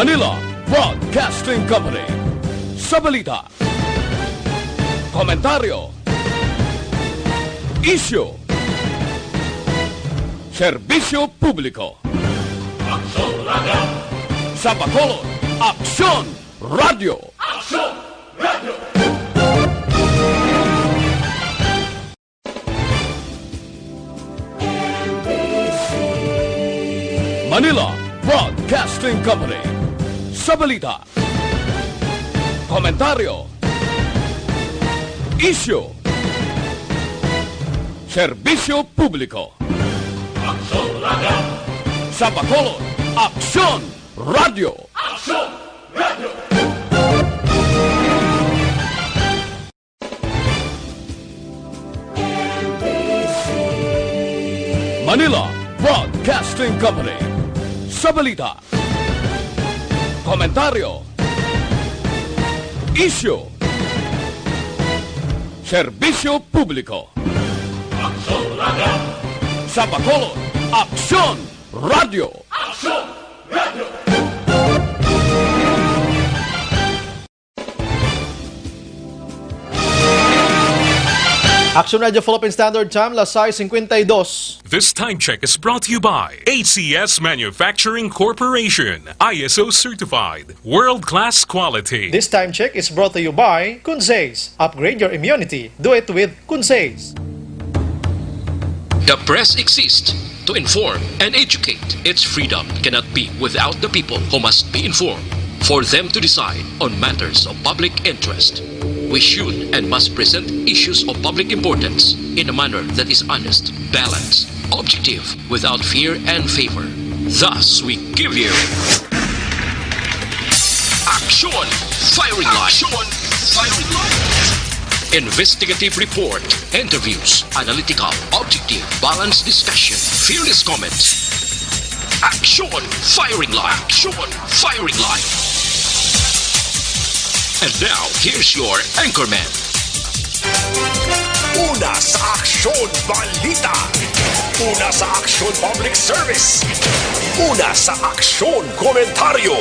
Manila Broadcasting Company. Sa balita, komentaryo, isyu, serbisyo publiko. Aksyon Radio! Sa Bacolod, Aksyon Radio! Aksyon Radio! Manila Broadcasting Company. Sa balita, komentaryo, isyu, serbisyo publiko. Aksyon Radio! Sa Bacolod, Aksyon Radio! Aksyon Radio! Manila Broadcasting Company. Sa balita, komentaryo, isyu, serbisyo publiko. Aksyon Radio! Sa Bacolod, Aksyon Radio! Aksyon Radio! Action Radio Philippine Standard Time, Lasai 52. This time check is brought to you by ACS Manufacturing Corporation, ISO certified, world-class quality. This time check is brought to you by Kunsays. Upgrade your immunity. Do it with Kunsays. The press exists to inform and educate. Its freedom cannot be without the people who must be informed for them to decide on matters of public interest. We should and must present issues of public importance in a manner that is honest, balanced, objective, without fear and favor. Thus, we give you Action Firing Line. Action Firing Line. Investigative report, interviews, analytical, objective, balanced discussion, fearless comments. Action Firing Line. Action Firing Line. And now, here's your anchorman. Una sa Aksyon Balita. Una sa Aksyon Public Service. Una sa Aksyon Komentaryo.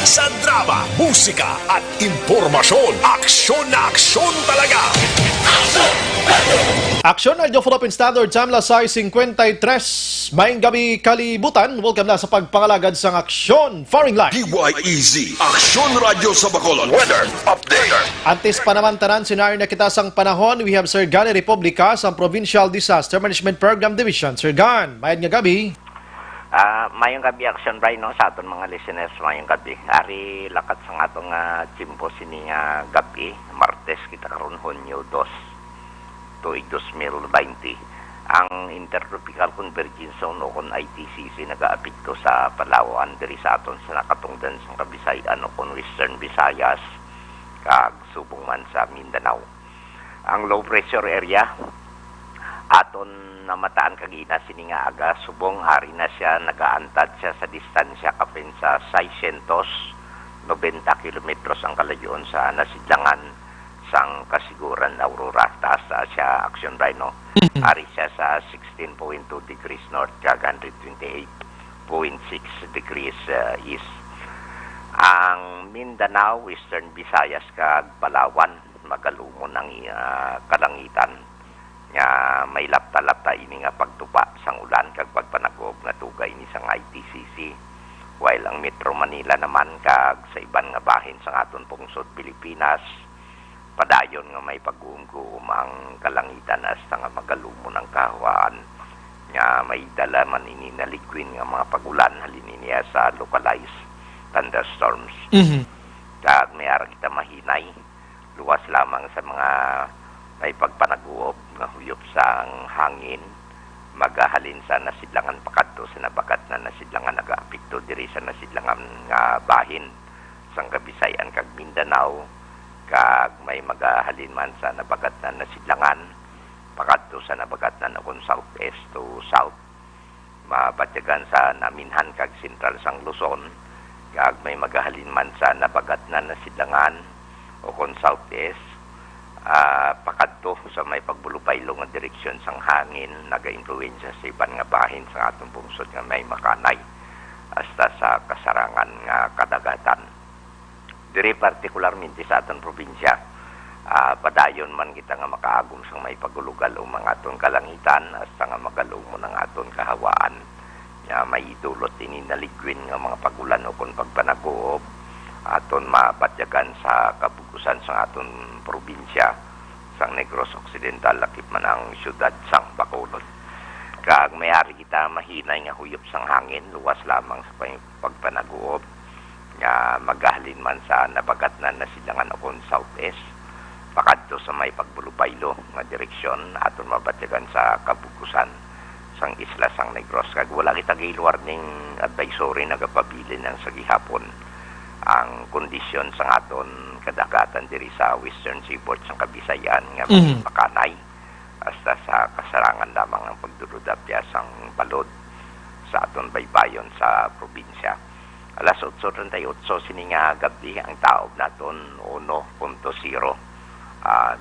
Sa drama, musika at impormasyon. Aksyon na aksyon talaga. Action Radio Philippine Standard Time, Lasai 53. Maayong gabi kalibutan. Welcome na sa pagpangalagad sa Aksyon Firing Line. DYEZ, Aksyon Radio sa Bacolod. Weather Update. Antes panamantanan, sinari na kita sang panahon. We have Sir Gani Republica sa Provincial Disaster Management Program Division. Sir Gan, mayad nga gabi. Mayong gabi Action Rhino sa aton mga listeners, mayong gabi. Ari lakat sa atong chimpo sini nga gabi, Martes kita karon Hunyo 2 tuig 2020. Ang Intertropical Convergence Zone o kon ITCC nagaapekto sa Palawan diri sa aton sa nakatungdan sa Kabisayan o kon Western Visayas kag subong man sa Mindanao. Ang low pressure area aton namataan kagina sini nga aga subong hari na siya nagaantad siya sa distansya kapin sa 690 kilometros ang kalayon sa nasidlangan sang Kasiguran Aurora taas siya Action Rhino. Hari siya sa 16.2 degrees north kag 128.6 degrees east. Ang Mindanao, Western Visayas kag Palawan magalumon ang kalangitan nga may lapta-lapta ini nga pagtupa sang ulan kag pagpanagob nga tugay ni sang ITCC, while ang Metro Manila naman kag sa iban nga bahin sang aton pungsod Pilipinas padayon nga may pag-uum-guum ang kalangitan hasta nga magalumon ang kahawaan nga may dala man ini na liquid nga mga pagulan halin niya sa localized thunderstorms. Kag may ara kita mahinay luwas lamang sa mga may pagpanaguob nga huyop sang hangin magahalin sa nasidlangan pakadto sa nabagat na nasidlangan nagaapekto diri sa nasidlangan nga bahin sang Kabisayan kag Mindanao kag may magahalin man sa nabagat na nasidlangan pakadto sa nabagat na kon southeast to south mabatyagan sa Naminhan kag sentral sang Luzon kag may magahalin man sa nabagat na nasidlangan o kon southeast pakadto sa may pagbulupaylong nga direksyon sang hangin naga-impluwensya sa iban nga bahin sa atong bungsod nga may Makanay. hasta sa kasarangan nga kadagatan. Diri partikularmente sa aton probinsya, padayon man kita nga makaagom sang may pagulugal o mga aton kalangitan hasta nga magalong mo ng aton kahawaan nga may idulot ini naligwin nga mga pagulan o kon pagpanaguob aton mapatyagan sa kabugusan sa aton probinsya sang Negros Occidental lakip man ang syudad sang Bacolod. Kag mayari kita mahinay nga huyop sang hangin luwas lamang sa pagpanaguob nga magahalin man sa nabagat na nasilangan o kon southeast pakadto sa may pagbulubaylo nga direksyon aton mabatyagan sa kabugusan sang isla sang Negros. Kag wala kita gay warning advisory nagapabilin ng sa gihapon ang kondisyon sang aton kadagatan diri sa Western Seaboard sang Kabisayan nga makanay hasta sa kasarangan lamang ang pagdurudapya sang balod sa aton baybayon sa probinsya. Alas 8:38 sini nga gabi ang taob naton 1.0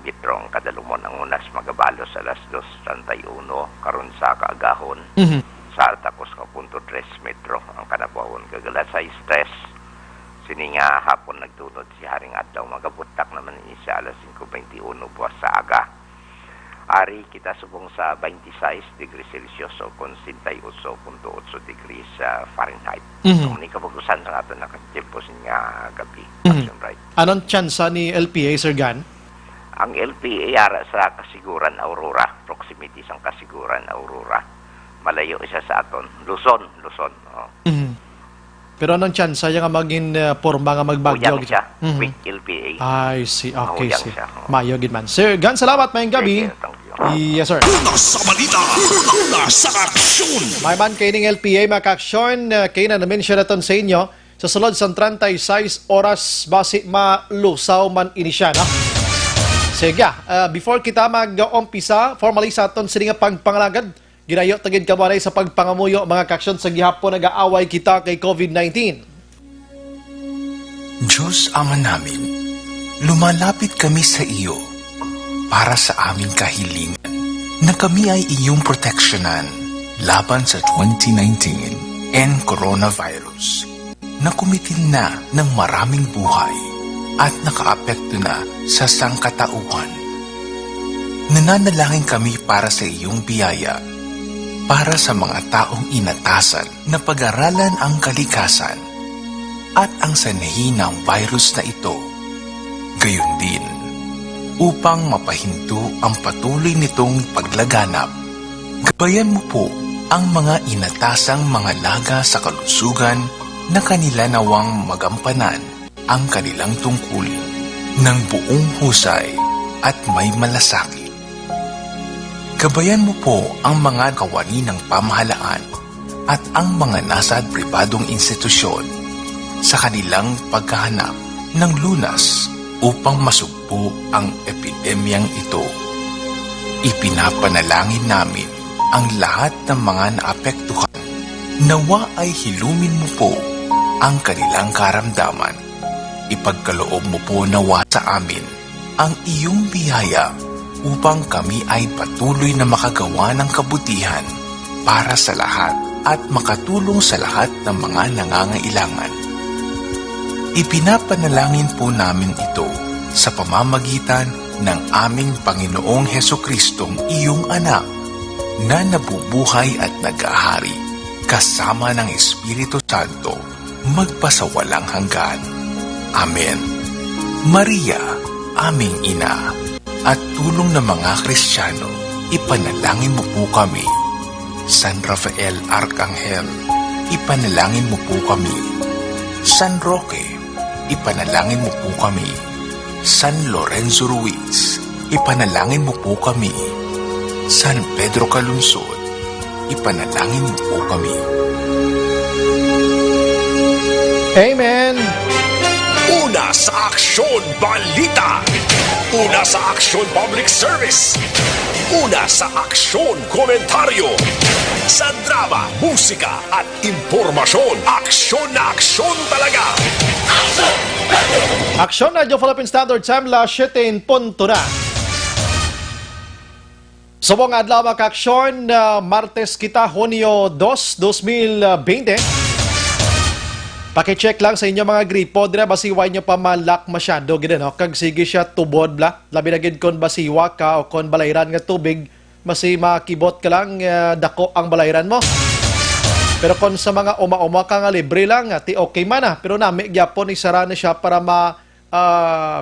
metrong kadalumon ang unas magabalos alas 2:31 karon sa kaagahon sa takos ka 0.3 metro ang kanabawon kag alas 6:03 sini nga hapon nagtunod si Haring Adlaw magabutak naman ini sa alas 5:21 buwas sa aga. Ari kita subong sa 26 degrees Celsius o 38.8 degrees Fahrenheit. So, ni kabugusan sa aton nakatiempo nga gabi. Action right. Anong tsansa ni LPA, Sir Gan? Ang LPA ara sa Kasiguran Aurora, proximity sang Kasiguran Aurora. Malayo isa sa aton, Luzon. Oh. Pero anong tsansa yung maging porma nga magbagyo? Uyang siya, quick LPA. I see, okay. Uyang siya. Mayo gid man. Sir Gan, salamat mayong gabi. Thank you. Yes, sir. Una sa balita, una sa aksyon. May man kayo ng LPA, maka-aksyon, kayo na na-mention natin sa inyo, sa sulod sa 36 oras basi malusaw man inisya, no? Sige, before kita mag-umpisa, formally sa aton sila nga pagpangalagad, ginayo tagid ka maray sa pagpangamuyo, mga kaksyon sa gihapon nag-aaway kita kay COVID-19. Diyos Ama namin, lumalapit kami sa iyo para sa aming kahilingan na kami ay iyong proteksyonan laban sa 2019 and coronavirus na kumitil na ng maraming buhay at nakaapekto na sa sangkatauhan. Nananalangin kami para sa iyong biyaya, para sa mga taong inatasan na pag-aralan ang kalikasan at ang sanhi ng virus na ito. Gayon din, upang mapahinto ang patuloy nitong paglaganap. Gabayan mo po ang mga inatasang mga laga sa kalusugan na kanila nawang magampanan ang kanilang tungkulin ng buong husay at may malasakit. Gabayan mo po ang mga kawani ng pamahalaan at ang mga nasa pribadong institusyon sa kanilang paghahanap ng lunas upang masugpo ang epidemyang ito. Ipinapanalangin namin ang lahat ng mga naapektuhan. Nawa ay hilumin mo po ang kanilang karamdaman. Ipagkaloob mo po nawa sa amin ang iyong biyaya upang kami ay patuloy na makagawa ng kabutihan para sa lahat at makatulong sa lahat ng mga nangangailangan. Ipinapanalangin po namin ito sa pamamagitan ng aming Panginoong Hesukristong iyong anak na nabubuhay at nag-ahari kasama ng Espiritu Santo magpasawalang hanggan. Amen. Maria, aming ina, at tulong ng mga Kristiyano, ipanalangin mo po kami. San Rafael Arcangel, ipanalangin mo po kami. San Roque, ipanalangin mo po kami. San Lorenzo Ruiz, ipanalangin mo po kami. San Pedro Calungsod, ipanalangin mo po kami. Amen! Una sa aksyon balita. Una sa aksyon public service. Una sa aksyon komentaryo. Sa drama, musika at impormasyon. Aksyon na aksyon talaga. Aksyon Radio Philippine Standard Time, la 7 punto na. Subong adlaw mga aksyon, Martes kita, Hunyo 2, 2020. Paki-check lang sa inyo mga gripo, dira basiway nyo pa malak masyado gid no. Kag sige siya tubod bla. Labi na gid kon basiwa ka o kon balayran nga tubig, masi makibot ka lang dako ang balayran mo. Pero kon sa mga uma-uma ka nga libre lang, ti okay man pero nami gyapon isara na siya para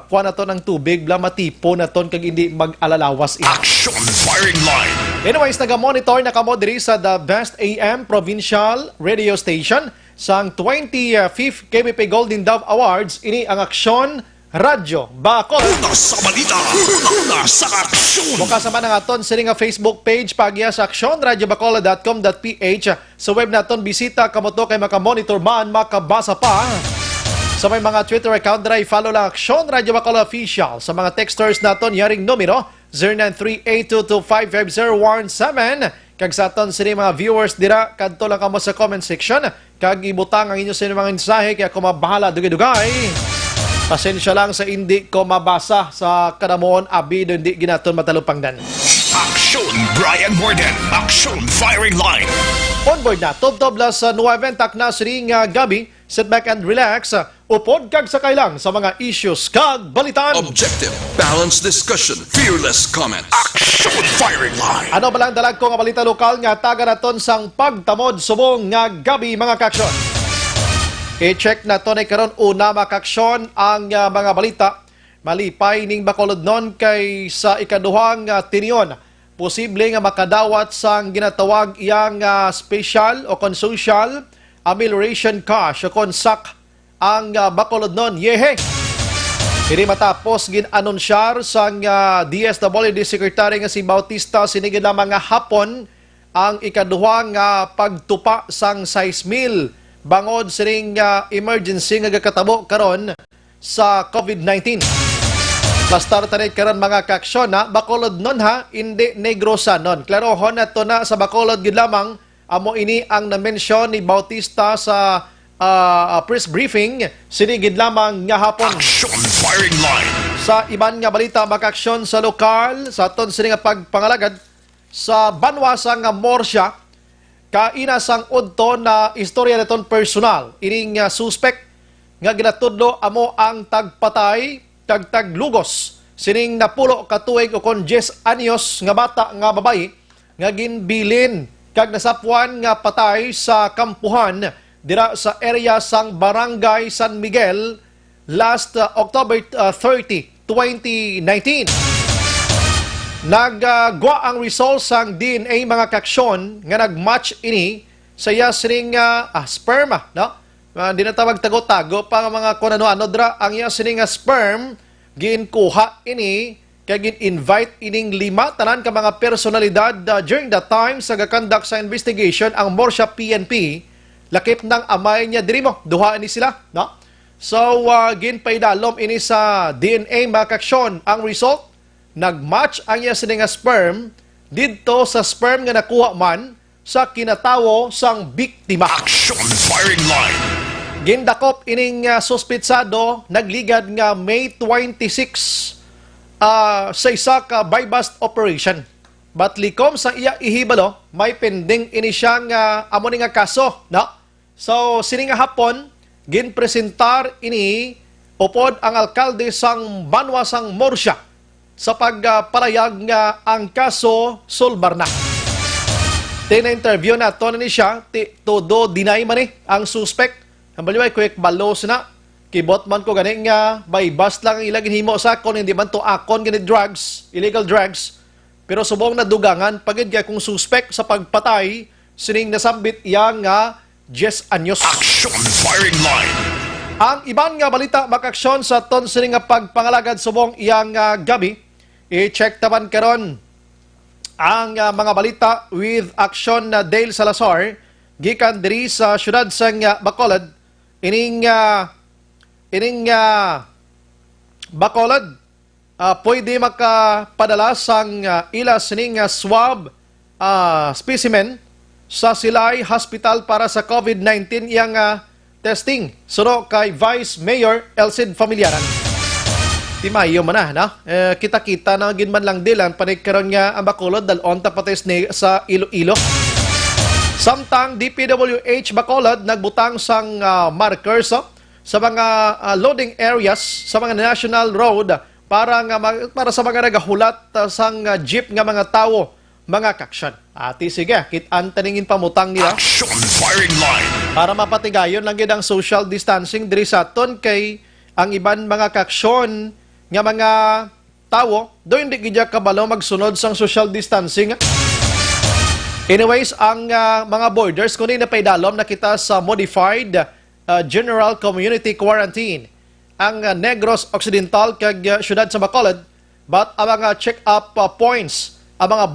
kuha na to ng tubig bla matipo na ton kag hindi mag-alalawas ina. Action Firing Line. Anyways, naga-monitor na kamo diri sa The Best AM Provincial Radio Station sang 25th KBP Golden Dove Awards. Ini ang Aksyon Radyo Bacolod. Una sa balita, una sa aksyon. Mukasama na nga ton sa nga Facebook page pagya sa aksyonradyobacolod.com.ph. Sa web naton bisita kamo to kay makamonitor man, makabasa pa. Sa may mga Twitter account na follow lang Aksyon Radyo Bacolod Official. Sa mga texters naton yaring numero 0938225517. Kag sa aton sini mga viewers dira kadto lang kamo sa comment section kag ibutang ang inyo sa mga mensahe kaya ko mabahala dugay-dugay. Pasensya lang sa hindi ko mabasa sa kanamoon abido hindi ginaton matalupangdan. Action Brian Borden. Action Firing Line. Onboard na tob-tob la sa nuweben takna siring gabi. Sit back and relax. Upod kag sakay lang sa mga issues kag balitan. Objective, balanced discussion, fearless comments. Action Firing Line. Ano ba lang dalag ko nga balita lokal nga taga naton sang pagtamod subong nga gabi mga kaksyon. I-check na to na karon una mga kaksyon ang mga balita. Malipay ning Bacolod non kay sa ikaduhang tinion. Posible nga makadawat sang ginatawag iyang special o consocial amelioration cash o konsak ang Bacolod non. Yehe! Hindi matapos gin-anunsyar sang DSWD Secretary nga si Bautista sinigid na mga hapon ang ikaduhang pagtupa sang 6,000 bangod siring emergency nga gakatabo karon sa COVID-19. Basta tanay karon mga kaksyon Bacolod non hindi Negrosa non. Klarohon na to na sa Bacolod gid lamang amo ini ang na-mention ni Bautista sa press briefing sinigid lamang nga hapon. Action Firing Line. Sa iban nga balita makaksyon sa lokal sa aton sini nga pagpangalagad sa banwasa nga Morsya kaina sang udto na istorya naton personal ining suspect nga ginatudlo amo ang tagpatay kag taglugos sining napulo ka tuig o kon 10 anyos nga bata nga babae nga ginbilin kag nasapwan nga patay sa kampuhan dira sa area sang Barangay San Miguel last October 30, 2019. Naggwa ang results sang DNA mga kaksyon nga nagmatch ini sa yasring sperm no? Di na tawag tago-tago pa mga kunano-ano dra ang yasring sperm ginkuha ini kaya gin-invite ining 5 tanan ka mga personalidad during the time sa gakandak sa investigation ang Morsya PNP lakip ng amay niya diri mo duha ni sila no. So ginpaidalom ini sa DNA mga kaksyon ang result nagmatch ang iya sining sperm didto sa sperm nga nakuha man sa kinatawo sang biktima. Action Firing Line. Gindakop ining suspitsado nagligad nga May 26 sa isa ka buy-bust operation. But likom sa iya ihibalo, may pending ini siyang amo ni nga kaso, no? So sini nga hapon ginpresentar ini upod ang alkalde sang banwasang Morsya sa pagpalayag nga ang kaso sulbar na. Tina-interview na to ni siya, todo deny man ang suspect. Ang baliway, quick balos na. Kibot man ko ganing nga, by bust lang ang ilang hinimo sa akon, hindi man to akon ganit drugs, illegal drugs. Pero subong na dugangan, pagid kaya kung suspect sa pagpatay, sining nasambit iyang nga 10 anyos. Action Firing Line. Ang iban nga balita makaksyon sa ton sining nga pagpangalagad subong iyang gabi, i-check taban karon ang mga balita with Action Dale Salazar gikan diri sa syudad sang Bacolod. Ining Bacolod pwede makapadala sang ila sining swab specimen sa Silay Hospital para sa COVID-19 iyang testing. Suro kay Vice Mayor Elcid Familiaran. Timayo man na, no? Kita-kita na ginman lang dilan panigkaroon nga ang Bacolod dalon tapates ni sa Iloilo. Samtang DPWH Bacolod nagbutang sang markers sa mga loading areas sa mga national road para sa mga nagahulat sang jeep nga mga tao, mga kaksyon. Ati sige, kitaan taningin pamutang nila. Action firing line. Para mapatigayon lang gid ang social distancing diri sa aton kay ang iban mga kaksyon nga mga tao do hindi gid kabalo magsunod sang social distancing. Anyways, ang mga borders kunin na paidalom na kita sa modified general community quarantine. Ang Negros Occidental kag syudad sa Bacolod, but ang mga check-up points, ang mga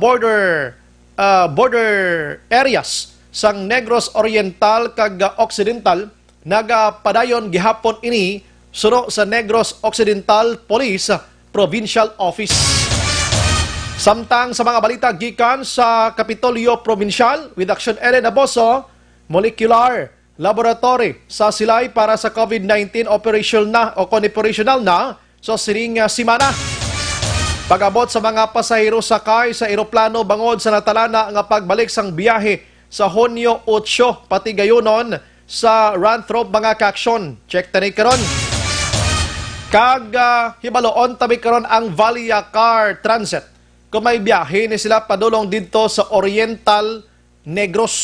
border areas sang Negros Oriental kag Occidental nagapadayon gihapon ini suno sa Negros Occidental Police Provincial Office. Samtang sa mga balita gikan sa Kapitolyo Provincial with Action Ellen Aboso, molecular laboratory sa silay para sa COVID-19 operational na so siring simana. Pag-abot sa mga pasahero sakay sa eroplano bangod sa natalana nga pagbalik sang biyahe sa Hunyo 8 pati gayunon sa Ranthrop mga kaksyon. Check tani karon. Kag hibaloon tabi karon ang Valia Car Transit. Kung may biyahe ni sila padulong dito sa Oriental Negros.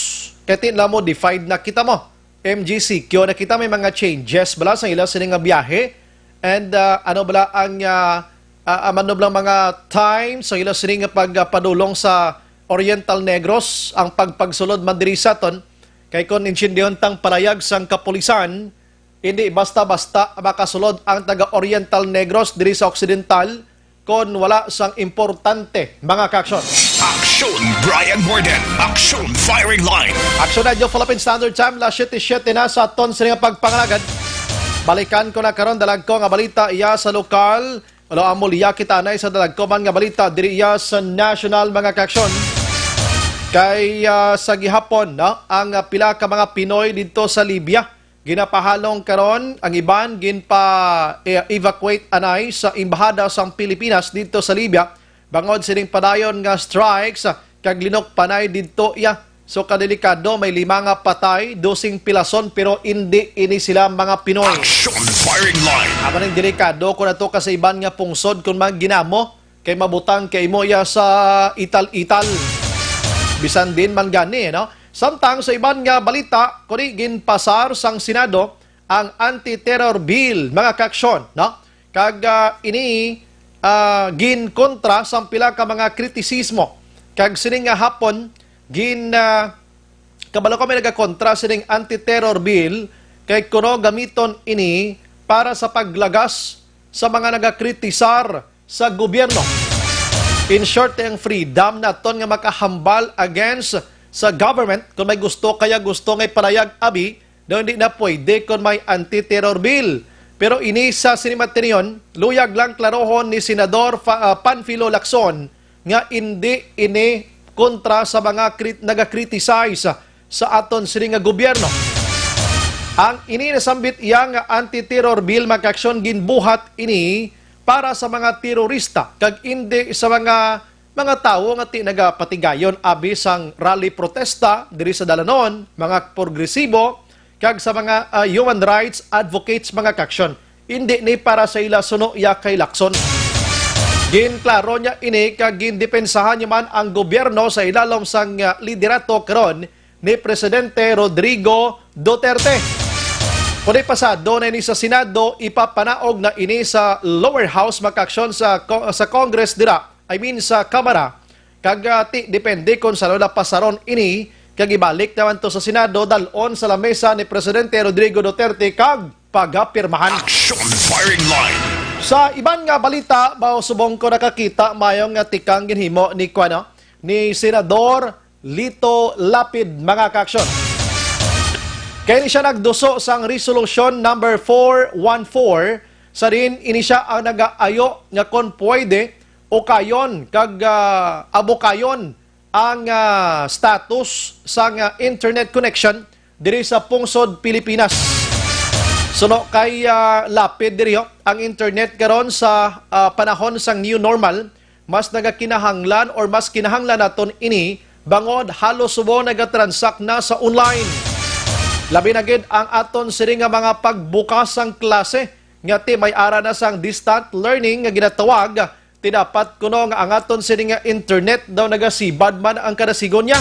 Katin na mo, defied na kita mo. MGCQ, nakita may mga changes bala sa ilang sining biyahe. And ano bala ang mga time sa ilang sining pagpadulong sa Oriental Negros. Ang pagpagsulod mandiri ton. Kay kung insyendihon tang palayag sang kapulisan, hindi basta-basta makasulod ang taga Oriental Negros diri sa Occidental kon wala sang importante mga kaksyon. Action Brian Morden. Action firing line. Action Radio Philippine Standard Time, la 7:07 na sa aton sa pagpangalagad. Balikan ko na karon dalag ko nga balita iya sa lokal. Wala amol iya kita na sa dalag ko man nga balita diri iya sa national mga kaksyon. Kay sa gihapon ang pila ka mga Pinoy dito sa Libya ginapahalong karon ang iban evacuate anay sa embahada sa Pilipinas dito sa Libya bangod sining padayon nga strikes kag linok panay didto iya. So kadelikado may 5 nga patay, 12 pilason pero hindi ini sila mga Pinoy. Action firing line. Aba ning delikado kun ato ka sa iban nga pungsod kun ginamo kay mabutang kay mo iya sa ital-ital. Bisan din man gani no. Samtang sa iban nga balita, kuni ginpasar sang Senado ang anti-terror bill, mga kaksyon, no? Kag ini ginkontra sang pila ka mga kritisismo. Kag sining nga hapon kabalo kami nagakontra sining anti-terror bill kay kuno gamiton ini para sa paglagas sa mga nagakritisar sa gobyerno. In short, ang freedom naton nga makahambal against sa government, kung may gusto ngay parayag abi, daw hindi na pwede kung may anti-terror bill. Pero ini sa sinimateriyon, luyag lang klarohon ni Senador Panfilo Lacson nga hindi ini kontra sa mga nagakriticize sa aton sining nga gobyerno. Ang ini nasambit iyang anti-terror bill makaksyon ginbuhat ini para sa mga terorista kag hindi sa mga tao nga nagapatigayon abi sang rally protesta diri sa dalanon, mga progresibo kag sa mga human rights advocates mga kaksyon. Hindi ni para sa ila suno ya kay Lacson. Ginklaro niya ini kag gindepensahan niya man ang gobyerno sa ilalom sang liderato karon ni Presidente Rodrigo Duterte. Kundi pasado na ini sa Senado, ipapanaog na ini sa lower house makaksyon sa Congress dira. Sa Kamara, kagati depende kung sa lola pasaron ini, kag ibalik naman to sa Senado dalon sa lamesa ni Presidente Rodrigo Duterte kag pagapirmahan. Action firing line. Sa iban nga balita, subong ko nakakita mayong nga tikang ginhimo ni Senador Lito Lapid mga kaksyon. Kaya ni siya nagduso sang resolution number 414 sa rin ini siya ang nagaayo nga kon pwede o kayon kag abokayon ang status sa internet connection diri sa pungsod Pilipinas. Suno kay Lapid diri ang internet karon sa panahon sang new normal mas nagakinahanglan or mas kinahanglan naton ini bangod halos subo nagatransact na sa online. Labi na gid ang aton siri nga mga pagbukas ang klase nga ti may ara na sang distant learning nga ginatawag. Ti dapat kuno nga ang aton siri nga internet daw nagasibad man ang kadasigon niya.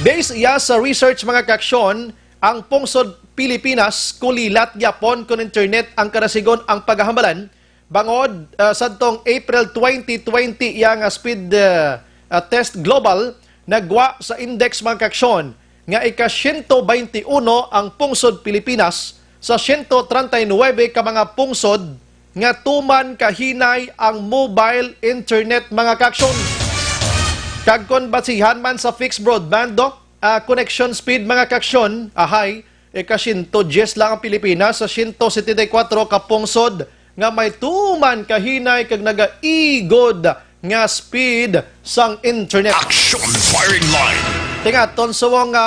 Based iya sa research mga kaksyon, ang pungsod Pilipinas kulilat gyapon kun internet ang kadasigon ang paghahambalan. Bangod sadtong April 2020 iya nga speed test global nagwa sa index mga kaksyon nga ika-121 ang pungsod Pilipinas sa 139 ka mga pungsod nga tuman kahinay ang mobile internet mga kaksyon. Kag kon basihan man sa fixed broadband connection speed mga kaksyon, ika-110 lang ang Pilipinas sa 174 ka pungsod nga may tuman kahinay kag nagaigod nga speed sang internet. Action Firing Line. Tingaton sa mga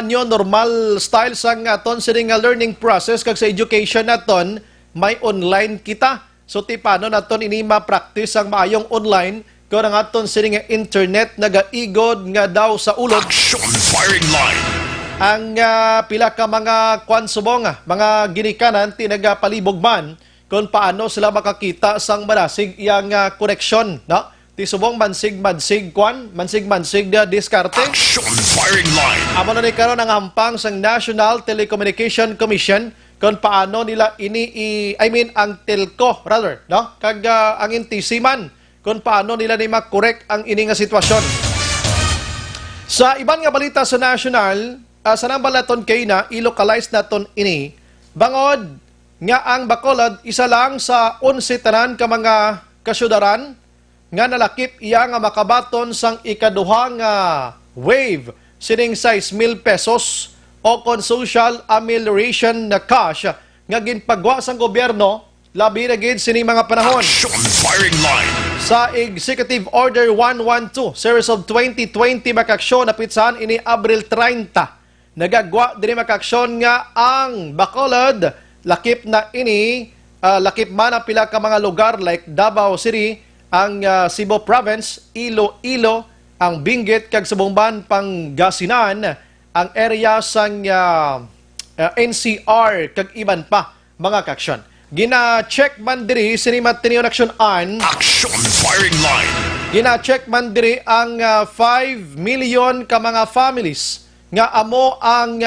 new normal style sang aton sining nga learning process kag sa education naton may online kita. So ti paano naton ini ma-practice ang maayong online kung ang aton sining nga internet nagaigod nga daw sa ulod. Action Firing Line. Ang pila ka mga kwansubong, mga ginikanan ti nagapalibog man kung paano sila makakita sang marasig iyang connection, no? Ti subong mansig diskarte. Action Firing Line. Amo na ni karon ang hampang sang National Telecommunication Commission kung paano nila ang telco rather, no? Kag ang NTC man kung paano nila ni ma-correct ang ini nga sitwasyon. Sa iban nga balita sa national, sa nambal naton kay na i-localize naton ini bangod nga ang Bacolod isa lang sa 11 tanan ka mga kasyudaran nga nalakip iya nga makabaton sang ikaduha nga wave sining 6,000 pesos o kon social amelioration na cash nga ginpagwa sang gobyerno labi na gid sining mga panahon. Action Firing Line. Sa Executive Order 112 Series of 2020 makaksyon na pitsahan ini Abril 30. Nagagwa din makaksyon nga ang Bacolod lakip na ini lakip man ang pila ka mga lugar like Davao City, ang Cebu Province, Iloilo, ang Benguet kag Subongban, Pangasinan, ang area sang NCR kag iban pa mga kaksyon. Gina-check man diri sinimat tiniyon action on Action Firing Line. gina-check man diri ang 5 million ka mga families nga amo ang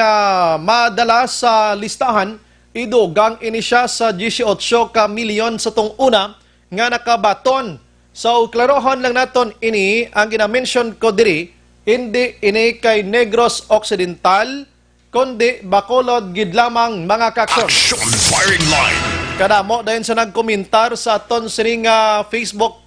madala sa listahan. Idugang ini siya sa 18 ka milyon sa tong una nga nakabaton. So klarohon lang naton ini ang gina-mention ko diri, hindi ini kay Negros Occidental kundi Bacolod gid lamang mga kaksyon. Action Firing Line. Kadamo dayon sa nagkomentar sa aton sining Facebook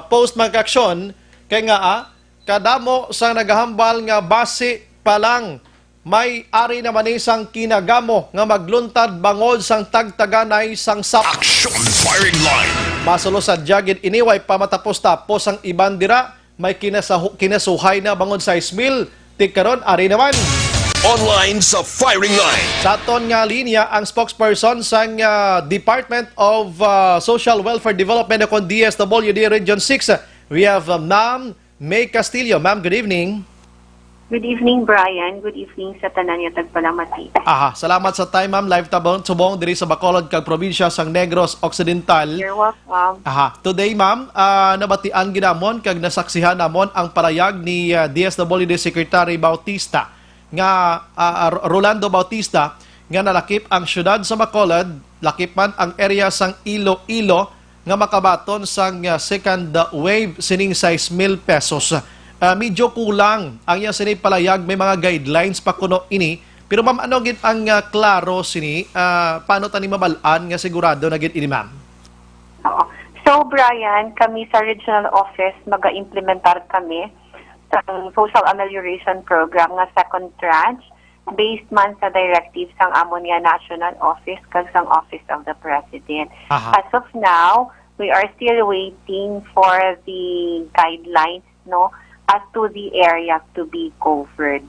post mga kaksyon kay nga kadamo sa nagahambal nga base pa lang may ari naman isang kinagamo nga magluntad bangod sang tagtaganay sang sap. Action Firing Line. Masulo sa jagid iniway pa matapos-tapos ang iban dira may kinasuhay na bangod sa ismil ti karon ari naman. Online sa Firing Line. Sa aton nga linya ang spokesperson sang Department of Social Welfare Development o DSWD Region 6. We have Ma'am May Castillo. Ma'am, good evening. Good evening, Brian. Good evening sa tanan niya tagpalamati. Salamat sa time, Ma'am. Live tabon subong diri sa Bacolod kag probinsya sang Negros Occidental. You're welcome. Today, Ma'am, nabatian ginamon kag nasaksihan namon ang parayag ni DSWD Secretary Bautista nga Rolando Bautista nga nalakip ang syudad sa Bacolod, lakip man ang area sang Iloilo nga makabaton sang second wave sining 6,000 pesos. Medyo kulang ang iya sini palayag, may mga guidelines pa kuno ini. Pero ma'am, ano gid ang klaro sini paano tani mabalaan nga sigurado na gid ini, ma'am? Oo. So Brian, kami sa regional office maga-implementar kami ang social amelioration program nga second tranche based man sa directives sang amon nga national office kag sang office of the president. As of now, we are still waiting for the guidelines as to the area to be covered.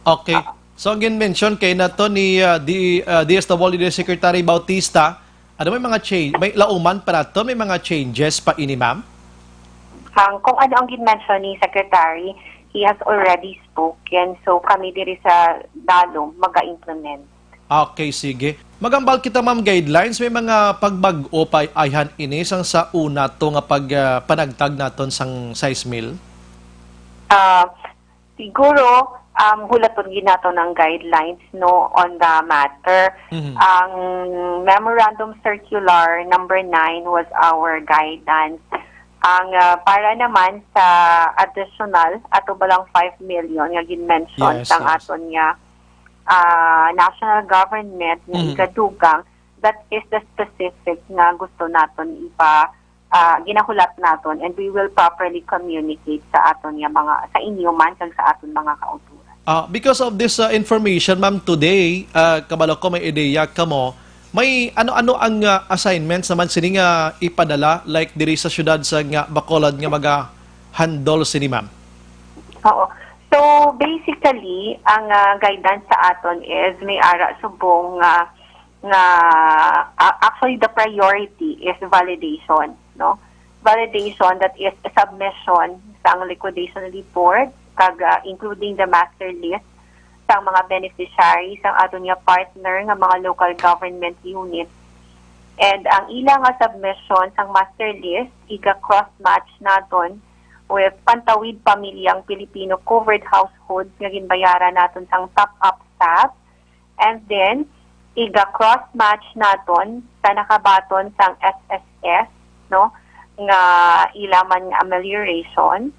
Okay. So ang mention kay nato ni DSWD Secretary Bautista, ano may mga change, may lauman pa nato, may mga changes pa ini, ma'am? Kung ano ang ginmention ni Secretary, he has already spoken. So kami diri sa dalom maga-implement. Okay, sige. Magambal kita ma'am guidelines, may mga pagbag-o pa ayhan ini sang sa una to nga panagtag naton sang size mill. Siguro hulaton ginato ng guidelines no on the matter. Ang memorandum circular number 9 was our guidance. Ang para naman sa additional ato balang 5 million nga ginmention sang aton nga national government nga ikadugang, that is the specific nga gusto naton ginahulat naton, and we will properly communicate sa aton nga mga sa inyo man kag sa aton mga kauturan. Because of this information ma'am today, kabalo ko may ideya kamo, may ano-ano ang assignments naman sini nga ipadala like diri sa syudad sa nga Bacolod nga maga-handle sini ma'am? Oo. So basically, ang guidance sa aton is may ara subong nga actually the priority is validation, no? Validation, that is submission sa liquidation report kag including the master list sa mga beneficiaries ang aton nga partner nga mga local government units. And ang ilang submission sa master list iga cross match naton with Pantawid Pamilyang Pilipino covered households nga ginbayaran naton sang top-up staff, and then iga cross-match naton sa nakabaton sang SSS, no, nga ilaman nga amelioration,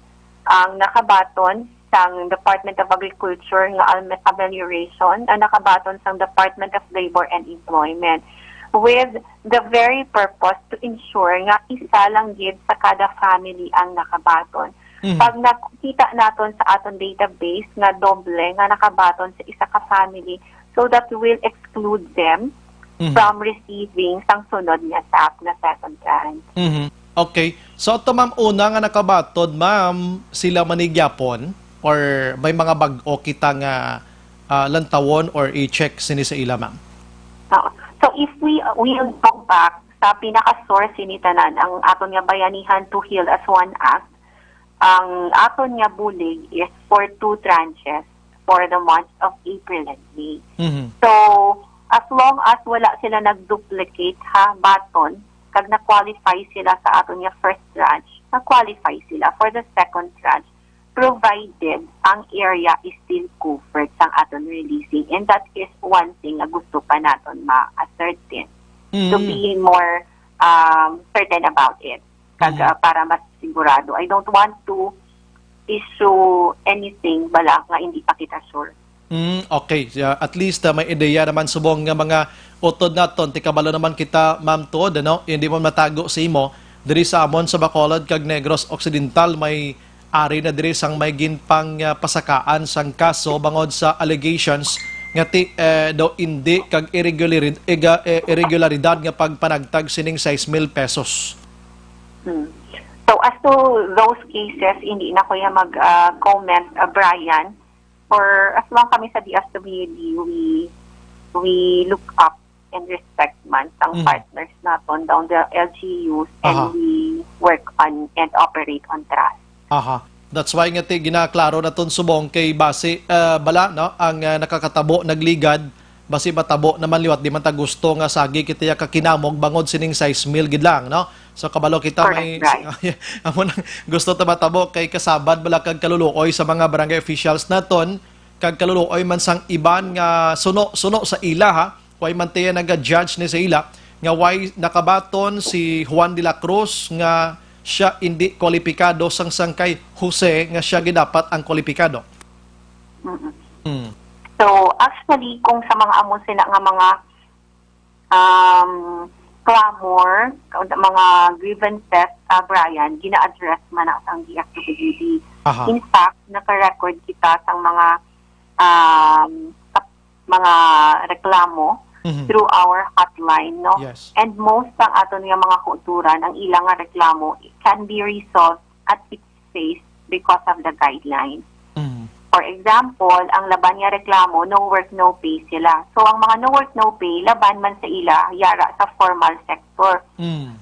ang nakabaton sang Department of Agriculture nga amelioration, ang nakabaton sang Department of Labor and Employment, with the very purpose to ensure nga isa lang gid sa kada family ang nakabaton. Pag nakita naton sa aton database nga doble nga nakabaton sa isa ka family, so that we will exclude them from receiving sang sunod nga SAP na second tranche. Okay. So ito ma'am, una nga nakabatod, ma'am, sila manigyapon or may mga bag-o kita nga lantawon or i-check sini sa ila ma'am? So if we will go back sa pinaka-source sinitanan, ang aton nga bayanihan to heal as one act, ang aton nga bulig is for 2 tranches for the months of April and May. So as long as wala sila nag-duplicate baton, kag na-qualify sila sa aton nga first tranche, na-qualify sila for the second tranche, provided ang area is still covered sang aton releasing. And that is one thing na gusto pa naton ma-ascertain to be more certain about it. Para mas sigurado. I don't want to issue anything bala nga hindi pa kita sure. Okay. At least may ideya naman subong nga mga utod naton. Tikabalo naman kita, ma'am, tuod, ano? Hindi mo matago sa imo. Diri sa amon sa Bacolod kag Negros Occidental may ari na diri sang may ginpang pasakaan sang kaso bangod sa allegations nga daw hindi kag irregularidad nga pagpanagtag sining 6,000 pesos. So as to those cases, hindi na ko yung mag-comment, Brian. For as long kami sa DSWD, we look up and respect man sang partners naton down the LGUs, and we work on and operate on trust. That's why nga ginaklaro na ton subong kay base bala no ang nakakatabo nagligad base matabo naman liwat di man ta gusto nga sagi kita kakinamog bangod sining 6,000 gid lang no. So kabalo kita may amo nang gusto ta matabo kay kasabad bala kag kaluluoy sa mga barangay officials naton kag kaluluoy man sang iban nga suno sa ila way man tiya naga-judge ni sa ila nga way nakabaton si Juan de la Cruz nga siya hindi kwalipikado sang kay Jose nga siya gidapat ang kwalipikado. So actually kung sa mga amon sila nga mga clamor, mga grievances, Brian, gina-address man na ang DSWD. In fact, naka-record kita sa mga reklamo through our hotline, no? Yes. And most ng aton nga mga kulturan, ang ilang nga reklamo can be resolved at its phase because of the guidelines. For example, ang laban nga reklamo, no work, no pay sila. So, ang mga no work, no pay, laban man sa ila, yara sa formal sector.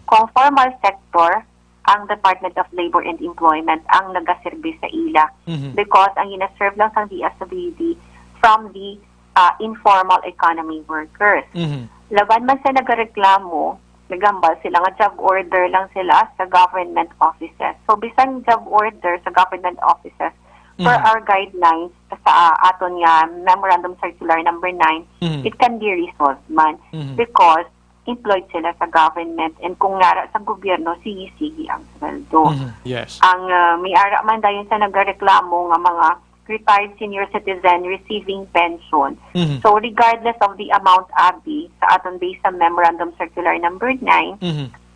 Kung formal sector, ang Department of Labor and Employment ang nagaserbe sa ila. Because ang ginaserve lang sa DSWD from the informal economy workers. Laban man sa nagareklamo, nagambal sila nga job order lang sila sa government offices. So bisan job order sa government offices, per our guidelines sa aton nga Memorandum Circular number 9, it can be resolved man because employed sila sa government and kung nara sa gobyerno, sige-sige ang sweldo. Yes. Ang may ara man dayon sa nagareklamo nga mga retired senior citizen receiving pension. So regardless of the amount abi sa aton based sa Memorandum Circular number 9,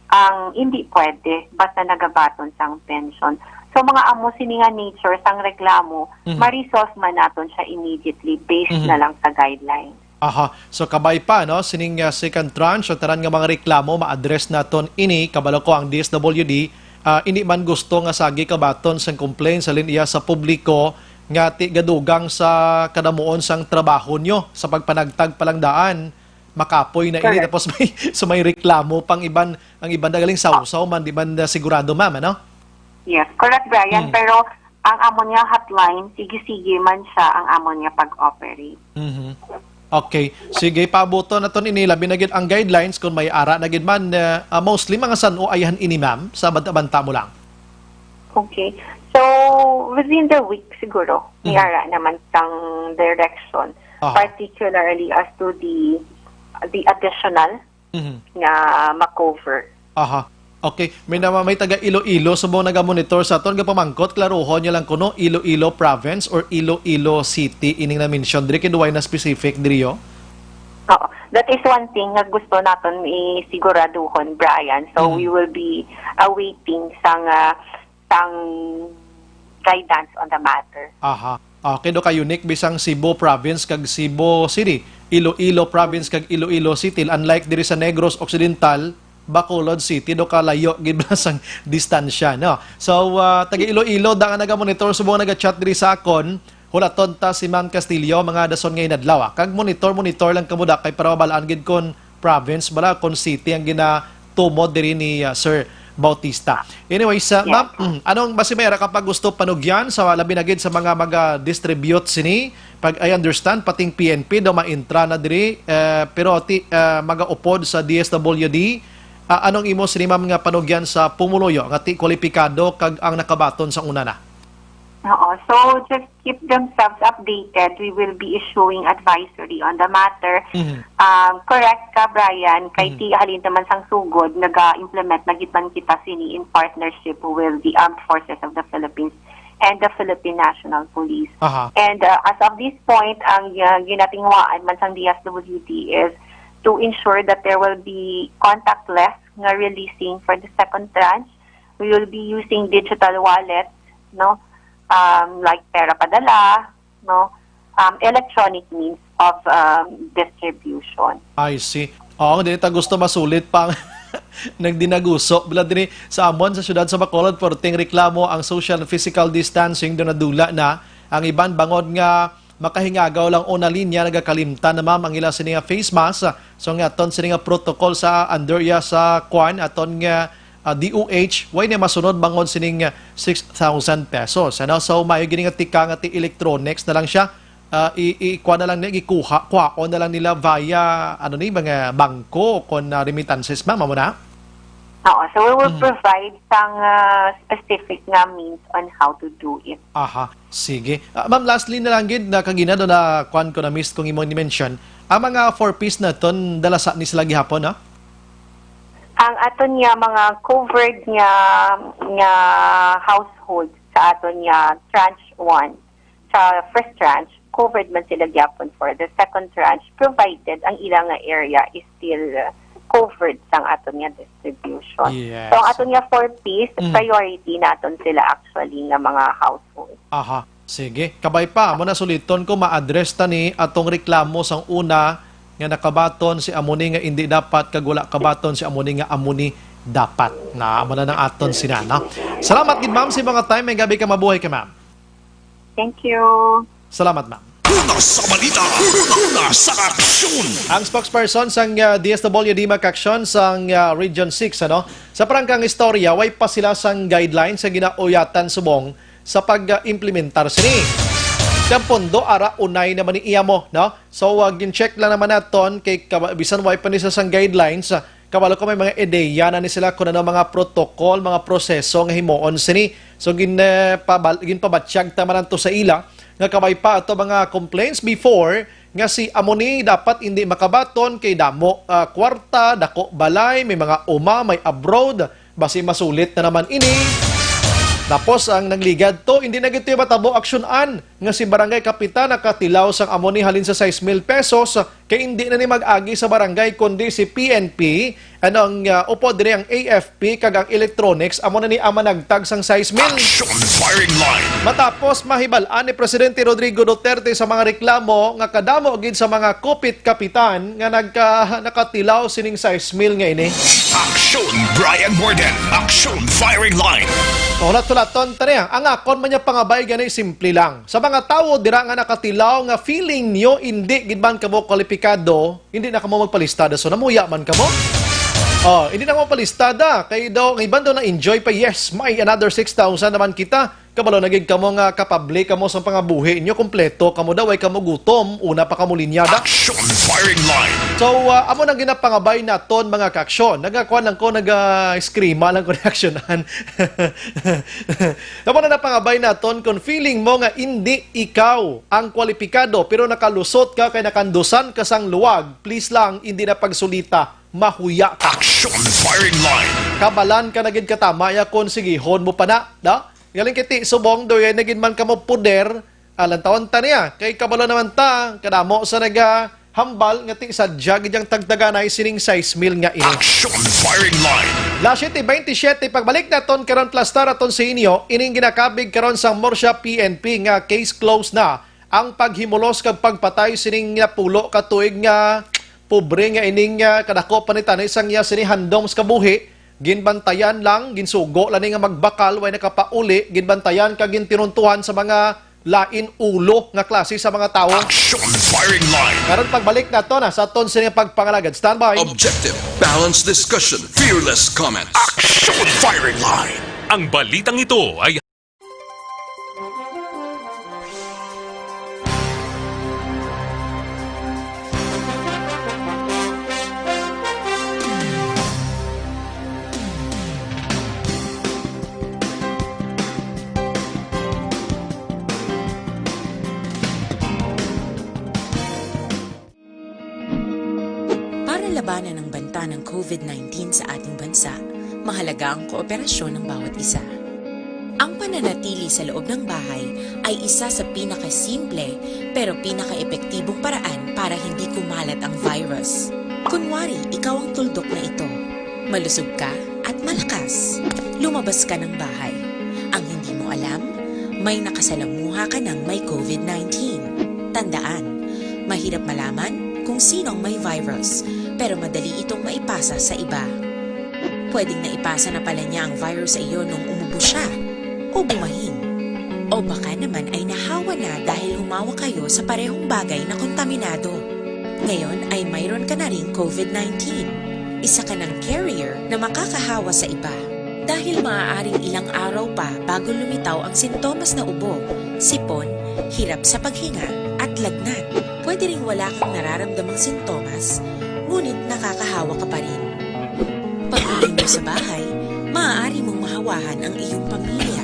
ang hindi pwede basta nagabaton sang pension. So mga amo sini nga nature sang reklamo, ma-resolve man naton siya immediately based na lang sa guidelines. Aha. So kabay pa no sining second tranche o tanan nga mga reklamo ma-address naton ini kabalo ko ang DSWD ini man gusto nga sagi kabaton sang complaint sa linya sa publiko nga ti gadugang sa kadamuon sang trabaho nyo sa pagpanagtag palang daan makapoy na ini tapos may so may reklamo pang iban ang iban dagaling sausaw man di man sigurado ma'am ano? Yes, correct Brian, pero ang amo niya hotline sige-sige man siya ang amo niya pag-operate. Okay. Sige, pabuto na ito ini. Labi na gid ang guidelines kung may ara na gid man. Mostly mga saan o ayahan ini, ma'am? Sa banta mo lang. Okay. So, within the week siguro, may ara naman sang direction. Particularly as to the additional nga makover. Aha. Okay. May taga Iloilo. So, mo naga-monitor sa ito. Pamangkot, klaruhon nyo lang kuno Iloilo Province or Iloilo City. Ining na mention. Diri kinuway na specific, Drio? Oo. That is one thing na gusto natin isiguraduhon, Brian. So, we will be awaiting sang guidance on the matter. Aha. Okay, do ka unique bisang Cebu Province kag Cebu City. Iloilo Province kag Iloilo City. Unlike diri sa Negros Occidental, Bacolod City do kalayo gid sang distansya no. So taga Iloilo da nga naga-monitor subong naga-chat diri sa akon hulaton ta si Ma'am Castillo mga dason ngay adlaw. Kag monitor lang kamo da kay para mabalaan gid kon province bala kon city ang ginatumod diri ni Sir Bautista. Anyways, ma'am, anong basi mayra kapag gusto panugyan sa labi na gid sa mga distribute sini pag I understand pating PNP do ma-intra na diri pero maga-upod sa DSWD. Anong imo sini ma'am nga panugyan sa pumuluyo nga ti kwalipikado kag ang nakabaton sa una na? Oo. So, just keep themselves updated. We will be issuing advisory on the matter. Correct ka, Brian. Kay ti halin naman sang sugod, nag-implement na gitman kita sini in partnership with the Armed Forces of the Philippines and the Philippine National Police. And as of this point, ang ginatingwaan man sang DSWD is to ensure that there will be contactless nga releasing for the second tranche. We will be using digital wallets, no, like pera padala, no, electronic means of distribution. I see. Oo, dito gusto masulit pang nagdinaguso. Bila din sa amon sa syudad sa Bacolod, porting reklamo ang social and physical distancing doon nadula na ang iban bangod nga makahingagaw lang una linya nagakalimtan na ma'am ang ila sininga face mask so nga aton sininga protocol sa under ya sa kwan aton nga DOH way na masunod bangon sining 6,000 pesos ano so mayo gini nga tika nga ti electronics na lang siya ikuha na lang ikuha kuha na lang nila via ano ni mga bangko kon remittances ma'am mo na. Oo, so we will provide some specific nga means on how to do it. Aha, sige. Ma'am, lastly na lang gid na kagina do na kwan ko na miss kung imong ni-mention, ang mga 4-piece na ton dala sa ni sila gihapon ha? Ang aton niya mga covered nga household sa aton niya tranche 1 sa first tranche covered man sila gihapon for the second tranche provided ang ilang nga area is still covered sang aton nga distribution. Yes. So ang aton nga 4-piece priority naton sila actually nga mga household. Aha. Sige. Kabay pa mo na suliton ko ma-address ta ni atong reklamo sang una nga nakabaton si amuni nga hindi dapat kag wala kabaton si amuni nga amuni dapat. Na amo na ng aton sinana. Salamat gid ma'am sa mga time may gabi ka mabuhay ka ma'am. Thank you. Salamat ma'am. Una sa balita, una sa aksyon. Ang spokesperson sang DSWD Macaction sang Region 6 sa parangkang istorya way pa sila sang guidelines sa ginauyatan subong sa pag-implementar sini. Ang pondo ara unay naman ni iya mo, no? So gin-check lang naman naton kay bisan way pa ni sa sang guidelines. Kabalo ko may mga ideya na ni sila kung ano mga protocol, mga proseso nga himuon sini. So ginpabatsyag tamanan to sa ila nga kabay pa ato mga complaints before nga si amoni dapat hindi makabaton kay damo kwarta, dako balay, may mga may abroad, basi masulit na naman ini. Tapos ang nagligad to, hindi na gito yung matabo aksyonan nga si barangay kapitan nakatilaw sang amoni halin sa 6,000 pesos kay hindi na ni mag-agi sa barangay kundi si PNP ang upo dire ang AFP kag ang electronics amo na ni ama nagtag sang 6,000. Action firing line. Matapos mahibal-an ni Presidente Rodrigo Duterte sa mga reklamo nga kadamo gid sa mga kupit kapitan nga nakatilaw sining 6,000 nga ini. Action Brian Morden. Action firing line. Ulat-ulaton tani ang akon man niya pangabay ganay simple lang. Sa mga tao dira nga nakatilaw nga feeling niyo hindi gid man kamo kwalipikado, hindi na kamo magpalistada so namuya man kamo. Hindi na mo palistada. Kay daw, ng iban daw na enjoy pa. Yes, may another 6,000 naman kita. Kabalo naging kamo nga kapable kamo sa pangabuhi inyo kompleto. Kamo daw ay kamo gutom. Una pa kamo linyada. Action firing line. So, amo nang ginapangabay naton mga kaaksyon. Nagakuan lang ko, nag-screama lang ko reaksyonan. Amo na napangabay naton kung feeling mo nga hindi ikaw ang kwalipikado pero nakalusot ka kay nakandusan ka sang luwag. Please lang, hindi na pagsulita. Mahuya ka. Action firing line. Kabalan ka naging katamaya kung sigihon mo pa na. Galing kiti subong do yan naging man ka mo puder. Alang taon ta niya. Kay kabalo naman ta. Kadamo sa hambal nga ti sadya gidyang tagdaganay sining 6,000 nga ini. Action firing line. Last 27 pagbalik naton karon plastar aton sa inyo ining ginakabig karon sang Morsha PNP nga case closed na ang paghimulos kag pagpatay sining pulo ka tuig nga pobre nga ining kadako panitan isang sini handom sa kabuhi ginbantayan lang ginsugo lang nga magbakal way nakapauli ginbantayan kag gintinuntuhan sa mga lain ulo nga klase sa mga tao. Action firing line. Karon pagbalik nato na sa aton sini pagpangalagad. Standby. Objective, balanced discussion, fearless comments. Action firing line. Ang balitang ito ay labanan ng banta ng COVID-19 sa ating bansa, mahalaga ang kooperasyon ng bawat isa. Ang pananatili sa loob ng bahay ay isa sa pinakasimple pero pinaka-epektibong paraan para hindi kumalat ang virus. Kunwari, ikaw ang tuldok na ito. Malusog ka at malakas. Lumabas ka ng bahay. Ang hindi mo alam, may nakasalamuha ka ng may COVID-19. Tandaan, mahirap malaman kung sinong may virus, pero madali itong maipasa sa iba. Pwedeng naipasa na pala niya ang virus sa iyo nung umubo siya, o bumahin. O baka naman ay nahawa na dahil humawa kayo sa parehong bagay na kontaminado. Ngayon ay mayroon ka na ring COVID-19. Isa ka ng carrier na makakahawa sa iba. Dahil maaaring ilang araw pa bago lumitaw ang sintomas na ubo, sipon, hirap sa paghinga at lagnat. Pwede ring wala kang nararamdamang sintomas, ngunit nakakahawa ka pa rin. Pag-uwi mo sa bahay, maaari mong mahawahan ang iyong pamilya.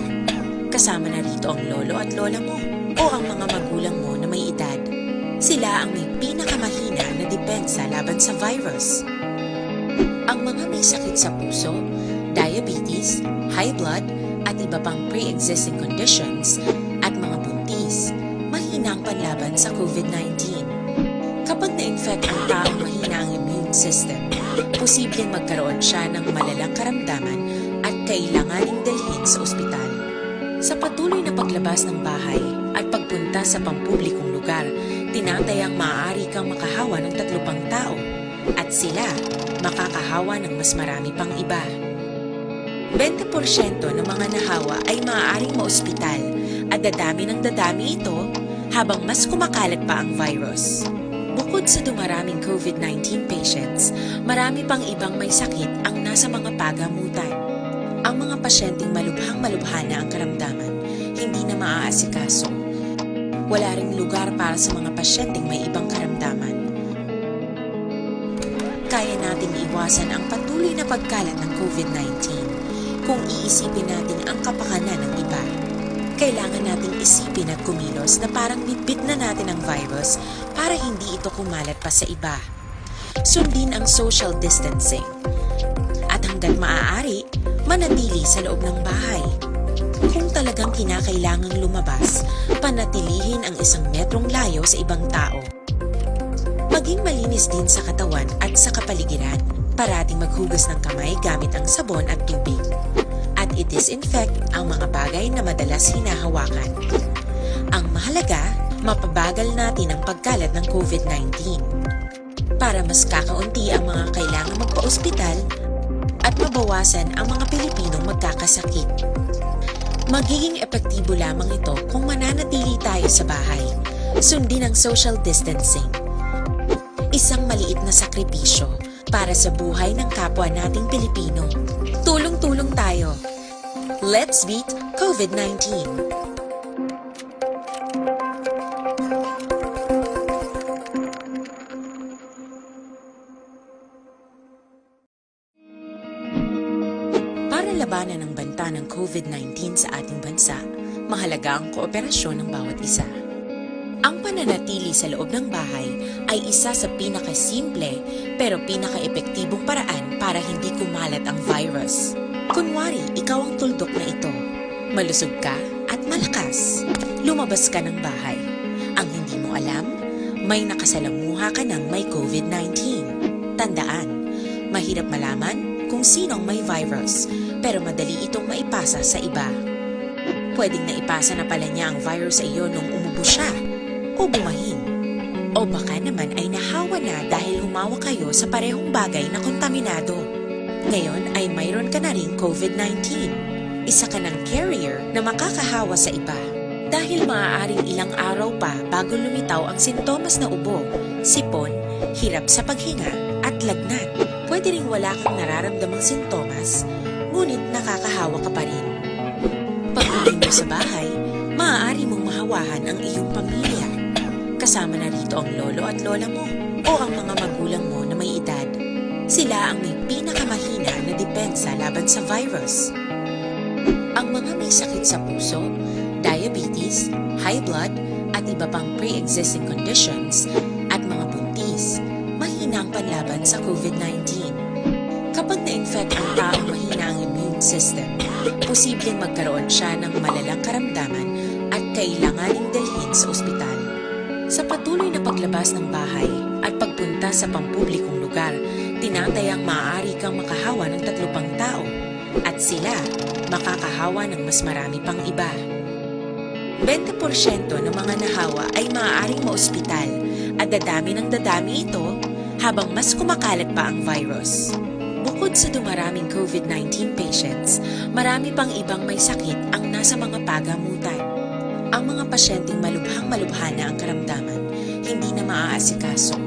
Kasama na rito ang lolo at lola mo o ang mga magulang mo na may edad. Sila ang may pinakamahina na depensa laban sa virus. Ang mga may sakit sa puso, diabetes, high blood, at iba pang pre-existing conditions at mga buntis, mahina ang panlaban sa COVID-19. Kapag na-infect ang taong mahina ang immune system, posibleng magkaroon siya ng malalang karamdaman at kailanganing dalhin sa ospital. Sa patuloy na paglabas ng bahay at pagpunta sa pampublikong lugar, tinatayang maaari kang makahawa ng 3 pang tao at sila makakahawa ng mas marami pang iba. 20% ng mga nahawa ay maaaring maospital at dadami ng dadami ito habang mas kumakalat pa ang virus. Bukod sa dumaraming COVID-19 patients, marami pang ibang may sakit ang nasa mga pagamutan. Ang mga pasyenteng malubhang-malubha na ang karamdaman, hindi na maaasikaso. Wala ring lugar para sa mga pasyenteng may ibang karamdaman. Kaya nating iwasan ang patuloy na pagkalat ng COVID-19 kung iisipin natin ang kapakanan ng iba. Kailangan nating isipin at kumilos na parang bitbit na natin ang virus para hindi ito kumalat pa sa iba. Sundin ang social distancing. At hanggat maaari, manatili sa loob ng bahay. Kung talagang kinakailangang lumabas, panatilihin ang 1 metrong layo sa ibang tao. Maging malinis din sa katawan at sa kapaligiran. Parating maghugas ng kamay gamit ang sabon at tubig. At i-disinfect ang mga bagay na madalas hinahawakan. Ang mahalaga, mapabagal natin ang pagkalat ng COVID-19. Para mas kakaunti ang mga kailangang magpa-ospital at mabawasan ang mga Pilipinong magkakasakit. Magiging epektibo lamang ito kung mananatili tayo sa bahay. Sundin ang social distancing. Isang maliit na sakripisyo para sa buhay ng kapwa nating Pilipino. Tulong-tulong tayo. Let's beat COVID-19. Para labanan ang banta ng COVID-19 sa ating bansa, mahalaga ang kooperasyon ng bawat isa. Ang pananatili sa loob ng bahay ay isa sa pinakasimple pero pinaka-epektibong paraan para hindi kumalat ang virus. Kunwari, ikaw ang tuldok na ito. Malusog ka at malakas. Lumabas ka ng bahay. Ang hindi mo alam, may nakasalamuha ka ng may COVID-19. Tandaan, mahirap malaman kung sinong may virus, pero madali itong maipasa sa iba. Pwedeng naipasa na pala niya ang virus sa iyo nung umubo siya o bumahin. O baka naman ay nahawa na dahil humawa kayo sa parehong bagay na kontaminado. Ngayon ay mayroon ka na ring COVID-19. Isa ka ng carrier na makakahawa sa iba. Dahil maaaring ilang araw pa bago lumitaw ang sintomas na ubo, sipon, hirap sa paghinga at lagnat. Pwede ring wala kang nararamdamang sintomas, ngunit nakakahawa ka pa rin. Pag-uwi mo sa bahay, maaari mong mahawahan ang iyong pamilya. Kasama na rito ang lolo at lola mo o ang mga magulang mo na may edad. Sila ang may pinakamahina na depensa laban sa virus. Ang mga may sakit sa puso, diabetes, high blood, at iba pang pre-existing conditions at mga buntis, mahina ang panlaban sa COVID-19. Kapag na-infect ang taong mahina ang immune system, posibleng magkaroon siya ng malalang karamdaman at kailanganing dalhin sa ospital. Sa patuloy na paglabas ng bahay at pagpunta sa pampublikong lugar, tinatayang maaari kang makahawa ng 3 pang tao at sila makakahawa ng mas marami pang iba. 20% ng mga nahawa ay maaaring maospital at dadami ng dadami ito habang mas kumakalat pa ang virus. Bukod sa dumaraming COVID-19 patients, marami pang ibang may sakit ang nasa mga pagamutan. Ang mga pasyenteng malubhang-malubha na ang karamdaman, hindi na maaasikaso.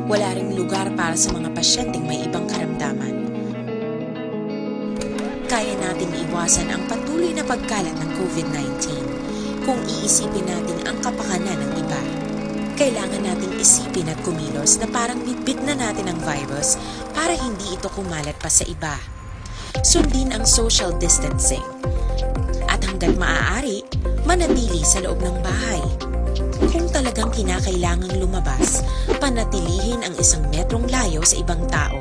Wala ring lugar para sa mga pasyenteng may ibang karamdaman. Kaya nating iwasan ang patuloy na pagkalat ng COVID-19 kung iisipin natin ang kapakanan ng iba. Kailangan nating isipin at kumilos na parang bitbit na natin ang virus para hindi ito kumalat pa sa iba. Sundin ang social distancing. At hanggat maaari, manatili sa loob ng bahay. Kung talagang kinakailangang lumabas, panatilihin ang 1 metrong layo sa ibang tao.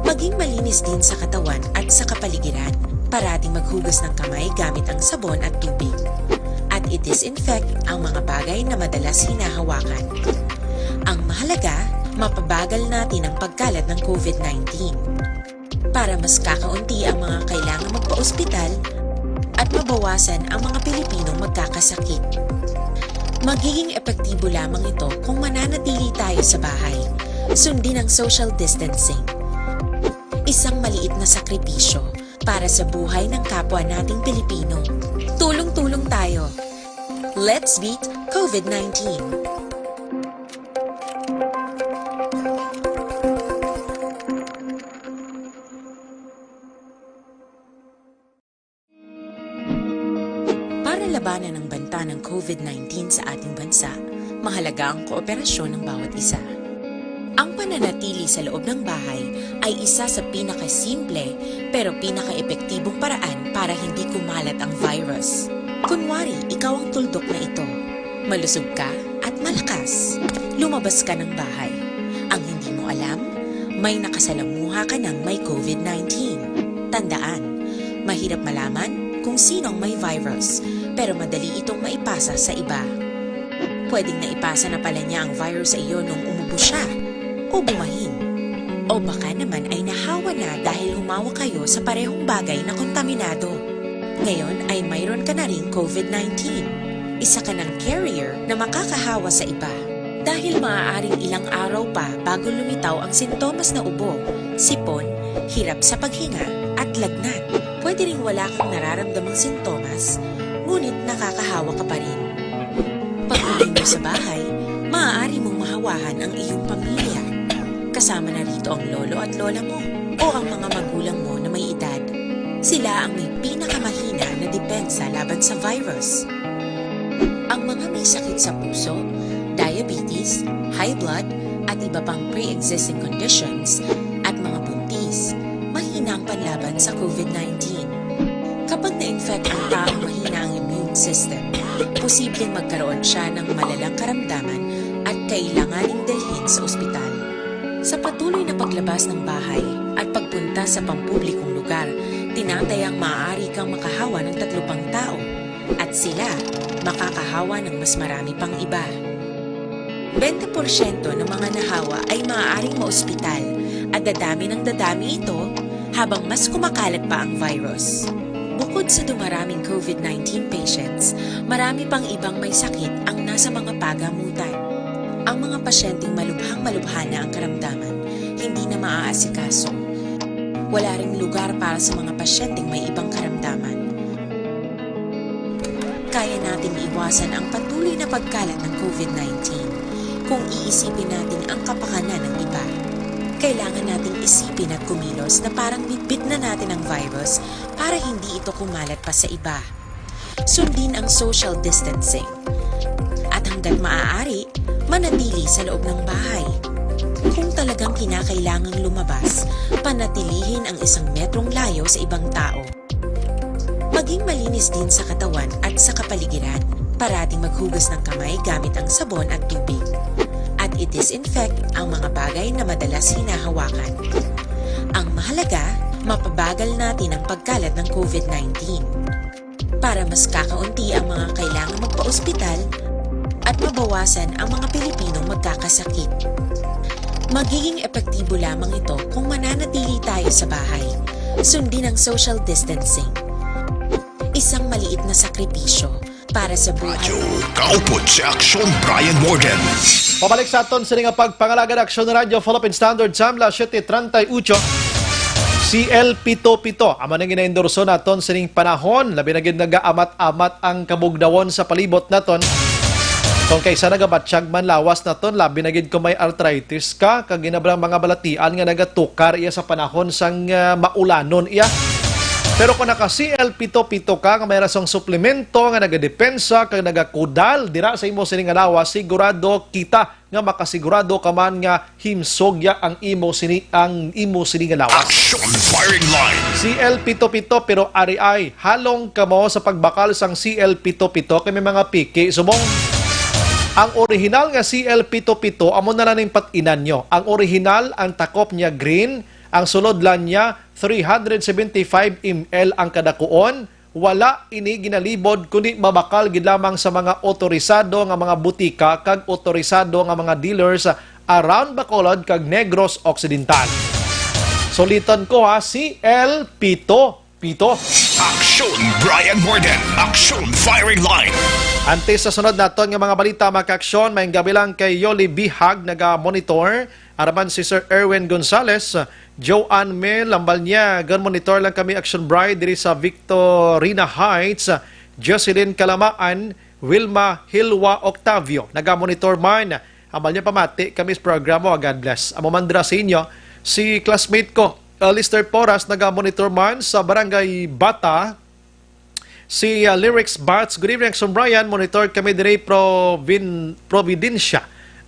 Maging malinis din sa katawan at sa kapaligiran. Parating maghugas ng kamay gamit ang sabon at tubig. At i-disinfect ang mga bagay na madalas hinahawakan. Ang mahalaga, mapabagal natin ang pagkalat ng COVID-19. Para mas kakaunti ang mga kailangang magpa-ospital at mabawasan ang mga Pilipinong magkakasakit. Magiging epektibo lamang ito kung mananatili tayo sa bahay. Sundin ang social distancing. Isang maliit na sakripisyo para sa buhay ng kapwa nating Pilipino. Tulong-tulong tayo. Let's beat COVID-19. Para labanan ang banta ng COVID-19 sa ating bansa, mahalaga ang kooperasyon ng bawat isa. Ang pananatili sa loob ng bahay ay isa sa pinakasimple pero pinaka-epektibong paraan para hindi kumalat ang virus. Kunwari, ikaw ang tuldok na ito. Malusog ka at malakas. Lumabas ka ng bahay. Ang hindi mo alam, may nakasalamuha ka ng may COVID-19. Tandaan, mahirap malaman kung sinong may virus, pero madali itong maipasa sa iba. Pwedeng naipasa na pala niya ang virus sa iyo nung umubo siya o bumahin. O baka naman ay nahawa na dahil humawa kayo sa parehong bagay na kontaminado. Ngayon ay mayroon ka na ring COVID-19. Isa ka ng carrier na makakahawa sa iba. Dahil maaaring ilang araw pa bago lumitaw ang sintomas na ubo, sipon, hirap sa paghinga at lagnat. Pwede ring wala kang nararamdamang sintomas, ngunit nakakahawa ka pa rin. Pag-uwi mo sa bahay, maaari mong mahawahan ang iyong pamilya. Kasama na rito ang lolo at lola mo o ang mga magulang mo na may edad. Sila ang may pinakamahina na depensa laban sa virus. Ang mga may sakit sa puso, diabetes, high blood, at iba pang pre-existing conditions, at mga buntis, mahina ang panlaban sa COVID-19. Kapag na-infect ang taong mahina ang immune system, posibleng magkaroon siya ng malalang karamdaman at kailanganing dalhin sa ospital. Sa patuloy na paglabas ng bahay at pagpunta sa pampublikong lugar, tinatayang maaari kang makahawa ng 3 pang tao at sila makakahawa ng mas marami pang iba. 20% ng mga nahawa ay maaaring maospital at dadami ng dadami ito habang mas kumakalat pa ang virus. Bukod sa dumaraming COVID-19 patients, marami pang ibang may sakit ang nasa mga pagamutan. Ang mga pasyenteng malubhang-malubha na ang karamdaman, hindi na maaasikaso. Wala ring lugar para sa mga pasyenteng may ibang karamdaman. Kaya nating iwasan ang patuloy na pagkalat ng COVID-19 kung iisipin natin ang kapakanan ng iba. Kailangan nating isipin at kumilos na parang bitbit na natin ang virus para hindi ito kumalat pa sa iba. Sundin ang social distancing. At hanggat maaari, manatili sa loob ng bahay. Kung talagang kinakailangang lumabas, panatilihin ang 1 metrong layo sa ibang tao. Maging malinis din sa katawan at sa kapaligiran. Parating maghugas ng kamay gamit ang sabon at tubig. At i-disinfect ang mga bagay na madalas hinahawakan. Ang mahalaga, mapabagal natin ang pagkalat ng COVID-19 para mas kakaunti ang mga kailangang magpa-ospital at mabawasan ang mga Pilipinong magkakasakit. Magiging epektibo lamang ito kung mananatili tayo sa bahay. Sundin ang social distancing. Isang maliit na sakripisyo para sa buhay. Kaupod si Aksyon Brian Morgan. Pabalik sa aton sa nga pagpangalaga ng Aksyon Radio Philippine Standard Time, 7:38. CL77, amo nang gina-endorso naton sa ning panahon, labi na gid nagaamat-amat ang kabugdawon sa palibot naton. Kung kaysa nagabatsyag man lawas naton, labi na gid kung may arthritis ka, kag ginabrang mga balatian nga nagatukar iya sa panahon sang maulanon iya. Pero kung naka CL77 ka, nga may rasong suplemento nga nagadepensa, kag nagakudal dira sa imo sining lawas, sigurado kita nga makasigurado ka man nga himsogya ang imo sining lawas. Action Firing Line. CL77 pero RI halong kamo sa pagbakal sang CL77 kay may mga piki subong. Ang original nga CL77 amo na lang ning patinan nyo. Ang original ang takop niya green, ang sulod lang niya 375 ml ang kadakuon. Wala ini ginalibod kundi mabakal gid lamang sa mga otorisado nga mga butika kag otorisado nga mga dealers around Bacolod kag Negros Occidental. Suliton ko ha, CL77. Action Brian Morgan. Action Firing Line. Antes sa sunod naton nga mga balita maka-aksyon, may gabi lang kay Yoli Bihag naga-monitor. Araman si Sir Erwin Gonzales, Joanne Mel, lambal niya, gan-monitor lang kami Action Bride diri sa Victorina Heights, Jocelyn Kalamaan, Wilma Hilwa Octavio. Naga-monitor man. Amal niya pamati kami sa programa. God bless. Amo mandra sa inyo. Si classmate ko, Lister Porras, naga-monitor man sa Barangay Bata. Si Lyrics Bats. Good evening, Action Brian. Monitor kami dire Providencia.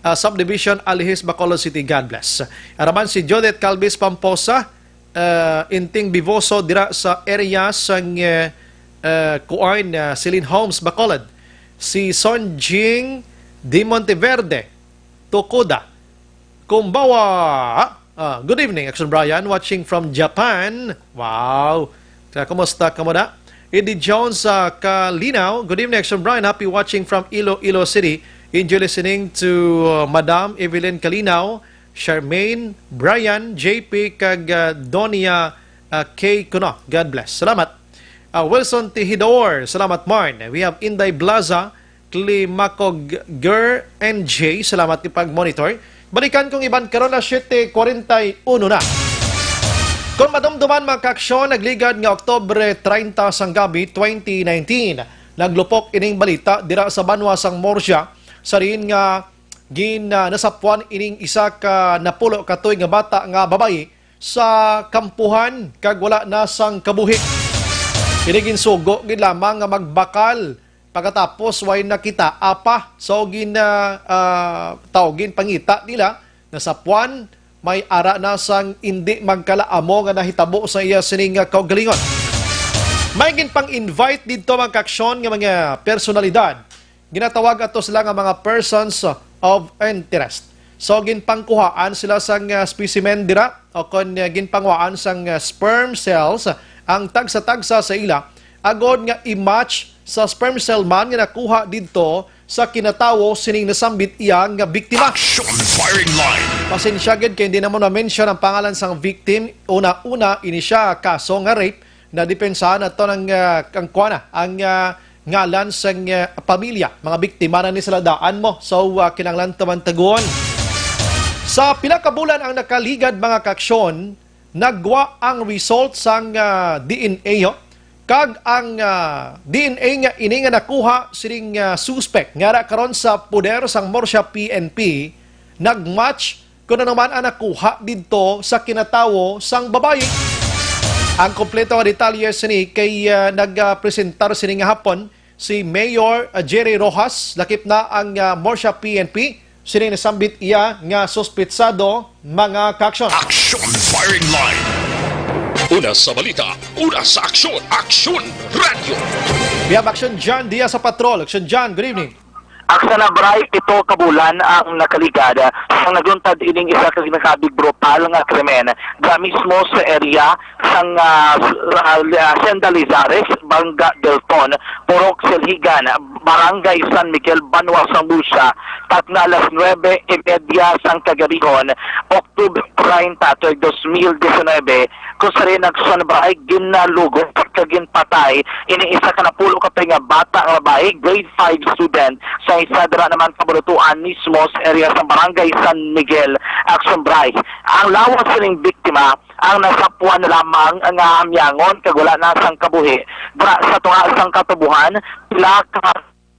Subdivision Alihis, Bacolod City. God bless. Araman si Jodette Calvis Pamposa. Inting Bivoso dira sa area sang Kuain, Celine Homes, Bacolod. Si Sonjing Di Monteverde, Tokoda. Kumbawa. Good evening, Action Brian. Watching from Japan. Wow. Kumusta ka mo na? Eddie Jones sa Kalinaw. Good evening, Action Brian. Happy watching from Iloilo City. Enjoy listening to Madam Evelyn Kalinaw, Charmaine, Brian, JP, kag Donia K. Kuno. God bless. Salamat. Wilson Tihidor. Salamat, Marn. We have Inday Blaza, Klimakog Ger, NJ. Salamat ipag-monitor. Balikan kong iban karon na 7:41 na. Kung madumduman mga kaaksyon, nagligad nga Oktobre 30 sang gabi 2019. Naglupok ining balita dira sa Banwa sang Morsya. Sa rin nga nasapwan ining isa ka napulo katuig nga bata nga babae sa kampuhan kag wala na sang kabuhi. Kinigin sugo gid lamang nga magbakal pagkatapos way nakita apa so tawgin pangita nila nasapwan may ara na sang hindi magkalaamo nga nahitabo sa iya sining kaugalingon. May gin pang invite dito mga kaaksyon nga mga personalidad. Ginatawag ato sila nga mga persons of interest. So ginpangkuhaan sila sang specimen dira o kon ginpangwaan sang sperm cells ang tagsa-tagsa sa ila agod nga i-match sa sperm cell man nga nakuha didto sa kinatawo sining nasambit iya nga biktima. Action firing line. Pasensya gid kay hindi na mo na-mention ang pangalan sang victim. Una-una ini siya kaso nga rape na depensahan ato ng ang ngalan sa pamilya. Mga biktima na ni sila daan mo. So, kinanglan taman taguan. Sa pila ka bulan ang nakaligad mga kaaksyon, nagwa ang result sang DNA. Kag ang DNA nga ini nga nakuha sining suspect. Nga karon sa puder sang Morsya PNP, nagmatch kung ano naman ang nakuha dito sa kinatawo sang babae. Ang kompleto nga detalye sini kay nagpresentar sini nga hapon si Mayor Jerry Rojas, lakip na ang Morsya PNP, sini nasambit iya nga suspetsado mga kaaksyon. Action firing line. Una sa balita, una sa aksyon, Aksyon Radio. We have Action John Diaz sa Patrol. Action John, good evening. Aksa na bright ito kabulan ang nakaligad sang nagluntad ining isa ka ginakabig brutal nga krimen da mismo sa area sang Hacienda Lizares, Banga del Ton, Purok Silhigan, Barangay San Miguel, Banwa, Sambusa, takna alas 9:30 sang kagabihon, Oktubre 30, 2019, kung sa rin nagsunbay ginalugod kagin patay ini isa ka napulo ka nga bata nga babae, grade 5 student sa isa dira naman kaburutuan mismo sa area sa Barangay San Miguel, Action Bray. Ang lawas sining biktima ang nasapuan lamang ang amyangon kag wala na sang kabuhi dira sa tunga sang katubuhan pila ka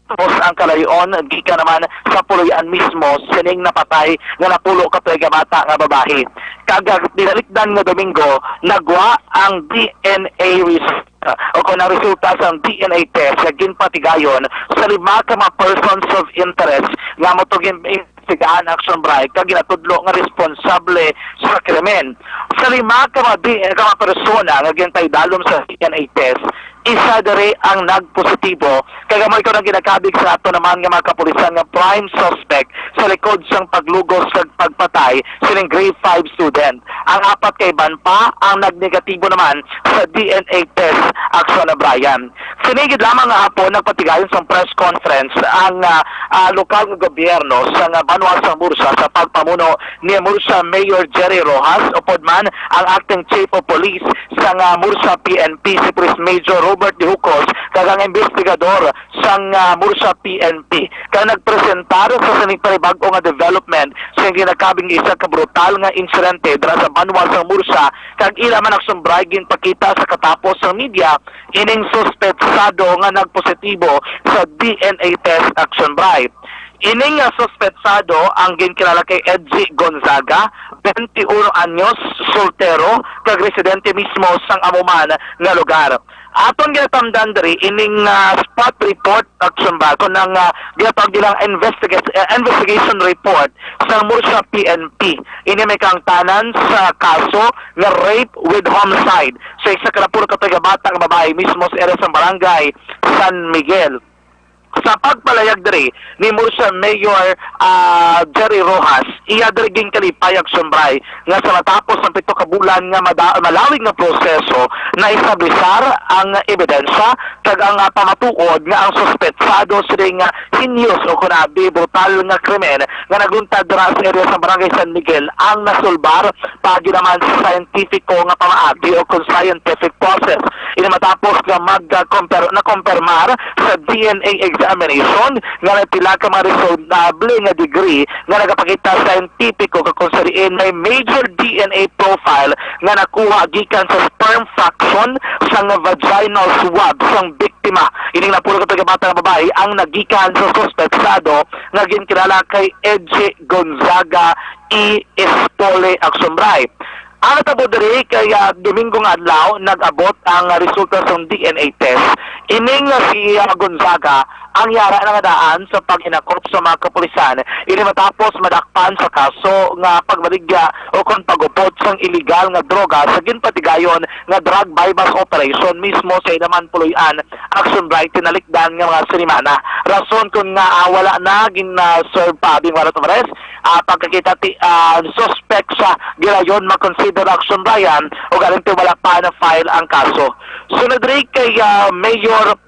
tapos ang kalayon, gika naman sa puluyan mismo, sining napatay nga napulo ka nga bata nga babae. Kagag dinalikdan nga Domingo, nagwa ang DNA result o kung resulta sa DNA test sa ginpatigayon sa 5 ka mga persons of interest nga mo to ginpatigaan Action Bright kag ginatudlo nga responsable sa krimen. Sa 5 ka mga persona nga gintay dalom sa DNA test, isa dere ang nagpositibo kagamay ko nang ginakabig sa ato naman nga mga kapulisan nga prime suspect sa likod sang paglugos sa pagpatay sining grade 5 student. Ang 4 kay ban pa ang nagnegatibo naman sa DNA test Action na Brian. Sinigid lamang nga hapon nagpatigayon sa press conference ang lokal nga gobyerno sa Banwa sang Bursa sa pagpamuno ni Mursa Mayor Jerry Rojas upod man ang acting chief of police sa Mursa PNP si Police Major Robert De Hucos kagang investigator investigador sang Murcia PNP kaya nagpresentar sa saniparibago nga development sa ginakabing isa ka brutal nga insidente dira sa Banwa sang Murcia kag ila man nagsumbray ginpakita sa katapos ng media ining suspetsado nga nagpositibo sa DNA test action bribe. Ining suspetsado ang ginkilala kay Edgy Gonzaga, 21 anyos, soltero, kag residente mismo sang amuman nga lugar. Aton ginatandaan diri ining spot report action ba ng ginatawag nilang investigation report sa Murcia PNP. Ini may kangtanan sa kaso nga rape with homicide sa isa ka puro katagabata nga babae mismo sa area sa barangay San Miguel. Sa pagpalayag diri ni Murcia Mayor Jerry Rojas, iya diri ging kalipay action bray nga sa matapos ng 7 ka bulan nga malawig nga proseso na isablisar ang ebidensya kag ang pamatuod nga ang suspetsado siring heinous o kunabi brutal nga krimen nga naguntad dira sa area sa barangay San Miguel ang nasulbar pagi naman sa scientifico nga pamaagi o kung scientific process. Ini matapos nga na-compirmar sa DNA examination nga may pila ka mga reasonable nga degree nga nagapakita scientifico kung sariin may major DNA profile nga nakuha gikan sa sperm fraction sa vaginal swab sang biktima. Ining napuro ka bata nga babae ang nagikan sa suspetsado nga ginkilala kay Edgy Gonzaga E. Espole Aksumbray. Ang natabo diri kaya Domingo nga adlaw nag-abot ang resulta sa DNA test. Ining si Gonzaga ang yara nga daan sa pag-inakop sa mga kapulisan. Ini matapos madakpan sa kaso nga pagbaligya o kung pagupot sang illegal nga droga sa ginpatigayon nga drug bypass operation mismo sa inaman puluyan action right tinalikdan nga mga sinimana. Rason kung nga wala na gin-serve pa bing warrant of arrest pagkakita suspect sa gilayon makonsider action Ryan o galing wala pa na file ang kaso. Sunod rin kay Mayor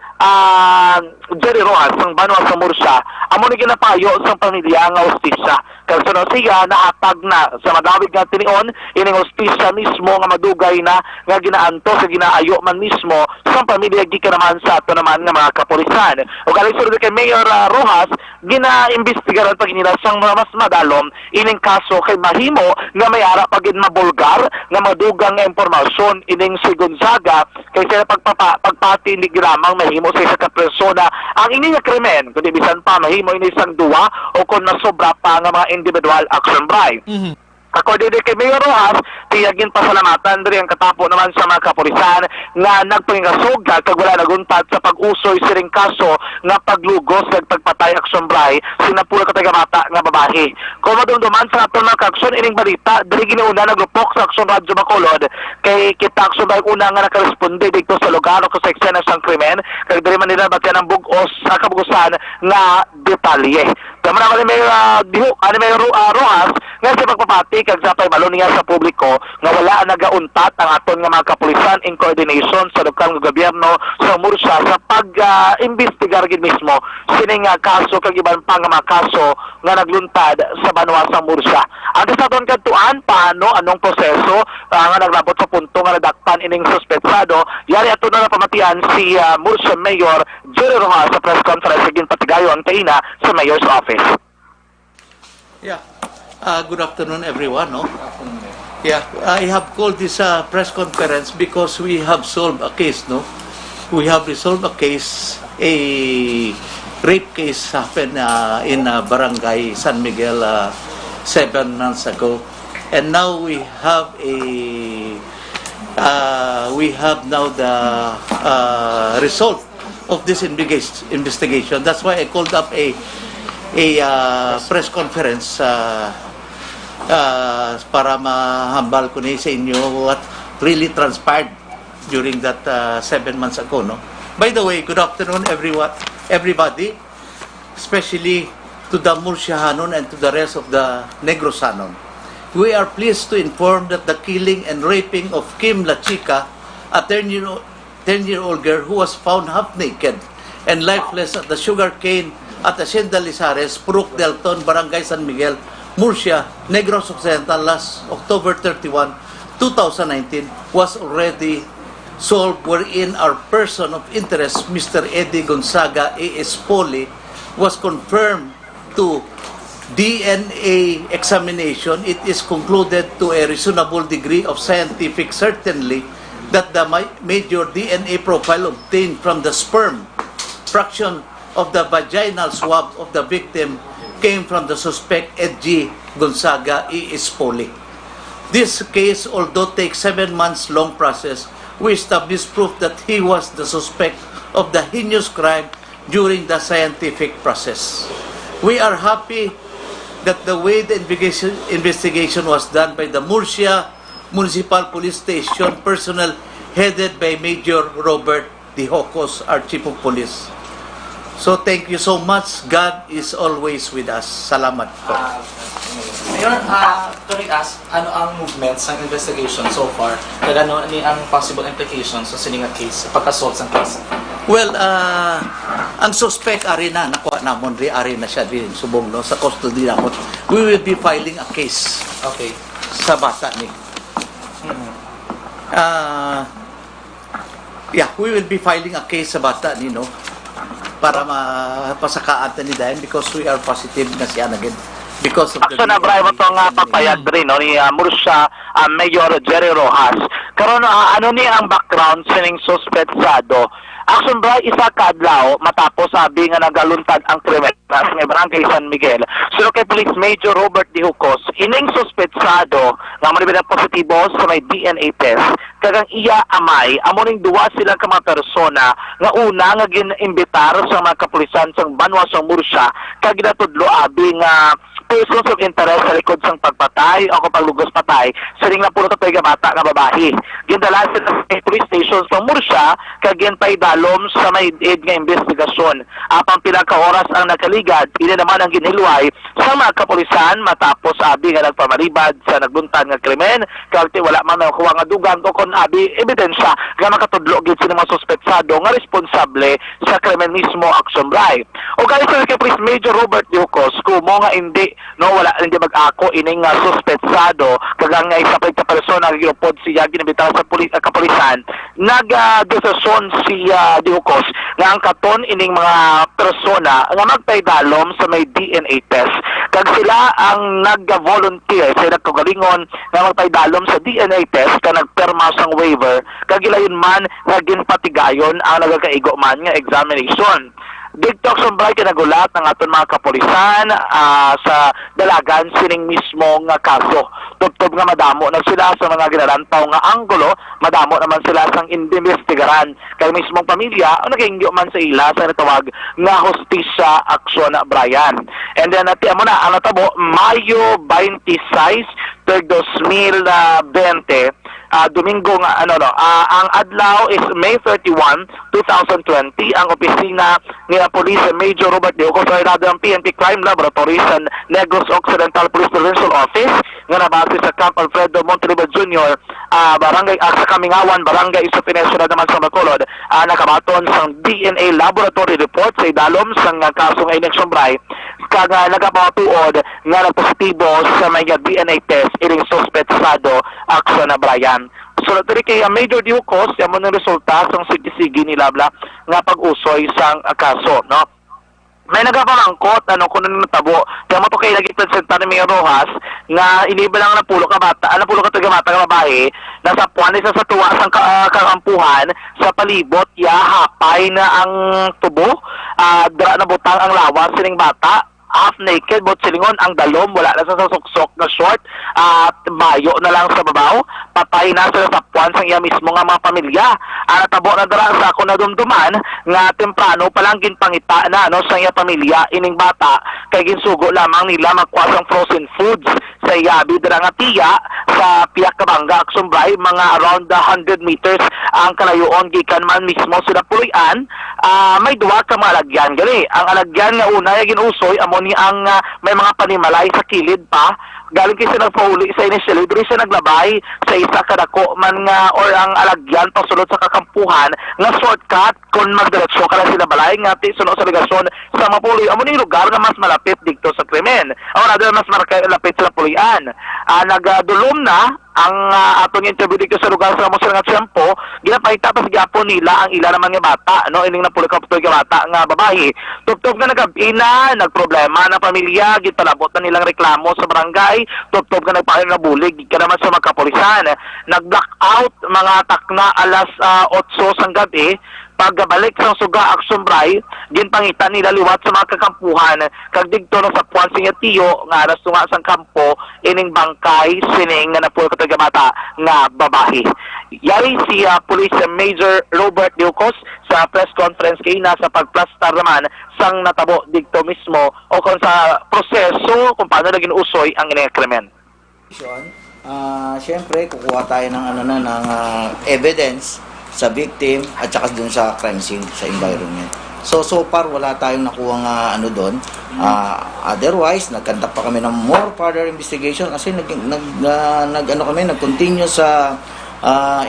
Jerry Rojas ng Banwa sa Murcia, amo ni ginapayo sa pamilya nga hustisya. Kaya sunod siya naatag na sa madawig nga tinion, ining hustisya mismo nga madugay na nga ginaanto sa ginaayo man mismo sa pamilya gikan naman sa ato naman nga mga kapulisan. O galing sunod kay Mayor Rojas, gina-imbestigaran pag nila sang mas madalom ining kaso kay mahimo nga may ara pagin mabulgar nga madugang nga impormasyon ining si Gonzaga kay sila pagpati ni gilamang mahimo sa isa ka persona ang ini nga krimen kundi bisan pa mahimo ini isang duwa o kung nasobra pa nga mga individual action bribe. According kay Mayor Rojas, tiyagin pasalamatan diri ang katapo naman sa mga kapulisan nga nagpangingasugad kag wala naguntad sa pag-usoy siring kaso nga paglugos kag pagpatay action bray sinapula ka taga-bata nga babae. Kung madumduman sa aton mga action ining balita, diri giniuna naglupok sa Action Radyo Bacolod kay kita action bray una nga nakaresponde dito sa lugar o sa eksena sang krimen kag diri man nila batyan ang bugos sa kabugusan nga detalye. Tama naman ni Mayor Rojas nga sa pagpapati kag sa paybalo niya sa publiko nga wala nagauntat ang aton nga mga kapulisan in coordination sa lokal nga gobyerno sa Murcia sa pag-imbestigar gid mismo sining kaso kag iban pa nga mga kaso nga nagluntad sa Banwa sa Murcia. Ang sa aton kadtuan paano anong proseso nga naglabot sa punto nga nadakpan ining suspetsado yari ato na pamatian si Murcia Mayor Jerry Rojas sa press conference gin patigayon kaina sa Mayor's office. Yeah. Good afternoon, everyone. No? Yeah, I have called this press conference because we have solved a case. No, we have resolved a case. A rape case happened in Barangay San Miguel 7 months ago, and now we have now the result of this investigation. That's why I called up a press conference para mahambal ko na sa inyo what really transpired during that 7 months ago. No? By the way, good afternoon everybody, especially to the Murciahanon and to the rest of the Negrosanon. We are pleased to inform that the killing and raping of Kim La Chica, a 10-year-old girl who was found half naked and lifeless at the sugarcane at Hacienda Lizares, Purok Delton, Barangay San Miguel, Murcia, Negros Occidental last October 31, 2019 was already solved wherein our person of interest, Mr. Eddie Gonzaga A.S. Poli, was confirmed to DNA examination. It is concluded to a reasonable degree of scientific certainty that the major DNA profile obtained from the sperm fraction of the vaginal swab of the victim came from the suspect Eddie Gonzaga A.S. Poli. This case, although takes 7 months long process, we established proof that he was the suspect of the heinous crime during the scientific process. We are happy that the way the investigation was done by the Murcia Municipal Police Station personnel headed by Major Robert De Hocos, our Chief of Police. So thank you so much. God is always with us. Salamat po. Mayor, can I ask, ano ang movements ng investigation so far? Kaya ano ang possible implications sa siningat case, pagka-solve sa case? Well, ang suspect ari na, nakuha namon ari na siya din subong no sa custody namon. We will be filing a case. Okay. Sa bata ni. We will be filing a case sa bata ni no para mapasakaan ni Dayan because we are positive na siya na gid. Because of Action na bribe itong papayag rin no, ni Murcia Mayor Jerry Rojas. Karon ano ni ang background sining suspetsado? Action bribe isa ka adlaw matapos sabi nga nagaluntad ang krimen sa barangay San Miguel. So kay Police Major Robert De Hocos, ining suspetsado nga manibig positibo sa may DNA test kagang iya amay amo ning duwa sila ka mga persona nga una nga gin-imbitar sa mga kapulisan sa Banwa sa Murcia kag ginatudlo abi nga persons of interest sa likod sang pagpatay o paglugos patay sa ring na puro totoy nga bata nga babae. Gindala sila sa police station sa Murcia kag ginpay dalom sa may aid nga investigasyon. Apang pila ka oras ang nakaligad, pili naman ang ginhilway sa mga kapulisan matapos abi nga nagpamalibad sa nagbuntad nga krimen kag wala man makuha nga dugang o kon abi ebidensya nga makatudlo gid sila mga suspetsado nga responsable sa krimen mismo action bribe. O guys, sa kay Police Major Robert De Hocos, kumo nga wala hindi mag-ako ining suspetsado kagang nga isa pa ita persona nga ginupod siya ginabitaw sa kapulisan nag-desisyon si De Hocos nga ang katon ining mga persona nga magpaydalom sa may DNA test kag sila ang nag-volunteer sa nagkagalingon nga magpaydalom sa DNA test kag nagperma sang waiver kag gilayon man nga ginpatigayon ang nagakaigo man nga examination. Dito sa Bray kinagulat ng aton mga kapulisan sa dalagan sining mismo nga kaso. Tubtob nga madamo na sila sa mga ginarantaw nga anggulo, madamo naman sila sang investigaran. Kaya mismong pamilya, nagingyo man sa ila sa natawag nga hostisya aksyon na Brian. And then natin mo na, ang natabo, Mayo 26, 2020, Domingo nga ang adlaw is May 31, 2020 ang opisina ni Police Major Robert De Hocos ay ng PNP Crime Laboratory sa Negros Occidental Police Provincial Office nga nabase sa Camp Alfredo Montelibad Jr. Barangay sa Kamingawan, Barangay sa Peninsula naman sa Bacolod, nakabaton sa DNA Laboratory Report sa idalom sa kaso nga election bray kag nagapatuod nga nagpositibo sa may DNA test ining suspetsado aksyon na Brian. So diri kay Major De Hocos amo ng resulta sang sige ni Labla nga pag-usoy sang kaso no. May nagapamangkot kuno natabo kaya mo to kay nagpresenta ni Mayor Rojas nga iniba lang na pulo ka bata nga babae nasa puan isa sa tuwa sang kakampuhan sa palibot hapay na ang tubo dra na butang ang lawas sining bata half naked, but silingon ang dalom, wala na sa suksok na short at bayo na lang sa babaw, patay na sila sa puwan sa iya mismo nga mga pamilya. Tabo na dara sa ako na dumduman nga temprano palang ginpangita na sa iya pamilya ining bata kay ginsugo lamang nila magkuha sang frozen foods sa iyabi dira nga tiya sa Piak Kabanga Aksumbray, mga around 100 meters ang kalayoon gikan man mismo sila puloy-an. May duwa ka mga alagyan gali. Ang alagyan nga una ginusoy amo ni ang may mga panimalay sa kilid pa galing kay sa nagpauli sa initially diri siya naglabay sa isa kadako man nga or ang alagyan pasulod sa kakampuhan nga shortcut kung magdiretso ka lang sila balay nga sunod sa ligasyon sa mapuloy amo ni lugar nga mas malapit dito sa krimen o na mas malapit sa pulian. Nagdulom na ang atong interview dito sa lugar sa Musel nga Tiyempo, ginapahita pa sa gyapon nila ang ila naman nga bata, no, ining na pulo ka bata nga babae. Tubtob nga nagabi na, nagproblema na pamilya, gitalabot na nilang reklamo sa barangay, tubtob nga nagpayo na bulig, ka naman sa magkapolisan. Nag-blackout mga takna alas 8 sang gabi, pagbalik sa Suga Action Bray, ginpangita nila liwat sa mga kakampuhan, kag digto na sa Puan Tiyo, nga aras tunga sang kampo, ining bangkay, sining nga napulo katagabata nga babae. Yari si Police Major Robert Diocos sa press conference kay na sa pagplastar naman sang natabo digto mismo o kung sa proseso kung paano naging usoy ang ining krimen. Siyempre, kukuha tayo ng evidence sa victim at saka dun sa crime scene, sa environment. So far wala tayong nakuha doon. Otherwise, nagkandak pa kami ng more further investigation kasi nag-continue sa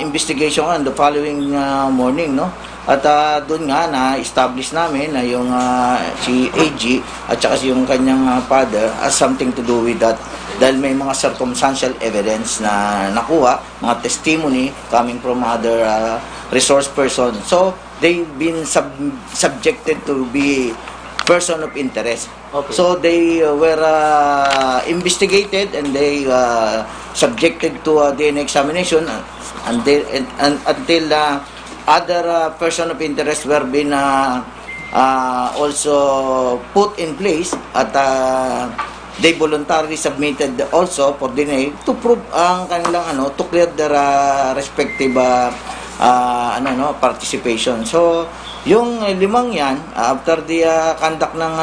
investigation on the following morning, no? At doon nga na-establish namin na yung si AG at saka yung kanyang father has something to do with that dahil may mga circumstantial evidence na nakuha, mga testimony coming from other resource person. So, they've been subjected to be person of interest. Okay. So, they were investigated and they subjected to DNA examination until other person of interest were been also put in place at they voluntarily submitted also for DNA to prove ang kanilang to clear their respective participation. So yung limang yan after the conduct ng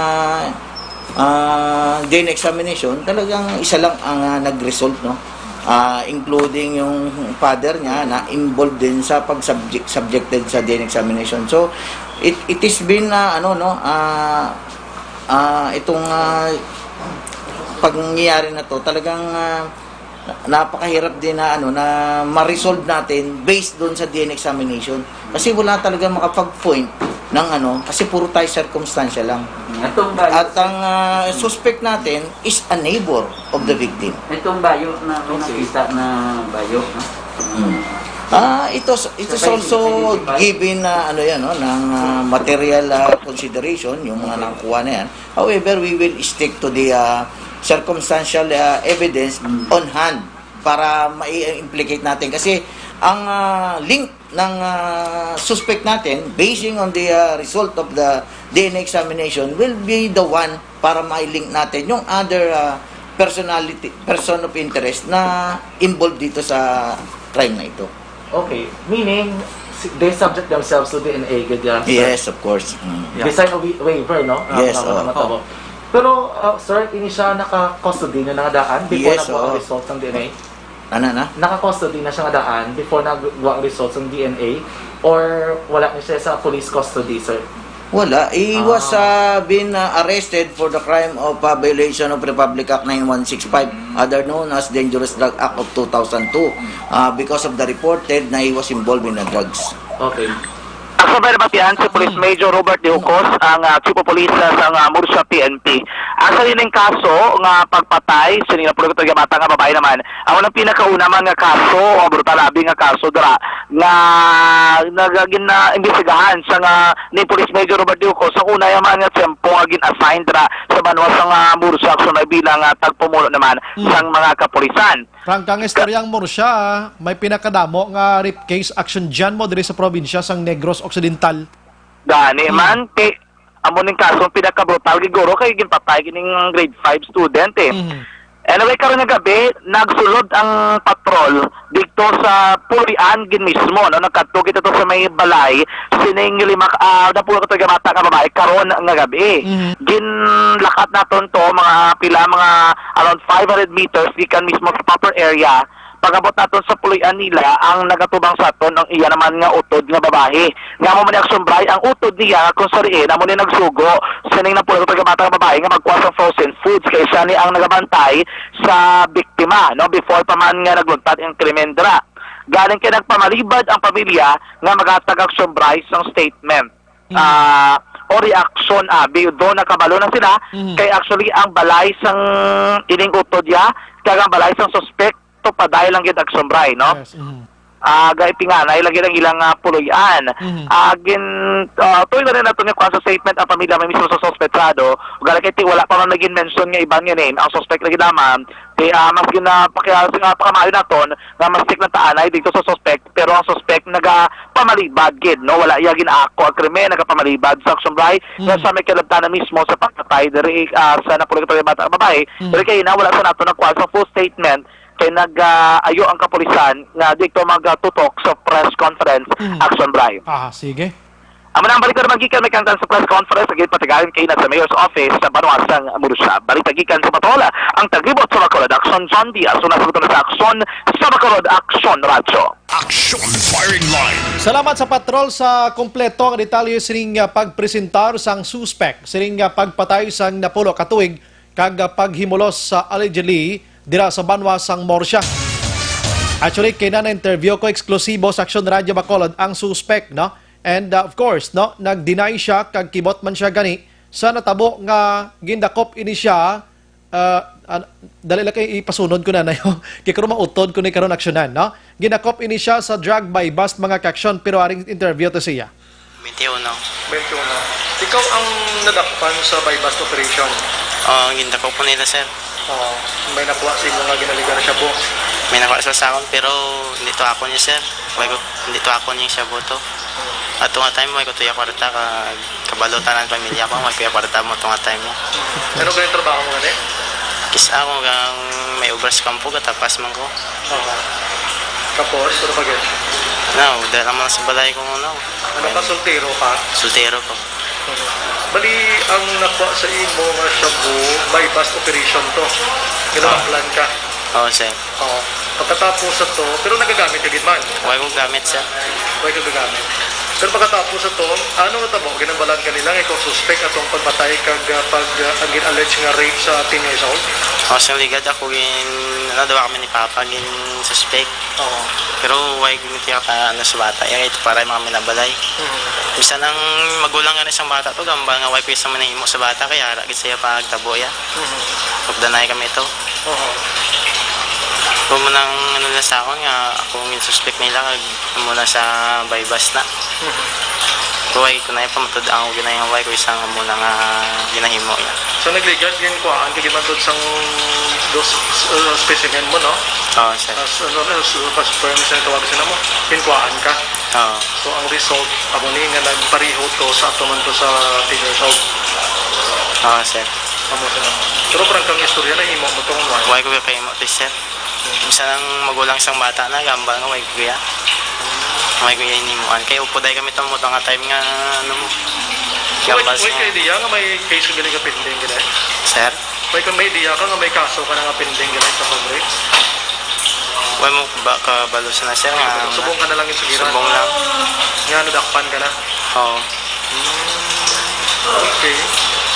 DNA examination, talagang isa lang ang nag-result, no, including yung father niya na involved din sa subjected sa DNA examination. So it has been itong pangyayari na to talagang napakahirap din na ma-resolve natin based doon sa DNA examination kasi wala talaga makapag-point ng kasi puro tayo circumstantial lang. At ang suspect natin is a neighbor of the victim. Itong bayo na nakita na bayo, no? It is also given ng material consideration yung mga nakuha na yan. However, we will stick to the circumstantial evidence on hand para ma-implicate natin kasi ang link ng suspect natin basing on the result of the DNA examination will be the one para ma-link natin yung other person of interest na involved dito sa crime na ito. Okay, meaning they subject themselves to DNA, ganyan? Yes, of course. Yeah. They sign a waiver, no? Yes, Pero, sir, ini siya naka-custody na nadaan before nagawa ang result ng DNA? Naka-custody na siya nadaan before nagawa ang results ng DNA? Or wala na siya sa police custody, sir? Wala. He was been arrested for the crime of violation of Republic Act 9165, other known as Dangerous Drug Act of 2002, because of the reported na he was involved in the drugs. Okay. Sa Baybatian, si Police Major Robert Diocos, ang Chief of Police sa Murcia PNP. Ang salining kaso nga pagpatay, sa nila pulo katong bata nga babae naman, ang unang pinakauna man nga kaso, o brutal labi nga kaso, dira, nga nagagin na imbestigahan sa nga ni Police Major Robert Diocos, ang una yaman nga tempo nga gin-assign dira sa banwa sa Murcia Action ay bilang tagpumulo naman sa mga kapolisan. Frank, ang istoryang Murcia, may pinakadamo nga rape case action dyan mo diri sa probinsya sang Negros Occidental. Gani man, kay amuning kasong pinaka-brutal giguro kay ginpatay kining grade 5 student Anyway, karon nga gabi, nagsulod ang patrol dito sa Pulian gin mismo, no? Nagkadto kita to sa may balay, sining lima napulo ka mata ka babae karon nga gabi. Ginlakat naton to mga around 500 meters gikan mismo sa proper area. Pagabot naton sa Pulian nila, ang nagatubang sa aton ang iya naman nga utod nga babae. Nga mo man aksumbray ang utod niya kung sariin amo ni nagsugo sining napulo ka mata nga babae nga magkuha sa frozen foods kay siya ni ang nagabantay sa biktima, no, before pa man nga nagluntad ang krimen dira. Galing kay nagpamalibad ang pamilya nga maghatag og sumbray sang statement. O reaction do nakabalo na sila kay actually ang balay sang ining utod ya kag ang balay sang suspect to paday lang gid action bray no. Yes. Gaipinganay lagi ng ilang puluyan. Tuloy na rin nato niya sa statement ang pamilya may mismo sa sospetsado. Ugala kay wala pa man naging mention nga ibang nga name. Ang suspect lagi naman, mas pakamayo naton nga mas stick na taanay dito sa suspect. Pero ang suspect nagapamalibad gid, no? Wala iya ginaako ang krimen, nagapamalibad sa action bray. Nga sa may kalabtan na mismo sa pagpatay diri sa napuloy ka bata babae. Pero kay na wala sa nato nagkuha sa full statement kay nag-ayo ang kapulisan nga dito magtutok sa press conference action bray. Sige. Amo nang balik na magikan may kantan sa press conference agad patigayon kay na sa mayor's office sa Banuasang Murusya. Balik gikan sa Patola ang taglibot sa Bacolod Action John Diaz na sa action sa Bacolod Action Radio. Action Firing Line. Salamat sa patrol sa kompleto nga detalye sining pagpresentar sang suspect sining pagpatay sang napulo ka tuig kag paghimulos sa allegedly dira sa Banwasang Morsya. Actually, kaya na interview ko eksklusibo sa Action Radio Bacolod ang suspect, no? And of course, no, nag-deny siya kag kibot man siya gani sa natabo nga gindakop ini siya dali lang kay ipasunod ko na yo. Kay karon mautod ko ni karon aksyonan, no? Ginakop ini siya sa drug by bust mga kaksyon pero aring interview to siya. 21. Ikaw ang nadakpan sa by bust operation? Gindakop po nila, sir. May nakuha sa inyo nga ginaligan siya po? May nakuha sa akon pero hindi to ako niya, sir. Hindi to ako niya siya buto. At nga time mo, ikutuya kwarta kabalutan ng pamilya ko, magkuya kwarta mo nga time mo. Ano ganyan trabaho mo gani? Kis ako gang may ubras kampo katapas man ko. Tapos, ano pa ganyan? No, dahil naman sa balay ko ano. Ano ka, soltero ka? Soltero ko. Bali, ang nakuha sa imo nga siya po, bypass operation to. Ginaplan ka? Oo, sir. Pagkatapos sa to, pero nagagamit ka man? Huwag kong gamit, sir. Huwag kong gagamit. Pero pagkatapos sa to, ano natabo? Ginabalan ka nila, ikaw suspect atong pagpatay kag ang gin-allege nga rape sa 10 years old? Sa ligad ako daw kami ni Papa suspect. Pero huwag gumiti ka sa bata. Ito para yung mga minabalay. Bisa nang magulang nga na isang bata to, gamba nga huwag ko isang manahimo sa bata, kaya haragit sa'yo pagtabo ya. Pagdanay kami ito. Kung mo nang na sa akin nga, akong suspect nila muna sa bypass na. Kuway ko na yung pamatudaan ko ginayang huwag ko isang muna nga ginahimo ya. So nagligad yun ko, ang kagimatod sang dos specimen mo, no? Oo, sir. As permission tawag sila mo, pinkuhaan ka. Oo. So ang result, ako ni nga nagpariho to sa atuman to sa 10 years old. Oo, sir. Pero parang kang istorya na himo mo itong one. Huwag ko kayo mo, sir. Bisa nang magulang isang bata na, gamba nga huwag ko ya. Huwag ko yan himuan. Kaya upoday kami itong mutang nga time nga, ano mo. Huwag kayo idea nga may case galing ka pending gila? Sir? Huwag ka may idea ka nga may kaso ka na nga pending gila sa pag-rape? Huwag mo kabalo na, sir. Subong ka na lang yung sugiran? Subong lang. Nga, nadakpan ka na? Oo. Okay.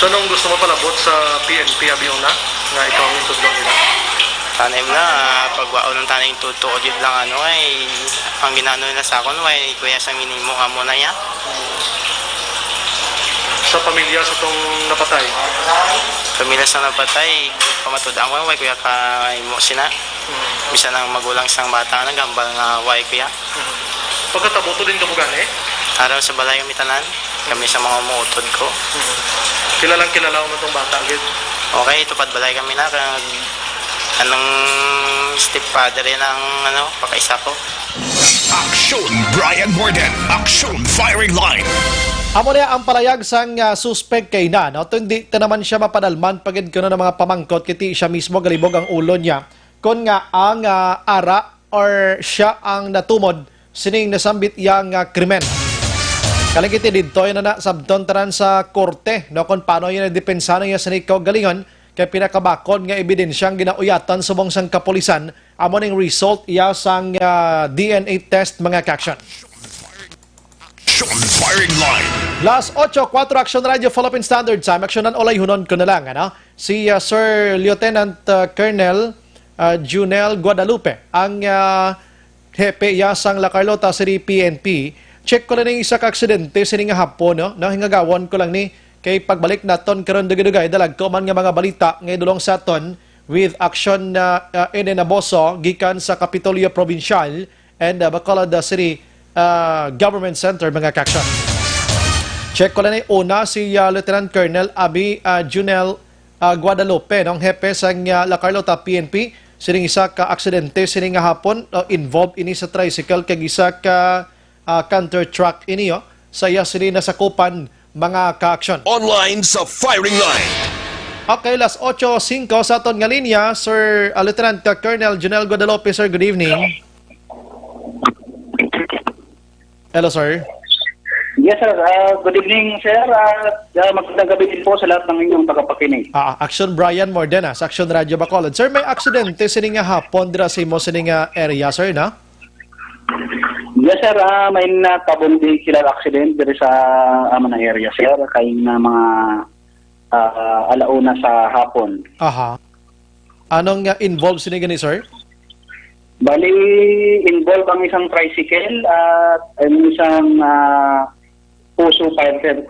So, nung gusto mo palabot sa PNP, abiyo na? Nga ikaw ang tutulong nila? Tanay mo na, pagwao ng tanay yung tutuod yun lang ang ginano nila sa akin, kuya sa minimo ka muna ya. Sa pamilya sa itong napatay? Pamilya sa napatay, pamatudaan ko, kuya ka mo sina. Bisa nang magulang isang bata na gambal nga kuya. Pagkataboto din ka mo gani? Araw sa balay kami tanan, kami sa mga umuutod ko. Kilalang kilala mo itong bata agad? Okay, tupad balay kami na, anong stepfather yan ang pakaisa ko. Action Brian Morden, Action Firing Line. Amo niya ang palayag sang suspect kay na, no? Hindi naman siya mapadalman pagid kuno ng mga pamangkot kiti siya mismo galibog ang ulo niya. Kun nga ang ara or siya ang natumod sining nasambit yang krimen. Kalagiti dito yun na sabton taran sa korte, no? Kung paano yun na depensa niya sa ikaw galingon kay pinakabakod nga ebidensyang ginauyatan subong sang kapulisan amo ning result iya sang DNA test mga kaksyon. Action Firing Line. Last 8:04 Action Radio Philippine Standard Time. Aksyonan olay hunon ko na lang si Sir Lieutenant Colonel Junel Guadalupe ang hepe iya sang La Carlota City PNP. Check ko lang ng isa ka aksidente sining hapon no hingagawon ko lang ni kay pagbalik naton karon dugay-dugay dalag ko man nga mga balita nga dulong sa aton with action in Naboso gikan sa Kapitolyo Provincial and Bacolod City Government Center mga kaksyon. Check ko lang una si Lieutenant Colonel Abi Junel Guadalupe, ng hepe sa La Carlota PNP. Sining isa ka aksidente sining nga hapon involved ini sa tricycle kag isa ka counter truck ini saya sini nasakupan mga ka-aksyon. Online sa firing line. Okay, las 8:05 sa aton nga linya, Sir Lieutenant Colonel Junel Guadalupe, sir, good evening. Hello, sir. Yes, sir. Good evening, sir. Magandang gabi din po sa lahat ng inyong tagapakinig. Action Brian Mordena sa Action Radio Bacolod. Sir, may aksidente sining nga hapon dira sa imo sining area, sir, na? Yes, sir. May natabong vehicular accident diri sa amang area, sir. Kay na mga alauna sa hapon. Aha. Anong involved sining gani, sir? Bali, involved ang isang tricycle at isang puso fighter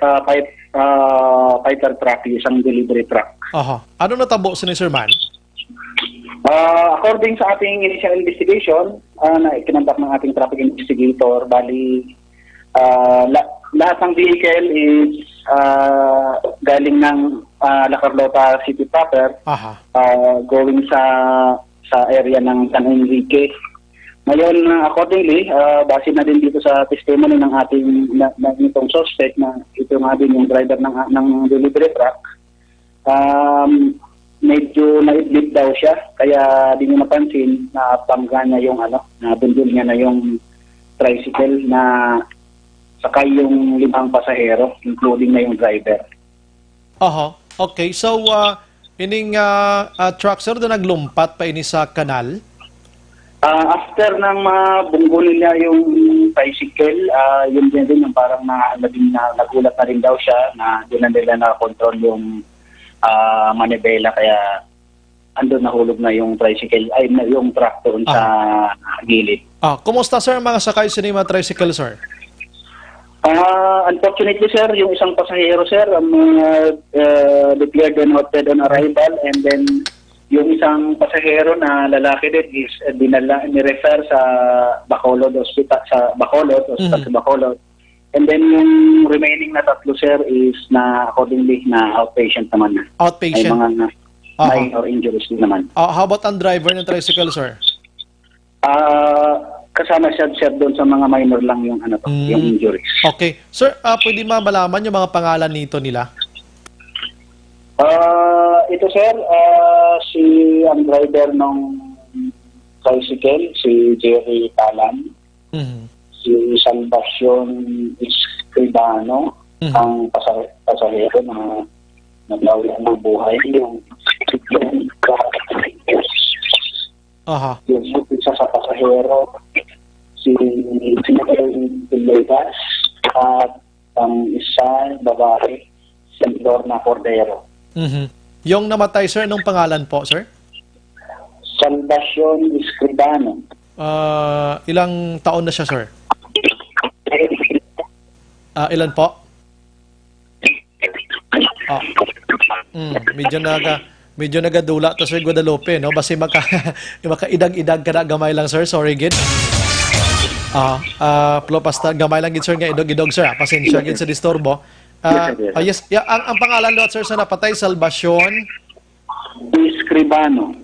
truck, isang delivery truck. Aha. Ano natabo sining, sir, man? According sa ating initial investigation, na ikinandak ng ating traffic investigator, bali, lahat ng vehicle is galing ng La Carlota City proper, going sa area ng San Enrique. Ngayon, accordingly, base na din dito sa testimony ng ating itong suspect na ito nga din yung driver ng delivery truck, medyo naidlip daw siya, kaya di niya napansin na pangga niya yung nabundol niya na yung tricycle na sakay yung 5 pasahero, including na yung driver. Okay, so ining truck, sir, na naglumpat pa ini sa kanal? After nang mabunggo nila yung tricycle, yun din yung parang nagulat na rin daw siya na doon na nila na-control yung manibela, kaya andun nahulog na yung tricycle, yung truck doon sa gilid. Kumusta, sir, mga sakay sa mga tricycle, sir? Unfortunately, sir, yung isang pasahero, sir, declared wanted on arrival, and then yung isang pasahero na lalaki din is ni-refer sa Bacolod Hospital sa Bacolod. And then yung remaining na 3, sir, is na accordingly na outpatient naman na. Outpatient? Ay mga minor injuries din naman. How about ang driver ng tricycle, sir? Kasama siya, sir, doon sa mga minor lang yung yung injuries. Okay. Sir, pwede malaman yung mga pangalan nito nila? Ito, sir, ang driver ng tricycle, si Jerry Talan, si Salvacion Escribano, ang pasahero na naglawian ng buhay, yung isa sa pasahero, si Pilegas, at ang isa babae, si Lorna Cordero. Yung namatay, sir, anong pangalan po, sir? Salvacion Escribano. Ilang taon na siya, sir? Ilan po? Medyo nagadula to, Sir Guadalupe, no? Basi makaidag-idag ka na, gamay lang, sir. Sorry, gid. Basta gamay lang, gid, sir, nga idog-idog, sir. Pasensya, gid, sa disturbo. Yes. Ang pangalan lot, sir, sa napatay, Salvacion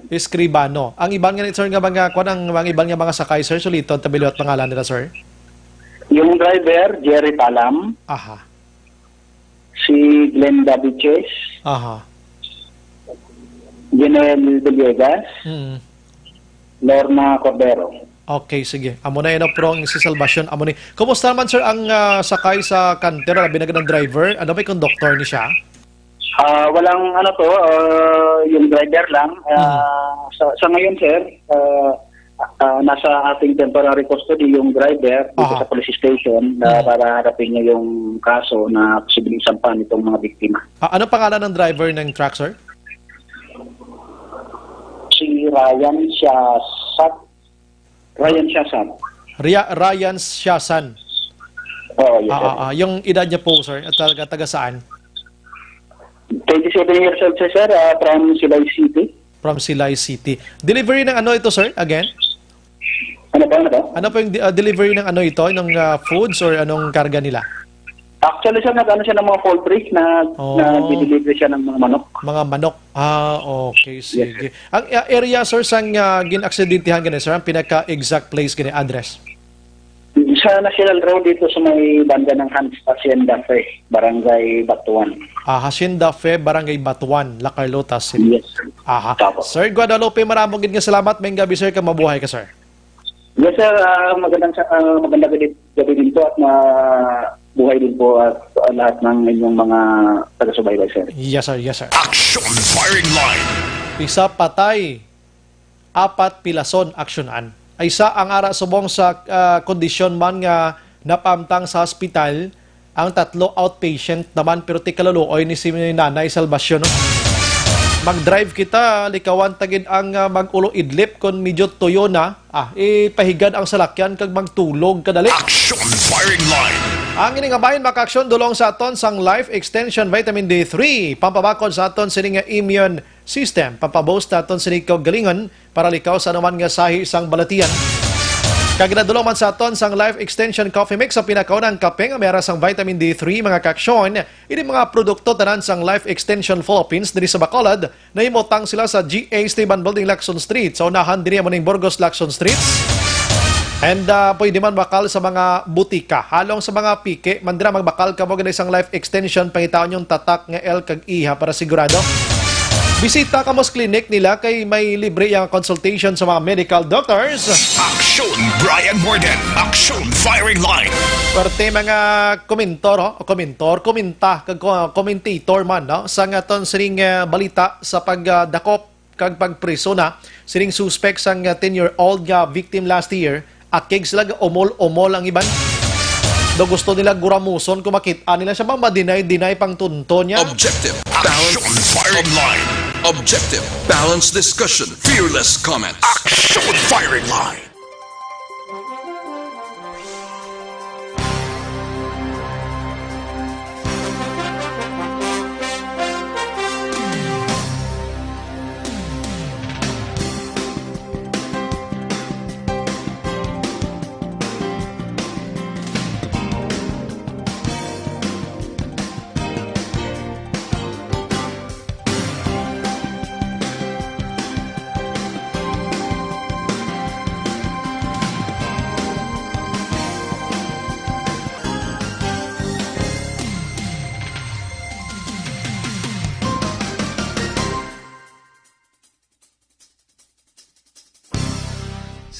Escribano. Ang ibang nga, sir, nga mga ibang nga mga sakay, sir, suliton, tabilo at pangalan nila, sir? Yung driver, Jerry Talam. Si Glenda Biches. General Villegas. Lorna Cordero. Okay, sige. Amo na yun, prong si Salvacion. Amo ni. Kumusta naman, sir, ang sakay sa kanter, labi na ng driver? Ano may conductor ni siya? Walang yung driver lang. Sa ngayon, sir, nasa ating temporary custody yung driver dito sa police station para harapin niya yung kaso na posibleng sampan itong mga biktima. Ano pangalan ng driver ng truck, sir? Si Ryan Siasan. Ryan Siasan. Oo, yes, sir. Yung edad niya po, sir, at taga saan? 27 years old, sir, from Silay City. from Silay City. Delivery ng ano ito, sir? Again? Ano ba? Ano po yung delivery ng ano ito? Ng foods or anong karga nila? Actually, sir, nag-ano siya ng mga poultry na deliver siya ng mga manok. Mga manok. Okay. Sige. Ang area, sir, sang gin-aksidentihan ganun, sir? Ang pinaka-exact place ganun, address? Sa National Road dito sa may banda ng Hans Hacienda Fe, Barangay Batuan. Hacienda Fe, Barangay Batuan, La Carlota City. Yes, sir. Sir Guadalupe, maraming nga salamat. May gabi, sir, ka mabuhay ka, sir. Yes, sir. Magandang gabi din po at buhay din po at lahat ng inyong mga taga-subaybay, sir. Yes, sir. Yes, sir. Action Firing Line. Isa patay, 4 pilason aksyonan. Ay isa ang ara subong sa kondisyon man nga napamtang sa hospital, ang 3 outpatient naman pero ti kaluluoy ni si Nanay Salvacion. No? Mag-drive kita, likawan tagid ang mag-ulo idlip kon medyo tuyo na, ipahigad ang salakyan kag magtulog kadali. Action Firing Line. Ang iningabahin maka-aksyon dulong sa aton sang Life Extension Vitamin D3, pampabakod sa aton sining immune system, pampabost aton sining galingon para likaw sa naman nga sahi sang balatian. Kaginadulong man sa aton sang Life Extension Coffee Mix sa pinakaunang kape nga mayara sang Vitamin D3 mga kaksyon, ini mga produkto tanan sang Life Extension Philippines diri sa Bacolod, na imotang sila sa GA Esteban Building, Lacson Street, sa unahan diri mo ning Burgos, Lacson Street. And pwede man bakal sa mga butika. Halong sa mga pike, mandira magbakal ka mo ganun isang Life Extension, pangitaon yung tatak nga L kag iha para sigurado. Bisita ka mo sa clinic nila kay may libre yung consultation sa mga medical doctors. Action Brian Morgan. Action Firing Line. Parte mga commentator man, no? Sa nga ton sining balita sa pagdakop kag pagpreso na sining suspect sang 10-year-old nga victim last year. Akig sila omol-omol ang iban. Do gusto nila guramuson kung makita nila siya bang ma-deny pang tunto niya. Objective. Action Firing Line. Objective. Balanced discussion. Fearless comments. Action Firing Line.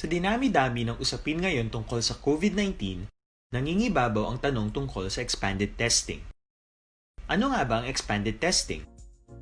Sa dinami-dami ng usapin ngayon tungkol sa COVID-19, nangingibabaw ang tanong tungkol sa expanded testing. Ano nga ba ang expanded testing?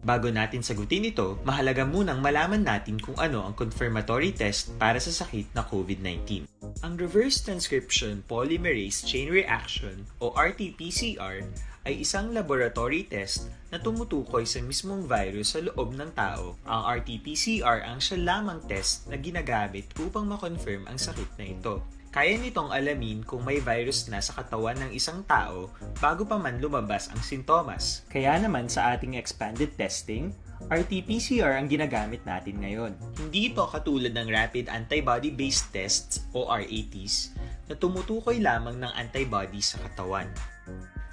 Bago natin sagutin ito, mahalaga munang malaman natin kung ano ang confirmatory test para sa sakit na COVID-19. Ang reverse transcription polymerase chain reaction o RT-PCR ay isang laboratory test na tumutukoy sa mismong virus sa loob ng tao. Ang RT-PCR ang siya lamang test na ginagamit upang makonfirm ang sakit na ito. Kaya nitong alamin kung may virus na sa katawan ng isang tao bago pa man lumabas ang sintomas. Kaya naman sa ating expanded testing, RT-PCR ang ginagamit natin ngayon. Hindi ito katulad ng Rapid Antibody-Based Tests o RATs na tumutukoy lamang ng antibodies sa katawan.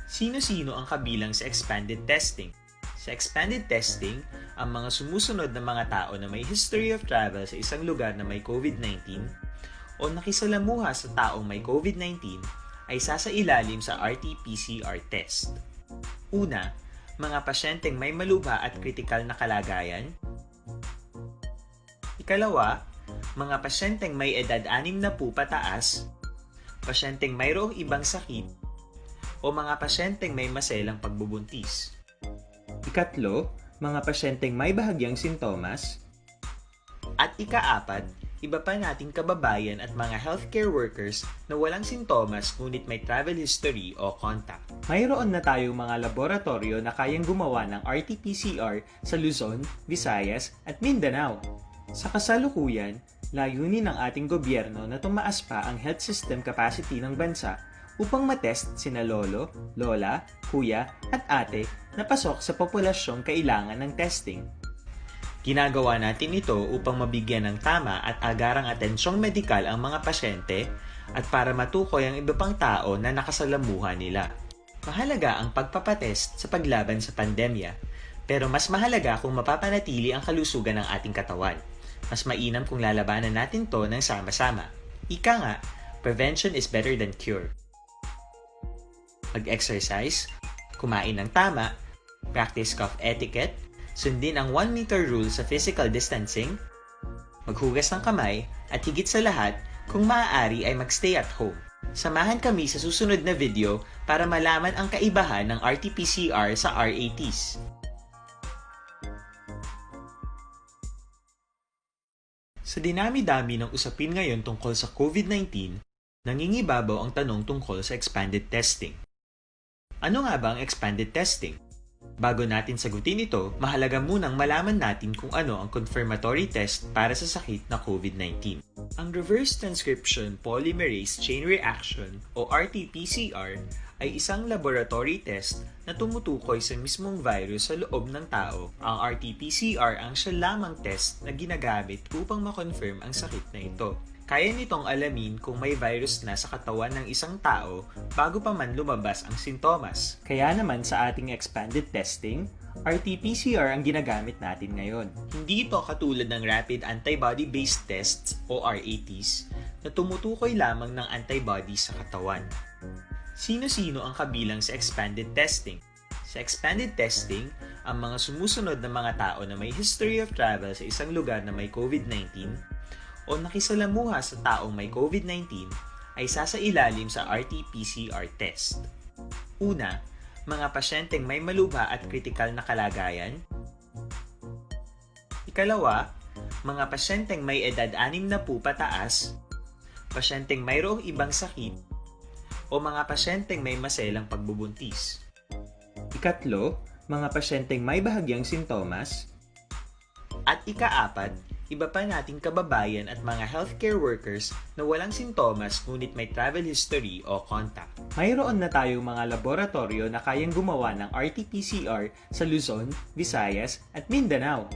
Sino-sino ang kabilang sa expanded testing? Sa expanded testing, ang mga sumusunod na mga tao na may history of travel sa isang lugar na may COVID-19 o nakisalamuha sa taong may COVID-19 ay sasailalim sa RT-PCR test. Una, mga pasyenteng may malubha at kritikal na kalagayan. Ikalawa, mga pasyenteng may edad 60 pataas, pasyenteng mayroong ibang sakit, o mga pasyenteng may maselang pagbubuntis. Ikatlo, mga pasyenteng may bahagyang sintomas. At ikaapat, iba pa nating kababayan at mga healthcare workers na walang sintomas ngunit may travel history o contact. Mayroon na tayong mga laboratorio na kayang gumawa ng RT-PCR sa Luzon, Visayas at Mindanao. Sa kasalukuyan, layunin ng ating gobyerno na tumaas pa ang health system capacity ng bansa upang matest sina lolo, lola, kuya at ate na pasok sa populasyong kailangan ng testing. Ginagawa natin ito upang mabigyan ng tama at agarang atensyong medikal ang mga pasyente at para matukoy ang iba pang tao na nakasalamuha nila. Mahalaga ang pagpapatest sa paglaban sa pandemya, pero mas mahalaga kung mapapanatili ang kalusugan ng ating katawan. Mas mainam kung lalabanan natin to ng sama-sama. Ika nga, prevention is better than cure. Mag-exercise, kumain ng tama, practice cough etiquette, sundin ang 1 meter rule sa physical distancing, maghugas ng kamay, at higit sa lahat, kung maaari ay magstay at home. Samahan kami sa susunod na video para malaman ang kaibahan ng RT-PCR sa RATs. Sa dinami-dami ng usapin ngayon tungkol sa COVID-19, nangingibabaw ang tanong tungkol sa expanded testing. Ano nga ba ang expanded testing? Bago natin sagutin ito, mahalaga munang malaman natin kung ano ang confirmatory test para sa sakit na COVID-19. Ang reverse transcription polymerase chain reaction o RT-PCR ay isang laboratory test na tumutukoy sa mismong virus sa loob ng tao. Ang RT-PCR ang siya lamang test na ginagamit upang makonfirm ang sakit na ito. Kaya nitong alamin kung may virus na sa katawan ng isang tao bago pa man lumabas ang sintomas. Kaya naman sa ating expanded testing, RT-PCR ang ginagamit natin ngayon. Hindi ito katulad ng rapid antibody-based tests o RATs na tumutukoy lamang ng antibodies sa katawan. Sino-sino ang kabilang sa expanded testing? Sa expanded testing, ang mga sumusunod na mga tao na may history of travel sa isang lugar na may COVID-19 o nakisalamuha sa taong may COVID-19 ay sasailalim sa RT-PCR test. Una, mga pasyenteng may malubha at kritikal na kalagayan. Ikalawa, mga pasyenteng may edad 60 pataas, pasyenteng mayroong ibang sakit, o mga pasyenteng may maselang pagbubuntis. Ikatlo, mga pasyenteng may bahagyang sintomas. At ikaapat, iba pa nating kababayan at mga healthcare workers na walang sintomas ngunit may travel history o contact. Mayroon na tayong mga laboratorio na kayang gumawa ng RT-PCR sa Luzon, Visayas at Mindanao.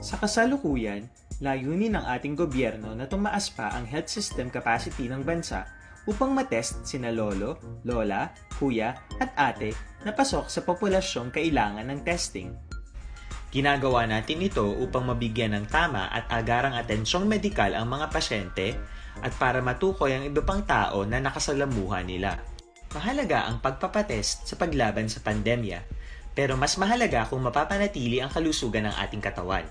Sa kasalukuyan, layunin ng ating gobyerno na tumaas pa ang health system capacity ng bansa upang matest sina lolo, lola, kuya at ate na pasok sa populasyong kailangan ng testing. Ginagawa natin ito upang mabigyan ng tama at agarang atensyong medikal ang mga pasyente at para matukoy ang iba pang tao na nakasalamuha nila. Mahalaga ang pagpapatest sa paglaban sa pandemya, pero mas mahalaga kung mapapanatili ang kalusugan ng ating katawan.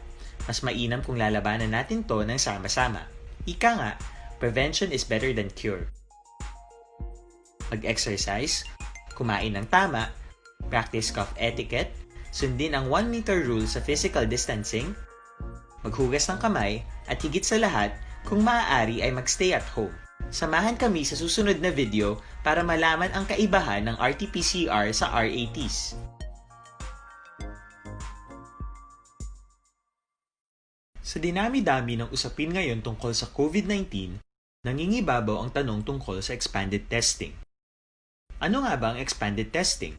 Mas mainam kung lalabanan natin to ng sama-sama. Ika nga, prevention is better than cure. Mag-exercise, kumain ng tama, practice cough etiquette, sundin ang 1 meter rule sa physical distancing, maghugas ng kamay, at higit sa lahat, kung maaari ay magstay at home. Samahan kami sa susunod na video para malaman ang kaibahan ng RT-PCR sa RATs. Sa dinami-dami ng usapin ngayon tungkol sa COVID-19, nangingibabaw ang tanong tungkol sa expanded testing. Ano nga ba ang expanded testing?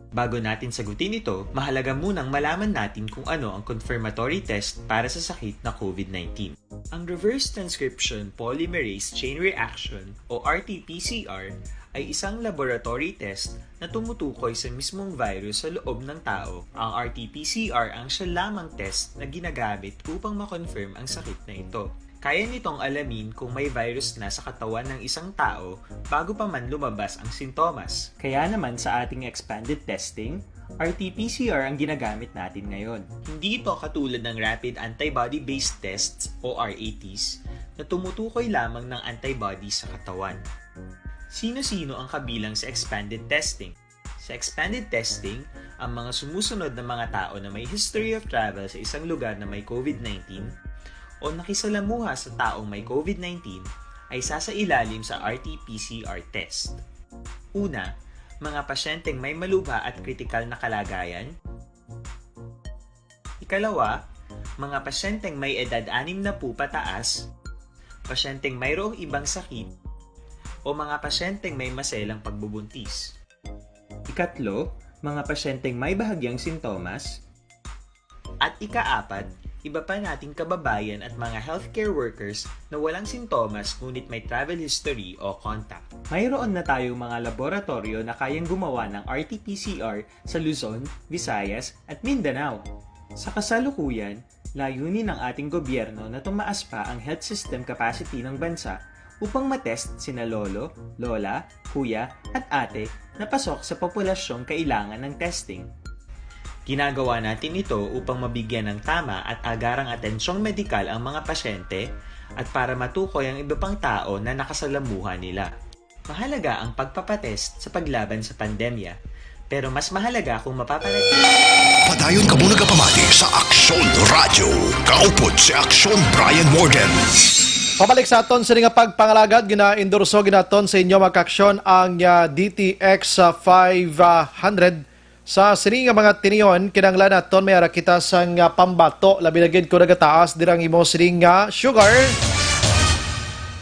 Bago natin sagutin ito, mahalaga munang malaman natin kung ano ang confirmatory test para sa sakit na COVID-19. Ang reverse transcription polymerase chain reaction o RT-PCR ay isang laboratory test na tumutukoy sa mismong virus sa loob ng tao. Ang RT-PCR ang siya lamang test na ginagamit upang makonfirm ang sakit na ito. Kaya nitong alamin kung may virus na sa katawan ng isang tao bago pa man lumabas ang sintomas. Kaya naman sa ating expanded testing, RT-PCR ang ginagamit natin ngayon. Hindi ito katulad ng rapid antibody-based tests o RATs na tumutukoy lamang ng antibodies sa katawan. Sino-sino ang kabilang sa expanded testing? Sa expanded testing, ang mga sumusunod na mga tao na may history of travel sa isang lugar na may COVID-19 o nakisalamuha sa taong may COVID-19 ay sasailalim sa RT-PCR test. Una, mga pasyenteng may malubha at kritikal na kalagayan. Ikalawa, mga pasyenteng may edad 60 pataas, pasyenteng mayroong ibang sakit, o mga pasyenteng may maselang pagbubuntis. Ikatlo, mga pasyenteng may bahagyang sintomas. At ikaapat, iba pa nating kababayan at mga healthcare workers na walang sintomas ngunit may travel history o contact. Mayroon na tayong mga laboratorio na kayang gumawa ng RT-PCR sa Luzon, Visayas at Mindanao. Sa kasalukuyan, layunin ng ating gobyerno na tumaas pa ang health system capacity ng bansa upang matest sina lolo, lola, kuya at ate na pasok sa populasyong kailangan ng testing. Ginagawa natin ito upang mabigyan ng tama at agarang atensyong medikal ang mga pasyente at para matukoy ang iba pang tao na nakasalamuhan nila. Mahalaga ang pagpapatest sa paglaban sa pandemya, pero mas mahalaga kung mapapanatili. Padayon ka muna kapamati sa Aksyon Radio. Kaupod si Aksyon Brian Morgan. Pabalik sa aton sa nga pagpangalagad, gina-endorso ginaton sa inyo makaksyon ang DTX 500 sa sininga mga tiniyon. Kinanglan naton may ara kita sang pambato, labi na gid ko nagataas dirang imo sininga sugar.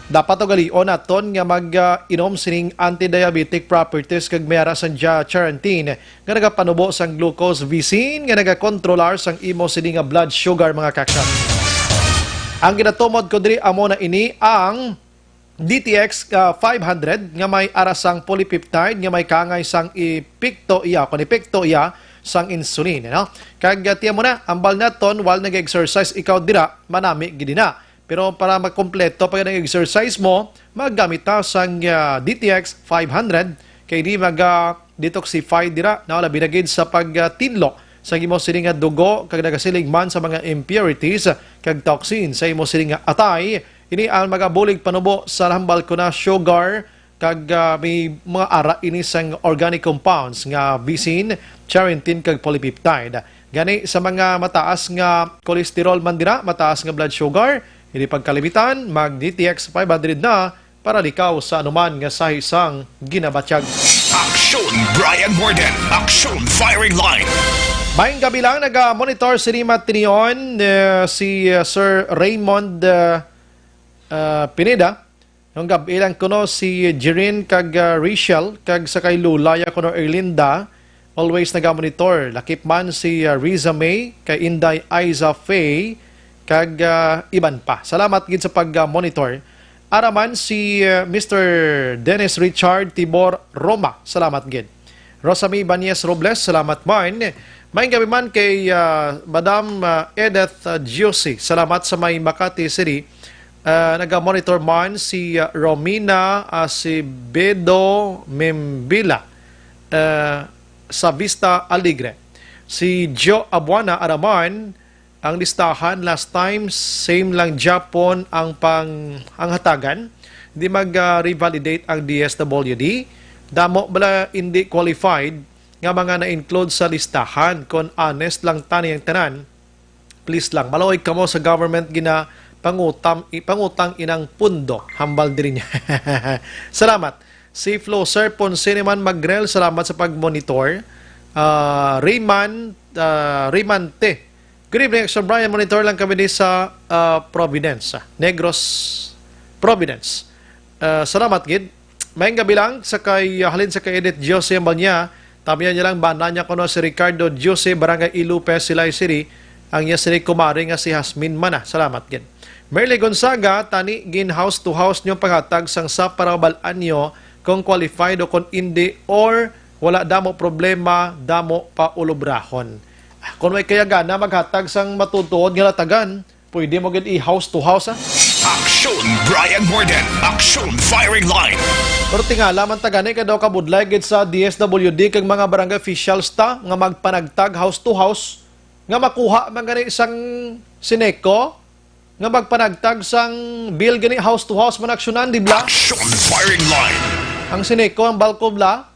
Dapat o galion naton nga mag-inom sining anti-diabetic properties kag may ara sang charantine nga nagapanubo sang glucose visin nga nagakontrolar sang imo sininga blood sugar mga kaksyon. Ang ginatumod ko diri amo na ini ang DTX 500 nga may arasang polypeptide nga may kangay sang ipikto iya sang insulin, no? Kag tiya mo na ambal naton while nag-exercise ikaw dira manami gid na. Pero para magkompleto pag nag-exercise mo, maggamit ta sang DTX 500 kay di mag-detoxify dira na labi na gid sa pagtinlo sa imo sining dugo kag nagasilig man sa mga impurities kag toxin sa imo sining atay. Ini ang magabulig panubo sa hambal ko na sugar kag may mga ara ini sang organic compounds nga visin, charantin kag polypeptide. Gani sa mga mataas nga cholesterol man dira, mataas nga blood sugar, hindi pagkalimitan, mag DTX 500 na para likaw sa anuman nga sahisang ginabatyag. Aksyon Brian Morgan. Aksyon Firing Line. Mayong gabi lang, nag-monitor si Rima Tinion, si Sir Raymond Pineda. Yung gabi lang kuno si Jirin kag Rachel kag sakay Lulaya kuno Erlinda. Always nag-monitor. Lakip man si Riza May kay Inday Aiza Faye kag iban pa. Salamat gid sa pag-monitor. Araman si Mr. Dennis Richard Tibor Roma. Salamat gid. Rosamie Banyes Robles, salamat man. Mayong gabi man kay Madam Edith Giussi. Salamat sa may Makati City. Nag-monitor man si Romina Acevedo Membila sa Vista Alegre. Si Joe Abuana Araman, ang listahan last time, same lang Japon ang hatagan. Hindi mag-revalidate ang DSWD. Damo bala hindi qualified nga mga na-include sa listahan. Kung honest lang tani ang tanan, please lang, malawig ka mo sa government pangutang inang pundo. Hambal din niya. Salamat. Si Flo Sir Ponsineman Magrel, salamat sa pag-monitor. Raymante. Good evening, Action Brian. Monitor lang kami din sa Providence. Negros Providence. Salamat, Gid. Mayang gabi lang sa kay halin sa kay Edith Jose Ambanya. Tabihan niya lang banda niya kuno si Ricardo Jose Barangay Ilupe, Silay City. Ang niya sini kumari nga si Hasmin Mana. Salamat, Gid. Merle Gonzaga, tani gin house to house nyo paghatag sang sa parabalaan nyo kung qualified o kung hindi or wala damo problema, damo pa ulubrahon. Kung may kaya gana maghatag sang matutuod nga latagan, pwede mo gid i-house to house, ha? Aksyon Brian Morgan. Aksyon Firing Line. Pero tingala man tagani ka daw kabudlay gid sa DSWD kag mga barangay officials ta nga magpanagtag house to house nga makuha man gani isang Sineco nga magpanagtag sang bill gani house to house man aksyonan di bla? Aksyon Firing Line. Ang Sineco ang balko bla.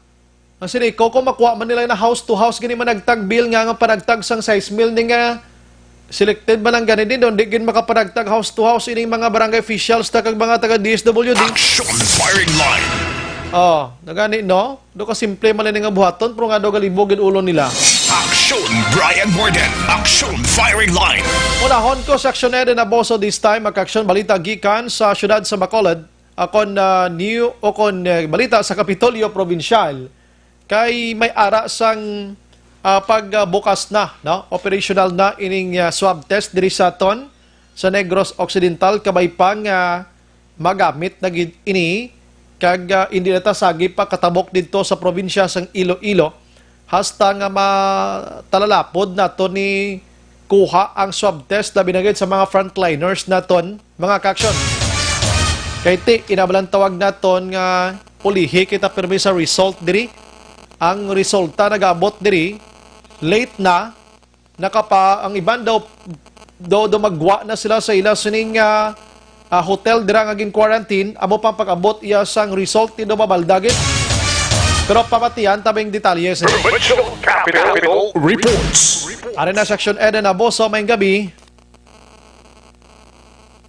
Ang Sineco kung makuha man nila na house to house gani managtag bill nga panagtag sang 6 mil ni nga selected man ang gani din doon di gin makapanagtag house to house ining mga barangay officials ta kag mga taga DSWD. Aksyon Firing Line. Oh, nagani no? Do ka simple man nga buhaton pero nga do galibog gid ulo nila. Aksyon Brian Morgan. Aksyon Firing Line. Unahon ko sa aksyon na boso this time mag-aksyon balita gikan sa syudad sa Bacolod akon new o kon balita sa Kapitolyo Provincial kay may ara sang pag bukas na, no? Operational na ining swab test diri sa aton sa Negros Occidental kabay pang magamit na gid ini kag hindi na ta sagi pa katabok dito sa probinsya sang Iloilo hasta nga matalalapod nato ni kuha ang swab test na binagay sa mga frontliners naton mga kaksyon. Kay ti inabalan tawag naton nga ulihi kita permi sa result diri. Ang resulta nagabot diri late na nakapa ang iban daw magwa na sila sa ila sining hotel dira nga gin quarantine amo pang pag-abot iya sang result ti do mabaldagit. Pero pamatian tabing detalye sa Capital Reports. Ari na section Eden na boso may gabi.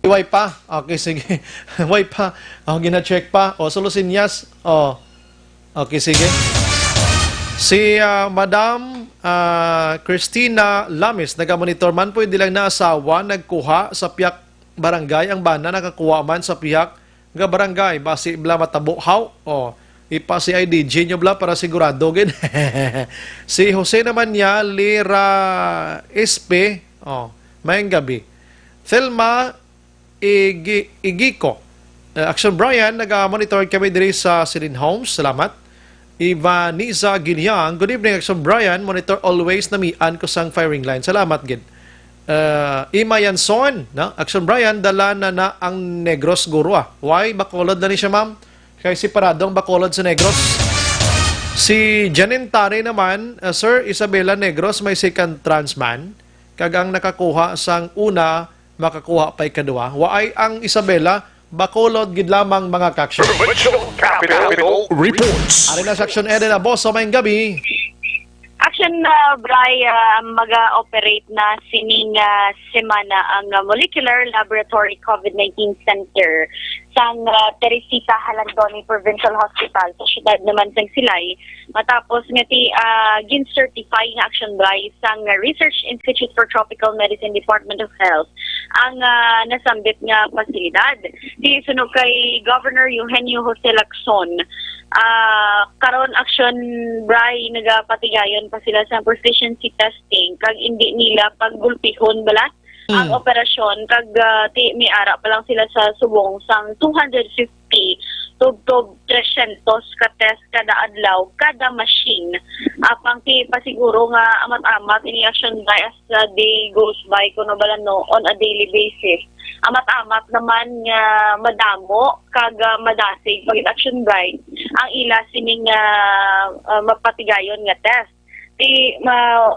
Iway pa. Okay, sige. Iway pa. Gina-check pa. Solusin yes. Okay, sige. Si Madam Christina Lamis, nagamonitor man po hindi lang na asawa, nagkuha sa piyak barangay. Ang bana nakakuha man sa piyak nga barangay. Basi bla matabo. How? Ipa si IDG nyo bla para sigurado. Si Jose naman niya, Lira Espe. Mayang gabi. Thelma Igiko. Action Brian, nag-monitor kami diri sa Silin Homes. Salamat. Ivaniza Ginyang. Good evening, Action Brian. Monitor always namian ko sang firing line. Salamat, Gid. Ima Yanson, no? Action Brian, dala na ang Negros Guru. Why? Bacolod na ni siya, ma'am. Kaya si Paradong Bacolod sa Negros. Si Janine Tare naman, Sir Isabela Negros, may second trans man. Kagang nakakuha sang una, makakuha pa ikadua. Why ang Isabela? Bacolod gid lamang mga kaksyon. Capital Reports. Ari na section Eden na boss sa mayang gabi. Action Bri, mag-operate na sining semana ang Molecular Laboratory COVID-19 Center sa Teresita Halandoni Provincial Hospital sa siyudad naman sang Silay. Matapos nga gin-certify nga Action Bri sang Research Institute for Tropical Medicine Department of Health ang nasambit nga pasilidad. Di sunog kay Governor Eugenio Jose Lacson. Karon Action Bri nagapatigayon pa sila sa proficiency testing kag hindi nila paggulpihon bala ang operasyon kag may ara pa lang sila sa subong sang 250 tub 300 ka test kada adlaw kada machine apang pasiguro nga amat-amat ini Action Bri as the day goes by kuno bala no on a daily basis amat-amat naman nga madamo kag madasig pag Action Bri ang ila sining mapatigayon nga test.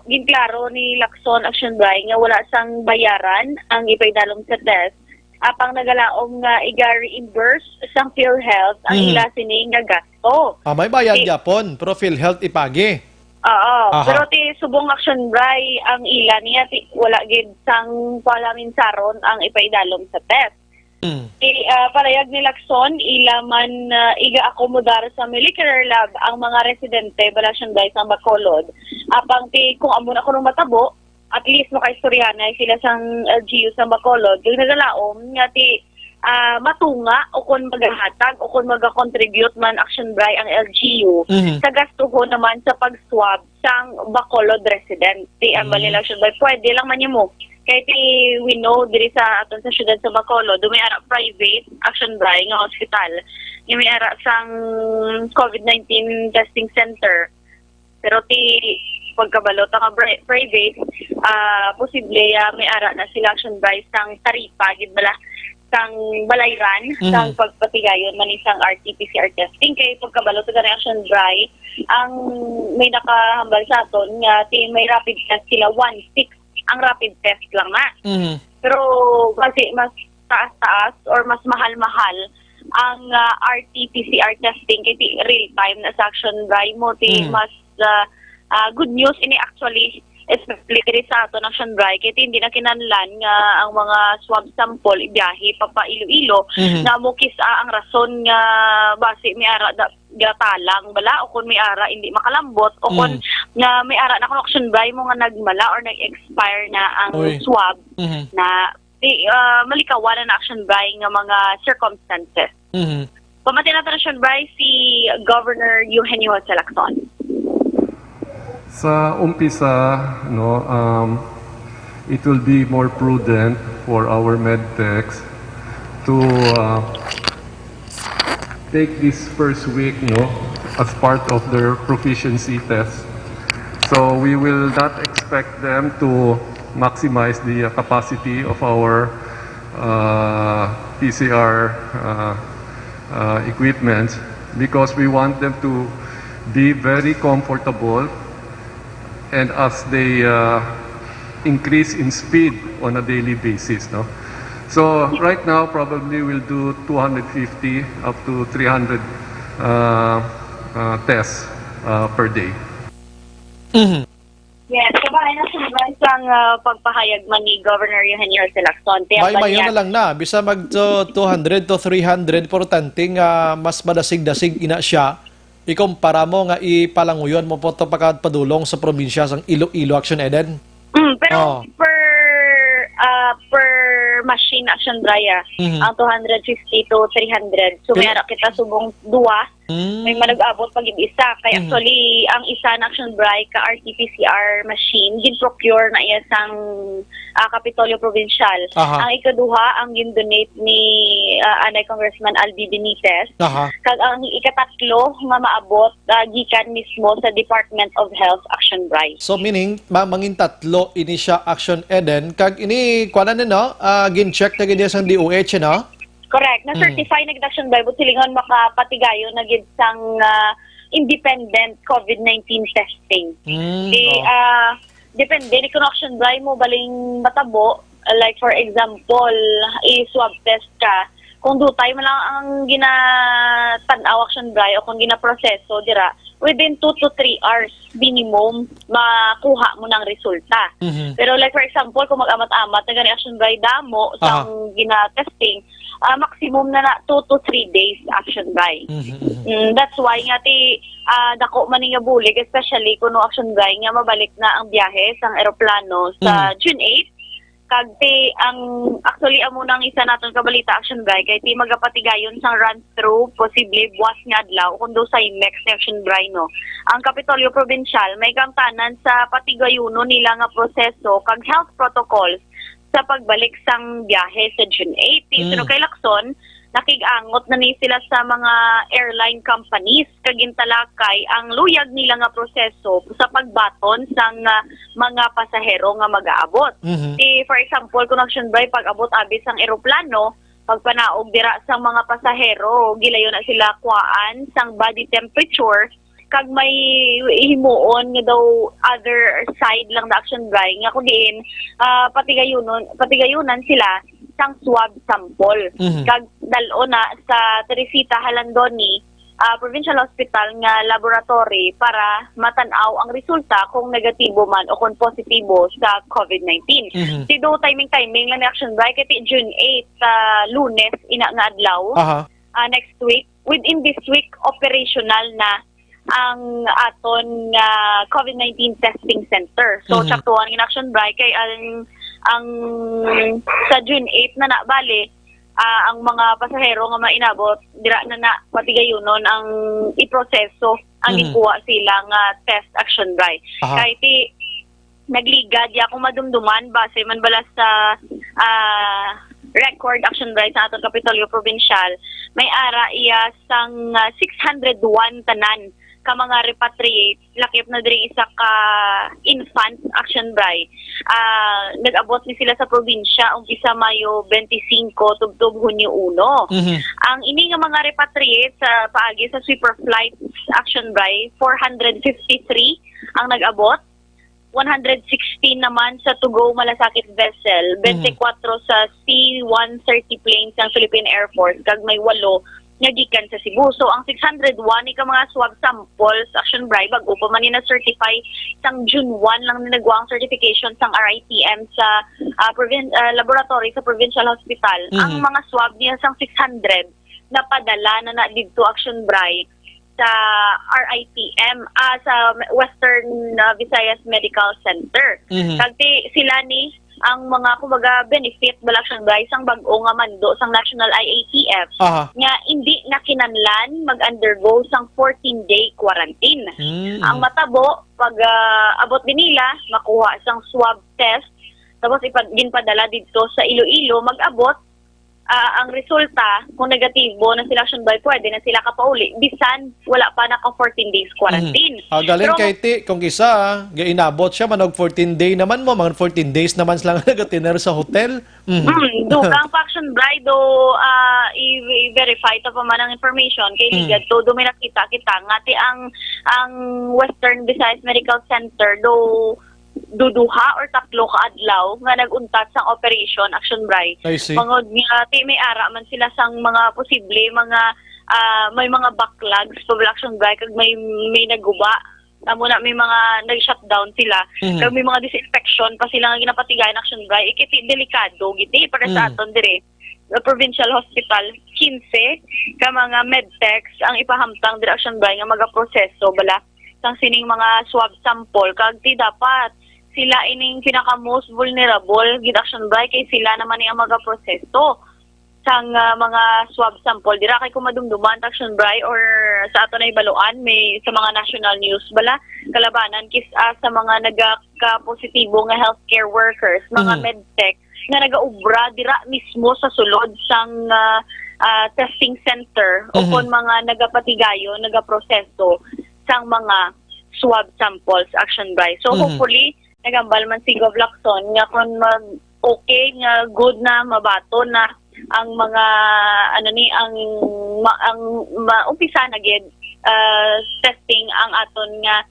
Ginklaro ni Lacson Action Bri nga wala sang bayaran ang ipaydalom sa test. Apang nagalaom nga iga-reimburse sang PhilHealth ang ila sining nga gasto. May bayad yapon, pero PhilHealth ipagi. Oo, pero subong Action Bri ang ila niya wala gid sang palamin saron ang ipaidalom sa test. Palayag ni Lacson, ila man iga-akomodar sa molecular lab ang mga residente bala Action Bri sa Bacolod. Apang kung amo na kuno matabo, at least makaistoryahan sila sang LGU sa Bacolod. Yung nagalaom nga matunga o kung maghahatag o kung mag-contribute man Action Bri ang LGU sa gastuho naman sa pag-swab sang Bacolod resident. Ang balila Action Bri, pwede lang man mo. Kaya we know diri sa aton sa syudad sa Bacolod, may ara private Action Bri nga hospital. Yung may ara sang COVID-19 testing center. Pero pagkabalot ang private, posible may ara na sila Action Bri sang taripa, gid bala sang balayran, sang pagpatigayon man isang RT-PCR testing. Kaya pagkabalot ang Action Bri, ang may nakahambal sa aton nga may rapid test sila 1-6 ang rapid test lang na. Pero kasi mas taas-taas or mas mahal-mahal ang RT-PCR testing kaya real-time na sa Action Bri mo mas good news ini actually especially sa ato ng Action Bri kaya hindi na kinanlan nga ang mga swab sample ibiyahe papa Iloilo na mukis ang rason nga base may ara gatalang bala o kung may ara hindi makalambot o kung na may ara na Action Bri mo nga nagmala or nag-expire na ang swab na malikawan na Action Bri nga mga circumstances. Pamati natin Action Bri si Governor Eugenio Jose Lacson. Sa umpisa, it will be more prudent for our medtechs to take this first week, as part of their proficiency test. So we will not expect them to maximize the capacity of our PCR equipment, because we want them to be very comfortable, and as they increase in speed on a daily basis. So right now, probably we'll do 250 up to 300 tests per day. Yes, kabayan na sa pagpahayag man ni Governor Eugenio Lacson. May na lang na, bisa mag 200 to 300, importante nga mas madasig-dasig ina siya. Ikumpara mo nga ipalanguyon mo po ito pagkadpadulong sa probinsya sang Iloilo Action Eden. Pero per machine action dryer, ang 250 to 300. So may kita subong duwa, may manag-abot pag isa. Kaya actually, ang isa na action dryer ka RT-PCR machine, gin-procure na iya sang Kapitolyo Provincial. Ang ikaduha, ang gin-donate ni Anay Congressman Albi Benitez. Kag ang ikatatlo, maabot gikan mismo sa Department of Health action dryer. So meaning, mangin tatlo ini siya Action Eden. Kag ini, kuwanan gin-check na ganyan sa DOH, Correct. Na-certify na action dryer, but silingon makapatigayo na gid sang independent COVID-19 testing. Depende ni kung action drive mo baling matabo, like for example, i-swab test ka. Kung dutay mo lang ang ginatanaw action drive o kung ginaproseso, dira, within 2 to 3 hours minimum, makuha mo ng resulta. Pero like for example, kung mag-amat-amat na gani action drive damo sa gina-testing, maximum na 2 to 3 days action drive. That's why nga dako man nga bulig, especially kung action drive nga mabalik na ang biyahe sang eroplano sa June 8. Kag ang actually amo nang isa naton kabalita action drive kay magapatigayon sang run through posible buwas nga adlaw kundo sa next action drive ang Kapitolyo Provincial may kamtanan sa patigayuno nila nga proseso kag health protocols sa pagbalik sang biyahe sa June 8. So kay Lacson nakig-angot na ni sila sa mga airline companies kagintalakay ang luyag nila nga proseso sa pagbaton sang mga pasahero nga mag-aabot. For example, kung action by pag-abot abis ang eroplano, pagpanaog dira sang mga pasahero, gilayo na sila kuhaan sang body temperature kag may himuon nga daw other side lang na action dry nga kung diin patigayunan sila sang swab sample. Kag dalo na sa Teresita Halandoni Provincial Hospital nga laboratory para matanaw ang resulta kung negatibo man o kung positibo sa COVID-19. Si do timing lang na action dry kay June 8 Lunes ina nga adlaw. Next week, within this week operational na ang aton COVID-19 testing center. So tsaktuan in action dry kay ang sa June 8 na bali ang mga pasahero nga mainabot dira na patigayunon ang iproseso ang ikuha sila nga test action dry. Kay nagligad ya kung madumduman base man bala sa record action dry sa aton Kapitolyo Provincial may ara iya sang 601 tanan ka mga repatriate, lakip na diri isa ka infant action dry. Nag-abot ni sila sa probinsya umpisa Mayo 25 tubtob Hunyo 1. Ang ini nga mga repatriate sa paagi sa Sweeper Flight action dry 453 ang nag-abot. 116 naman sa To-Go Malasakit vessel, 24 sa C-130 planes ng Philippine Air Force, kag may 8 nga gikan sa Cebu. So ang 601 ni ka mga swab samples action bribe bago pa man na certify sang June 1 lang nagwa ang certification sang RITM sa laboratory sa Provincial Hospital. Ang mga swab niya sang 600 napadala na didto action bribe sa RITM sa Western Visayas Medical Center. Kagti sila ni ang mga kumbaga benefit bala action by sang bag-o nga mando sang National IATF nga hindi na kinahanglan mag-undergo sang 14-day quarantine. Ang matabo pag abot din nila makuha sang swab test tapos ginpadala dito sa Iloilo mag-abot ang resulta kung negatibo na sila action by pwede na sila kapauli bisan wala pa naka 14 days quarantine. Galing kay ti kung isa gainabot siya manog 14 day naman mo mga 14 days naman sila nagatiner sa hotel. Dukang pa action by do i-verify to pa man ang information kay ligad to do may nakita kita nga ti ang Western Visayas Medical Center do duduha or tatlo ka adlaw nga naguntat sang operation action bray. Mangod nga ti may ara man sila sang mga posible mga may mga backlogs sa action bray kag may naguba muna may mga nag-shutdown sila kag may mga disinfection pa sila nga ginapatigayan action bray ikiti delikado giti para sa aton dire the provincial hospital 15 ka mga medtechs ang ipahamtang dire action bray nga magaproseso bala sang sining mga swab sample kag ti dapat sila ining pinaka most vulnerable gid action by kay sila naman ang magaproseso sang mga swab sample dira kay kumadumduman action by or sa ato na ibaluan may sa mga national news bala kalabanan kisa sa mga nagaka-positibo nga healthcare workers mga medtech nga nagaubra dira mismo sa sulod sang testing center o kon mga nagapatigayo nagaproseso sang mga swab samples action by so hopefully nagambal man si Gov Lacson nga kung okay nga good na mabato na ang mga umpisa na gid testing ang aton nga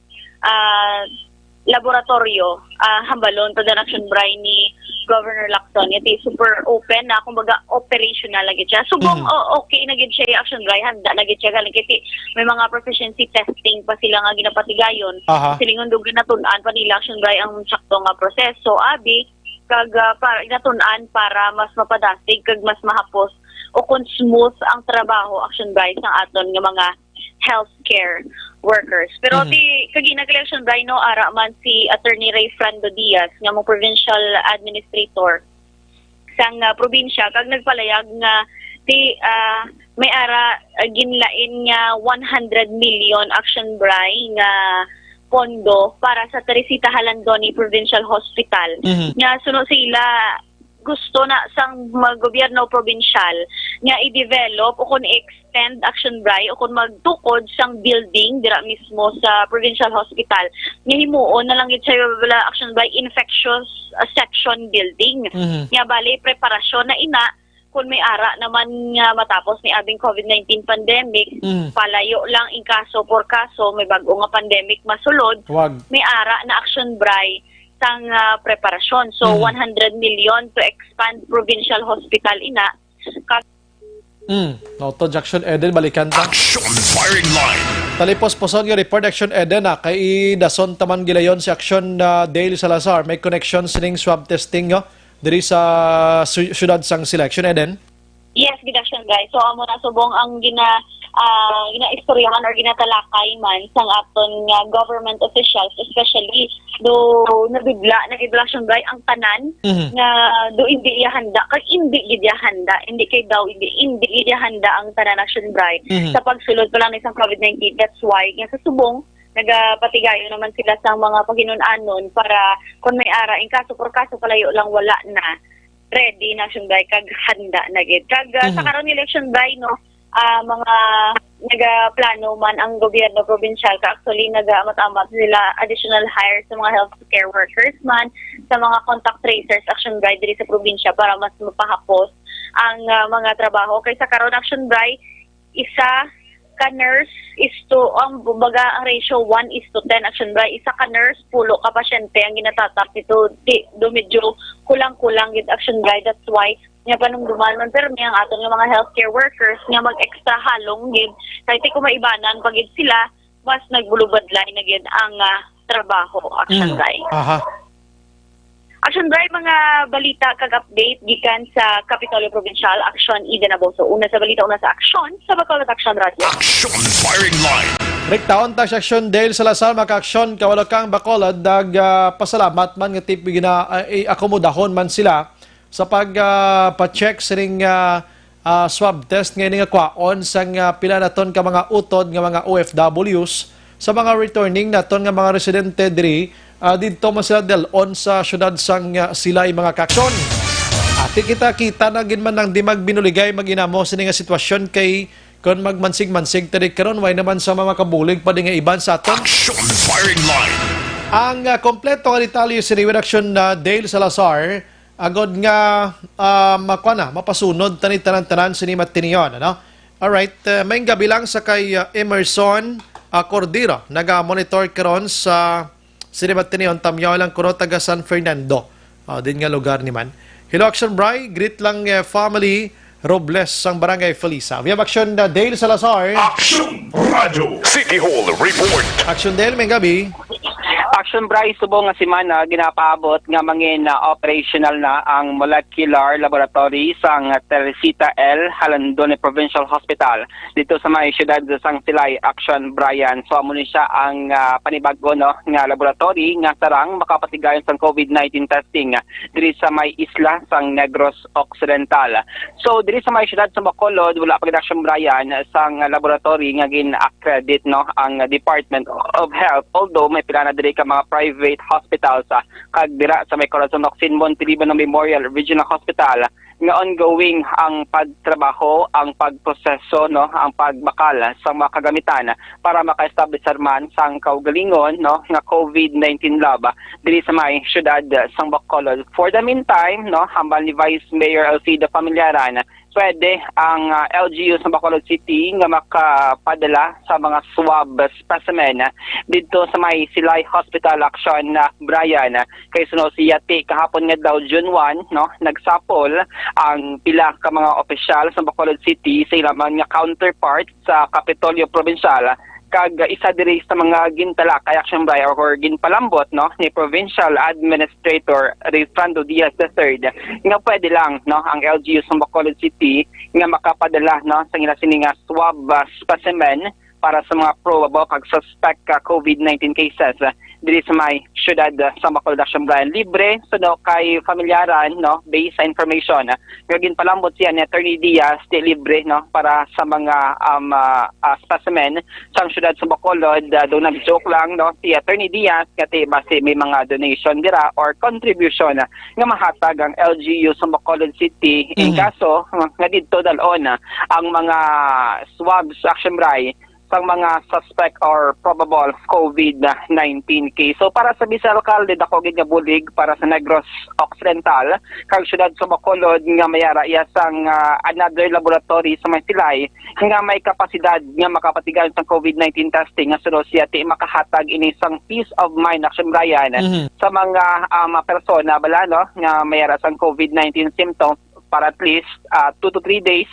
laboratorio hambalon to the action bray ni Governor Lacson yati super open na kumbaga operational lagi siya subong okay na gid siya action bray handa na gid siya galing kiti may mga proficiency testing pa sila nga ginapatigayon silingon dugan natun-an pa nila action bray ang sakto nga proseso abi kag para natun-an para mas mapadasig kag mas mahapos o kung smooth ang trabaho action bray sang aton nga mga healthcare workers. Pero ti kagina-election by no ara man si Attorney Ray Frando Diaz nga mo provincial administrator sang probinsya kag nagpalayag nga ti may ara ginlain nga 100 million action bray nga pondo para sa Teresita Halandoni Provincial Hospital. Nga suno sila gusto na sang gobyerno provincial nga i-develop o kung i-extend action bray o kung magtukod sang building dira mismo sa provincial hospital nga himuon na lang gid sa action bray infectious section building nga bali preparasyon na ina kung may ara naman nga matapos ni abing COVID-19 pandemic palayo lang in kaso por kaso may bag-o nga pandemic masulod may ara na action bray sang preparasyon. So, 100 million to expand provincial hospital ina. Noto, Jackson Eden, balikan ta. Action firing line. Talipos poson nga report Action Eden kay dason taman gilayon si Action Dale Salazar. May connection sining swab testing diri sa syudad sang selection Eden. Yes, gidasyon guys. So, amo na subong ang gina-istoryahan or ginatalakay man sang aton nga government officials, especially do nabigla nag-iblasyon bray ang tanan nga do hindi ihanda kag hindi gid ihanda hindi kay daw hindi ihanda ang tanan action bray sa pagsulod pa lang ni sang COVID-19. That's why nga sa subong nagapatigayo naman sila sa mga paginunanon para kung may ara in kaso por kaso palayo lang wala na ready na action bray kag handa na gid kag sa karon election bray no mga nagaplano man ang gobyerno provincial ka actually nagamat-amat sila additional hires sa mga healthcare workers man sa mga contact tracers action bray diri sa probinsya para mas mapahapos ang mga trabaho kay sa karon action bray isa ka nurse is to ang bubaga ang ratio 1:10 action bray isa ka nurse pulo ka pasyente ang ginatatak dito do medyo kulang-kulang gid action bray that's why nga panungduman man pero ang aton nga mga healthcare workers nga mag-extra halong gid kay ti kumaibanan pagid sila mas nagbulubadlay na gid ang trabaho action bray. Action bray mga balita kag update gikan sa Kapitolyo Provincial Action Eden Abuso. Una sa balita una sa aksyon sa Bacolod Action Radio. Action firing line. Rektaon ta sa aksyon Dale Salazar makaaksyon kawalo kang Bacolod dag pasalamat man nga tip akomodahon man sila sa pa-check sining swab test ngayon nga kwaon sang pila naton ka mga utod nga mga OFWs sa mga returning naton nga mga residente diri didto man sila dalon sa syudad sang sila mga kaksyon. Ati kita na gid man nang di magbinuligay maginamo sining nga sitwasyon kay kon magmansig-mansig tadi karon way naman sa mga kabulig pa nga iban sa aton. Action firing line. Ang kompleto nga detalye sa redaction na Dale Salazar agod nga mapasunod tanan-tanan sini matiniyon ano. All right, may gabi lang sa kay Emerson Cordero naga-monitor karon sa sini matiniyon tamyaw lang kuno taga San Fernando. Din nga lugar ni man. Hello Action Bray, greet lang family Robles sang Barangay Felisa. We have Action Dale Salazar. Action Radio City Hall report. Action Dale, may gabi. Action Bryce, subong nga simana ginapaabot nga mangin operational na ang molecular laboratory sang Teresita L. Halandone Provincial Hospital dito sa may siyudad sang Silay. Action Brian. So amo ni siya ang panibago no nga laboratory nga sarang makapatigayon sang COVID-19 testing diri sa may isla sang Negros Occidental. So diri sa may siyudad sa Bacolod wala pa Action Brian sang laboratory nga gin-accredit no ang Department of Health, although may pila na diri ka mga private hospitals kag dira sa may Corazon Ocsin Montiliban Memorial Regional Hospital nga ongoing ang pagtrabaho, ang pagproseso no, ang pagbakal sa mga kagamitan para maka-establish man sang kaugalingon no nga COVID-19 lab diri sa may syudad sang Bacolod. For the meantime no, hambal ni Vice Mayor Alcida Familiaran, pwede ang LGU sa Bacolod City nga makapadala sa mga swab specimen dito sa may Silay Hospital. Action Brian, kay suno si Yati kahapon nga daw June 1 no nagsapol ang pila ka mga opisyal sa Bacolod City sa ilang mga counterpart sa Kapitolyo Provincial kag isa diri sa mga gintala kay Action Brian or ginpalambot no ni Provincial Administrator Rifrando Diaz III nga pwede lang no ang LGU sa Bacolod City nga makapadala no sa sining swab specimen para sa mga probable kag suspect COVID-19 cases diri sa may syudad sa Bacolod. Action Brian, libre suno kay familyaran no based sa information nga ginpalambot siya ni Attorney Diaz di libre no para sa mga specimen sa syudad sa Bacolod. Do nag-joke lang no si Attorney Diaz kati base may mga donation dira or contribution nga mahatag ang LGU sa Bacolod City in kaso nga didto dalon ang mga swabs. Action Brian, sang mga suspect or probable COVID-19 case. So para sa Vice Alcalde dako gid nga bulig para sa Negros Occidental kag syudad sa Bacolod nga mayara iya sang another laboratory sa may Silay nga may kapasidad nga makapatigan sa COVID-19 testing nga suno siya ti makahatag ini sang peace of mind. Action Brian sa mga persona bala no nga mayara sang COVID-19 symptoms para at least 2 to 3 days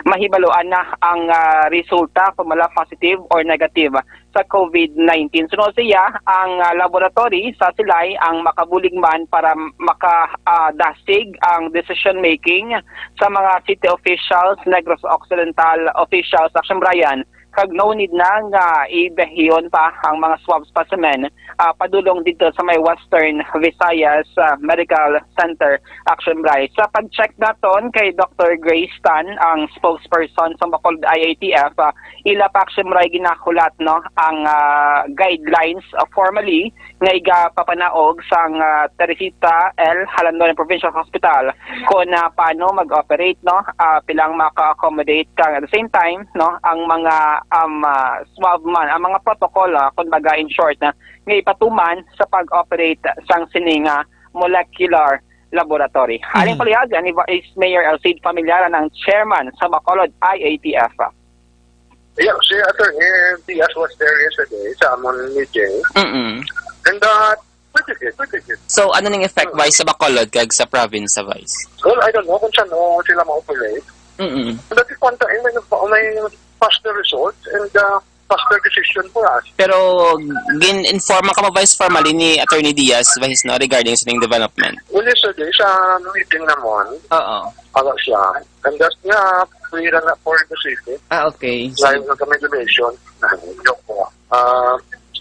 mahibaluan na ang resulta kung mala positive or negative sa COVID-19. Sunod siya ang laboratory sa Silay ang makabulig man para makadasig ang decision making sa mga city officials, Negros Occidental officials. Action Brian, kag no need na nga ibehiyon pa ang mga swab specimen padulong dito sa may Western Visayas Medical Center. Action Brian, sa pag-check naton kay Dr. Grace Tan, ang spokesperson sa Bacolod IATF, ila pa Action Brian ginakulat no ang guidelines formally nga igapapanaog sang Teresita L. Halandone Provincial Hospital kung paano mag-operate no pilang maka-accommodate kang at the same time no ang mga swab man, ang mga protocol kumbaga in short nga ipatuman sa pag-operate sang sining molecular laboratory. Aling palihagan ni Vice Mayor Alcide Familiaran ang chairman sa Bacolod IATF. Yeah, si Attorney Diaz was there yesterday sa amon meeting. And pretty good. So ano ning effect Vice sa Bacolod kag sa province sa Vice? Well, I don't know kung saan sila ma-operate. But if one time may faster result and faster decision for us. Pero gin-informa ka mo Vice formally ni Attorney Diaz Vice no regarding sa ning development? Well, yesterday sa meeting naman. Aga siya. And that's nga free na for the city. Okay. Live na kami donation. Joke ko.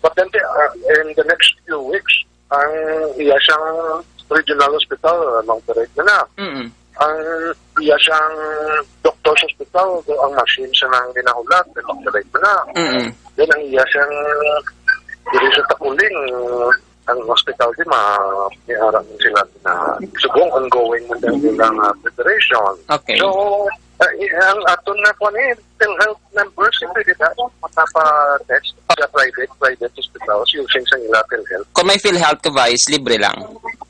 But then in the next few weeks, ang iya siyang regional hospital, mag-operate na. Ang iya siyang doctor's hospital, ang machine siya nang ginahulat, mag-operate na. Then ang iya siyang diri sa Takuling, ang hospital din may-arang sila na subong ongoing mo nilang preparation. Okay. So, ang aton na po ni PhilHealth members, pwede na matapa-test sa private hospitals using sa nila PhilHealth. Kung may PhilHealth ka, Vice, libre lang?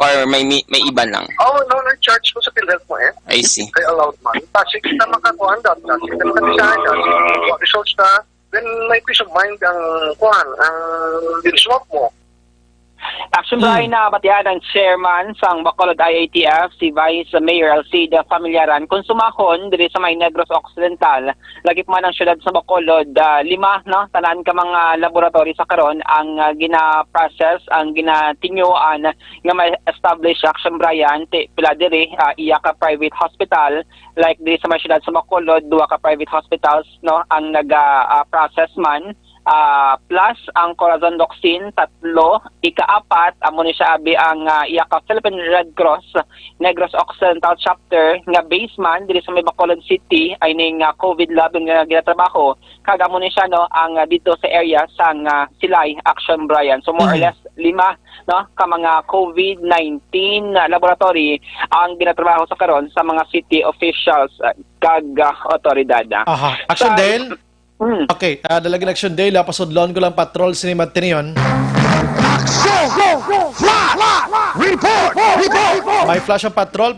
Or may iban lang? Oh, no, charge mo sa PhilHealth mo I see. Kaya allowed man. Kasi kita makakuhan daw. Kasi kita makabisahan kasi results na, then may peace of mind ang din-swap mo. Action Bray na batian ng chairman sang Bacolod IATF, si Vice Mayor Alcida Familiaran, kung sumakon diri sa may Negros Occidental, lagi pa man ang syudad sa Bacolod, 5 no, tanan ka mga laboratory sa karon ang gina-process, ang ginatinguan nga may establish Action Bryan pila diri iya ka private hospital, like diri sa may syudad sa Bacolod, 2 ka private hospitals no ang naga-process man. Plus ang Corazon Doxin, 3, ika-4 amo ni siya abi ang iyaka Philippine Red Cross Negros Occidental chapter nga baseman diri sa may Bacolod City ay ning COVID lab nga ginatrabaho kag amo ni siya no ang dito sa area sang Silay Action Bryan. So more or less 5 no ka mga COVID-19 laboratory ang ginatrabaho sa karon sa mga city officials kag otoridad. Action Dale. Okay, dalagin Action Day, lapasudlon ko lang patrol sinimat tiniyon. Action! Report! May flash ang patrol.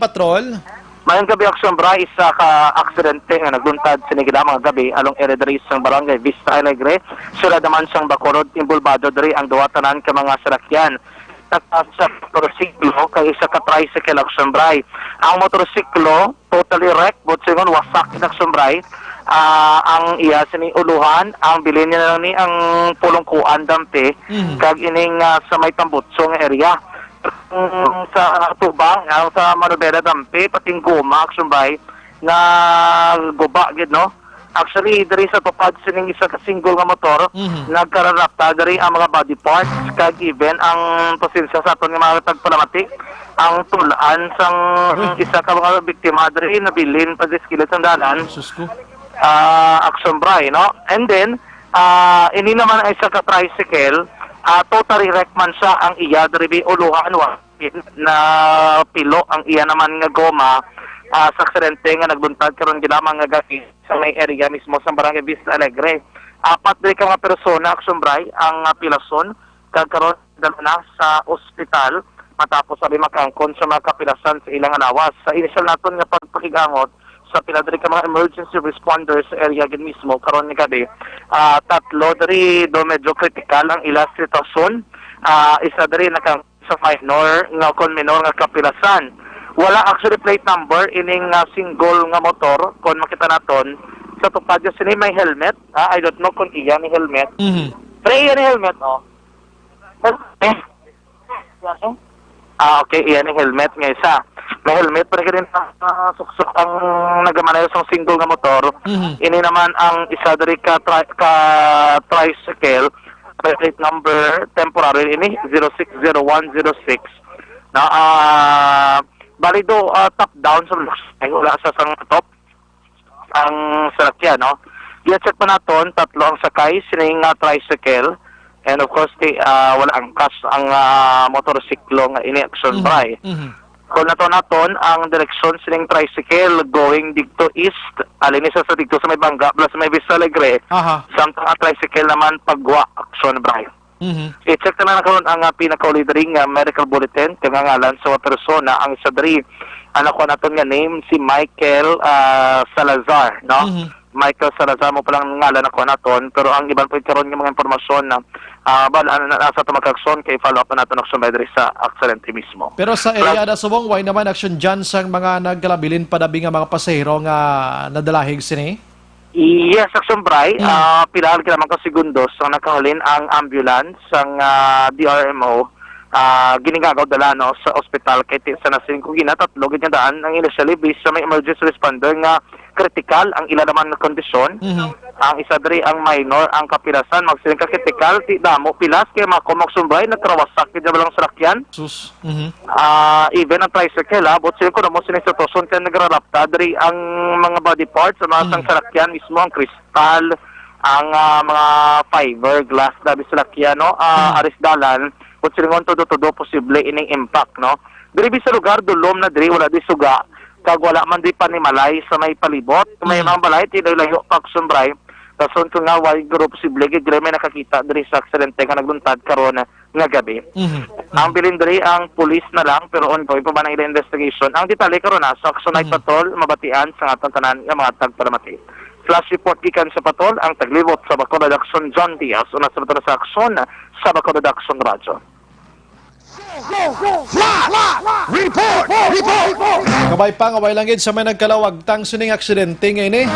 Mayong gabi Action Bray, isa ka aksidente nga nagluntad sinigida mga gabi along area diri sa barangay Vista Alegre, sula naman sang Bacolod, imbulbado diri ang duwa tanan ka mga sasakyan. Sa motorsiklo kay isa ka tricycle Action Bray. Ang motorsiklo totally wrecked, but singon wasak in Action Bray. Ang iya sini uluhan, ang bilin niya lang ni ang pulongkuan dampe kag ining sa may Tambutso nga area. Sa tubang sa Manobela dampe pating guma Action Bray nga guba gid no. Actually diri sa tupad sining isa ka single nga motor nagkararapta diri ang mga body parts kag even ang pasensya sa aton nga mga tagpalamatik ang tulaan sang isa ka mga biktima diri nabilin pa diskilid sa dalan. Action Bray, no? And then, ini naman ay isa ka tricycle, totally wreck man siya ang iya, daribi uluhan na pilo ang iya naman nga goma sa aksidente nga nagbuntag karon gilamang nga gabi sa may area mismo sa barangay Vista Alegre. 4 diri ka mga persona, Action Bray, ang pilason, kag karon dala na sa ospital matapos sabi makangkon sa mga kapilasan sa ilang anawas. Sa initial naton nga pagpakigangot sa pila diri ka mga emergency responders sa area gid mismo karon ni gabi 3 diri do medyo critical ang ila sitwasyon, isa diri nakang sa minor nga kapilasan. Wala actually plate number ining single nga motor kon makita naton sa tupad sini may helmet. I don't know kung iya ni helmet. Pero iya ni helmet no. Okay, iya ni helmet nga isa. May helmet pa rin suksok ang nagamanayo sa single nga motor. Ini naman ang isa diri ka tricycle, plate number temporary ini 060106 na balido top down sa ay wala sa sang top ang sakyan no. I-check pa naton 3 ang sakay sining tricycle and of course wala ang kas ang motorsiklo nga ini Action Bray. Kung naton ang direksyon sining tricycle going dito east, alin isa sa dito sa may Bangga plus may Vista Alegre. Samtang ang tricycle naman pagwa Action Bray. I-check na karon ang pinakauli diri nga medical bulletin kang ngalan sa persona ang isa diri anak ko naton nga name si Michael Salazar no. Michael Salazar mo palang ngalan ako naton pero ang iban po karon nga mga impormasyon na nasa tumakagson kay follow up na natin sa aksidente mismo. Pero sa area na subong, why naman action dyan sa mga nagkalabilin padabi nga mga pasahero nga nadalahig sini? Yes, Action Bray. Pilar ka naman ka segundos ang nakahulin ang ambulance ang DRMO giningagaw dala no sa ospital kay sa nasin ko ginatatlo gid nga daan ang initially based sa may emergency responder nga critical ang ila naman na kondisyon. Ang isa diri ang minor, ang kapilasan magsiling ka critical ti damo pilas kay makomok sumbay nagtrawasak gid lang sa lakyan. Sus. Even ang tricycle bot sila ko na mo sinisituson kaya nagrarapta diri ang mga body parts sa mga salakyan mismo ang kristal, ang mga fiber glass dabi sa lakyan no, arisdalan kung silingon todo posible ining impact no. Diri sa lugar dulom na diri wala di suga kag wala man di panimalay sa may palibot may mga balay ti layo pag sumbray tason ko nga why guro posible gid may nakakita diri sa aksidente nga nagluntad karon nga gabi. Ang bilin diri ang pulis na lang pero ongoing pa ba ng investigation. Ang detalye karon na sa Action Night Patrol mabatian sa atong tanan nga mga tagparamati. Flash report gikan sa patrol ang taglibot sa Bacolod Action John Diaz una sa aksyon sa Bacolod Action Radyo. Kabay pa nga lang gid sa may nagkalawag tang suning aksidente ngayon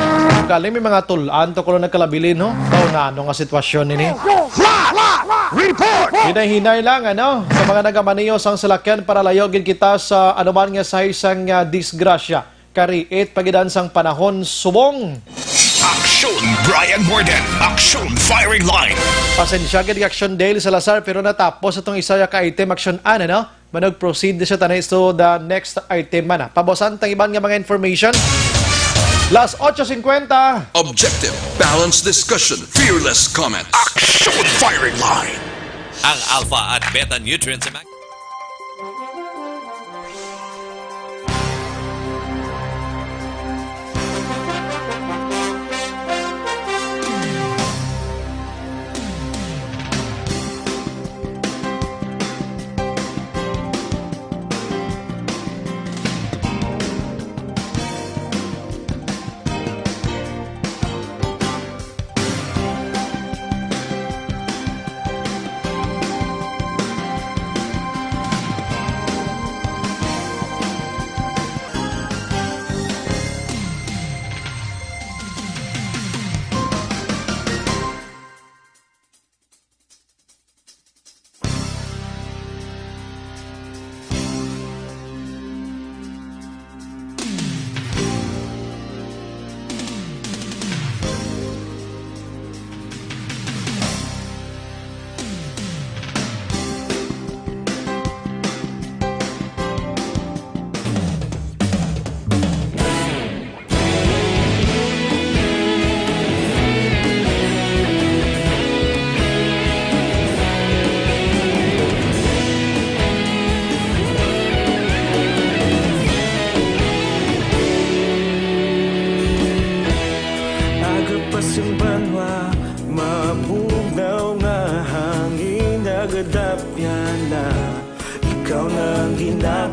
Kali may mga tulan to kuno nagkalabilin no. Daw na ano nga sitwasyon nini. Hinay-hinay lang ano sa mga nagamaniyos ang salakyan para layogin kita sa anuman nga sa isang disgrasya. Kariit pagidansang panahon subong. Aksyon Brian Borden, Aksyon Firing Line. Pasensya gid Aksyon Dale Salazar pero natapos itong isa ka item Aksyon Ana no. Manag-proceed siya tanay so the next item man. Pabosan tang iban nga mga information. Last 8:50. Objective, balanced discussion, fearless comment. Aksyon Firing Line. Ang Alpha at Beta Nutrients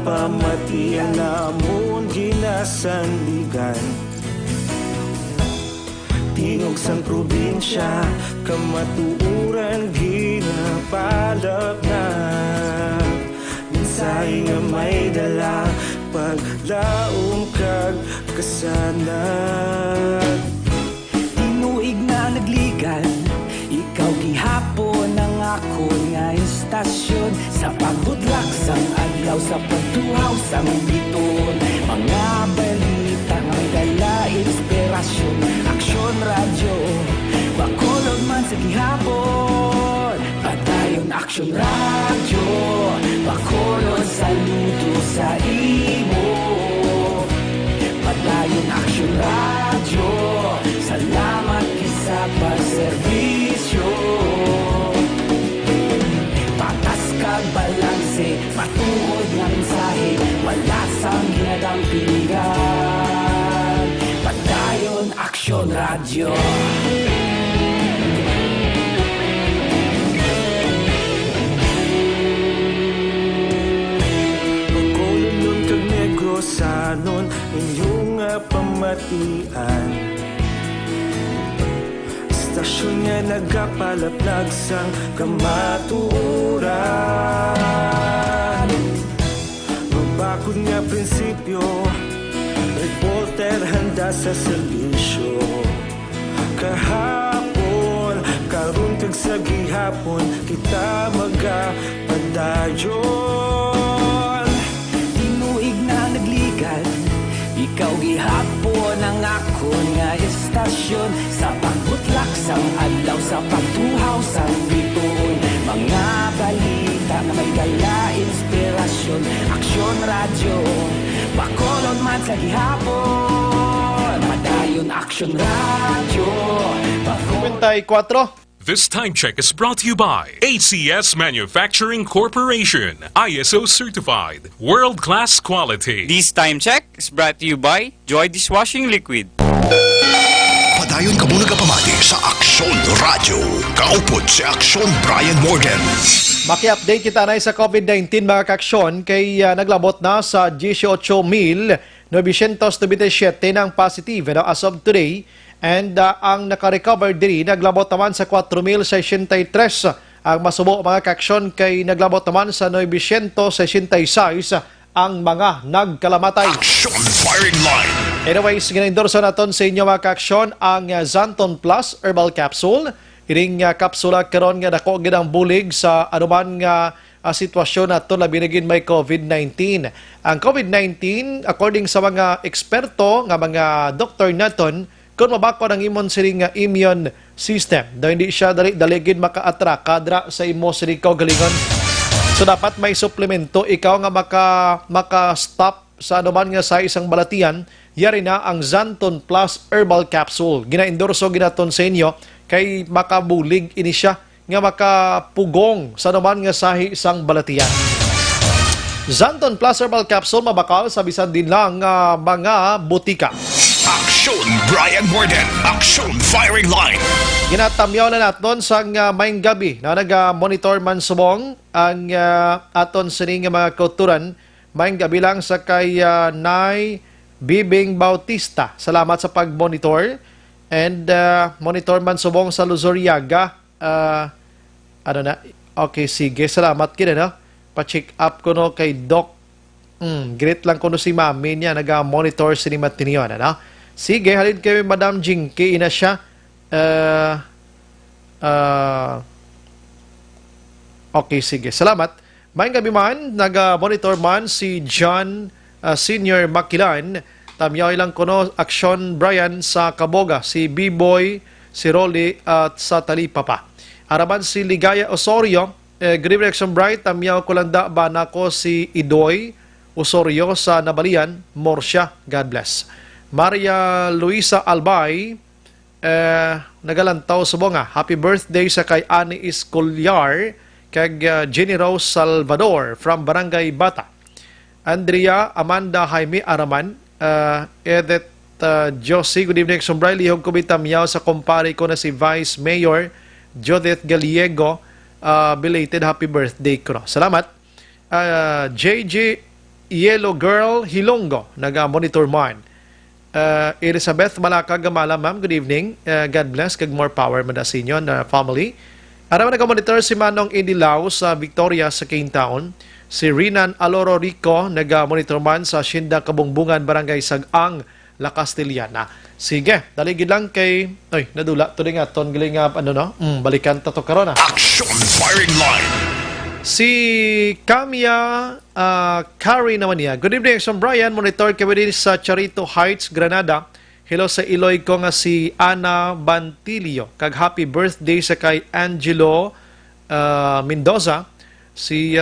Pamatian namon ginasandigan Tingog sang probinsya kamatuuran ginapalap na Minsay nga may dala paglaom kag kasanat Tinuig na nagligan ikaw gihapon ang ako nga istasyon Sa pagudlak sang adlaw sa pagtuhaw sang biton Mga balita nga dala inspirasyon Aksyon Radyo Bacolod man sa gihapon Padayon Aksyon Radyo Bacolod saludo sa imo Padayon Aksyon Radyo Salamat kisa pagserbisyo Patas kag balanse Matuod nga mensahe Wala sang ginadampingan Padayon Aksyon Radyo Pagkulunod kag negosanon Inyong pamatian Stasyon nga nagapalaplag sang kamatuuran Magbakod nga prinsipyo Reporter handa sa serbisyo Kahapon, karon kag sa gihapon kita magapadayon. Tinuig na nagligan, ikaw gihapon ang ako nga estasyon. Sa pagbutlak sang adlaw, sa pagtuhaw sang bituon, mga balita na may dala inspirasyon. Aksyon radyo, bakolon man sa gihapon, madayon Aksyon radyo. 24. This time check is brought to you by ACS Manufacturing Corporation, ISO certified, world-class quality. This time check is brought to you by Joy Dishwashing Liquid. Padayon ka muna kapamati sa Aksyon Radio. Kaupod si Aksyon Brian Morgan. Maki-update kita na sa COVID-19 mga kaaksyon kay naglabot na sa 18,997 ng positive as of today. And ang naka-recover diri naglabot naman sa 4,063. Ang masubo mga kaaksyon kay naglabot naman sa 966 ang mga nagkalamatay. Action Firing Line. Anyways, gina-endorso naton sa inyo mga kaaksyon ang Zanton Plus Herbal Capsule. Iring kapsula karon nga dako gid ang bulig sa anuman nga sitwasyon nato labi na gid may COVID-19. Ang COVID-19 according sa mga eksperto nga mga doktor naton kung mabako ng immune system, daw hindi siya daligid maka-attract kadra sa imo siri kaugalingon. So dapat may suplemento ikaw nga maka-stop sa anuman nga sa isang balatian, yari na ang Zanton Plus Herbal Capsule. Gina-endorso ginaton sa inyo kay makabulig ini siya nga makapugong sa anuman nga sahi isang balatian. Zanton Plus Herbal Capsule mabakal sa bisan din lang mga butika. Aksyon Brian Morgan, Aksyon Firing Line. Ginatamyaw na naton sa maing gabi na nag-monitor man subong ang aton sining mga kauturan. Maing gabi lang sa kay Nay Bibing Bautista. Salamat sa pag-monitor. And monitor man subong sa Luzuriaga. Okay, sige. Salamat kina no. Pa-check up ko no kay Doc. Great lang ko no si Mami niya. Nag-monitor sinimat tiniyon. Sige, halin kayo Madam Jinky, ina siya. Okay, sige. Salamat. Maayong gabi man, nag-monitor man si John Senior Makilan. Tamyaw ilang kuno, Aksyon Brian sa Kaboga, si B-Boy, si Rolly at sa Talipapa. Araman si Ligaya Osorio, good evening Aksyon Brian, tamyaw ko lang da ba na ko si Idoy Osorio sa Nabalian, Morsya, God bless. Maria Luisa Albay, nagalantaw sa bunga. Happy birthday sa kay Ani Escolyar, kag Jenny Rose Salvador from Barangay Bata. Andrea Amanda Jaime Araman, Edith Josie, good evening, Sombray. Lihog ko bitamyaw sa kumpare ko na si Vice Mayor Judith Gallego, belated happy birthday ko. Salamat. JJ Yellow Girl Hilongo, naga-monitor man. Elizabeth Malaka Gamala, ma'am, good evening. God bless, kag more power man sa inyo na family. Araw nag-monitor si Manong Indilao sa Victoria sa Town. Si Rinan Aloro Rico, nag-monitor man sa Shinda Kabungbungan, Barangay Sagang, La Castellana. Sige, daligid lang kay... Ay, nadula. Ito nga, ton giling balikan tato karon. Action Firing Line. Si Camia Carrie naman niya. Good evening, Action Brian. Monitor kami din sa Charito Heights, Granada. Hello sa Iloy ko nga si Ana Bantilio. Kag happy birthday sa kay Angelo Mendoza. Si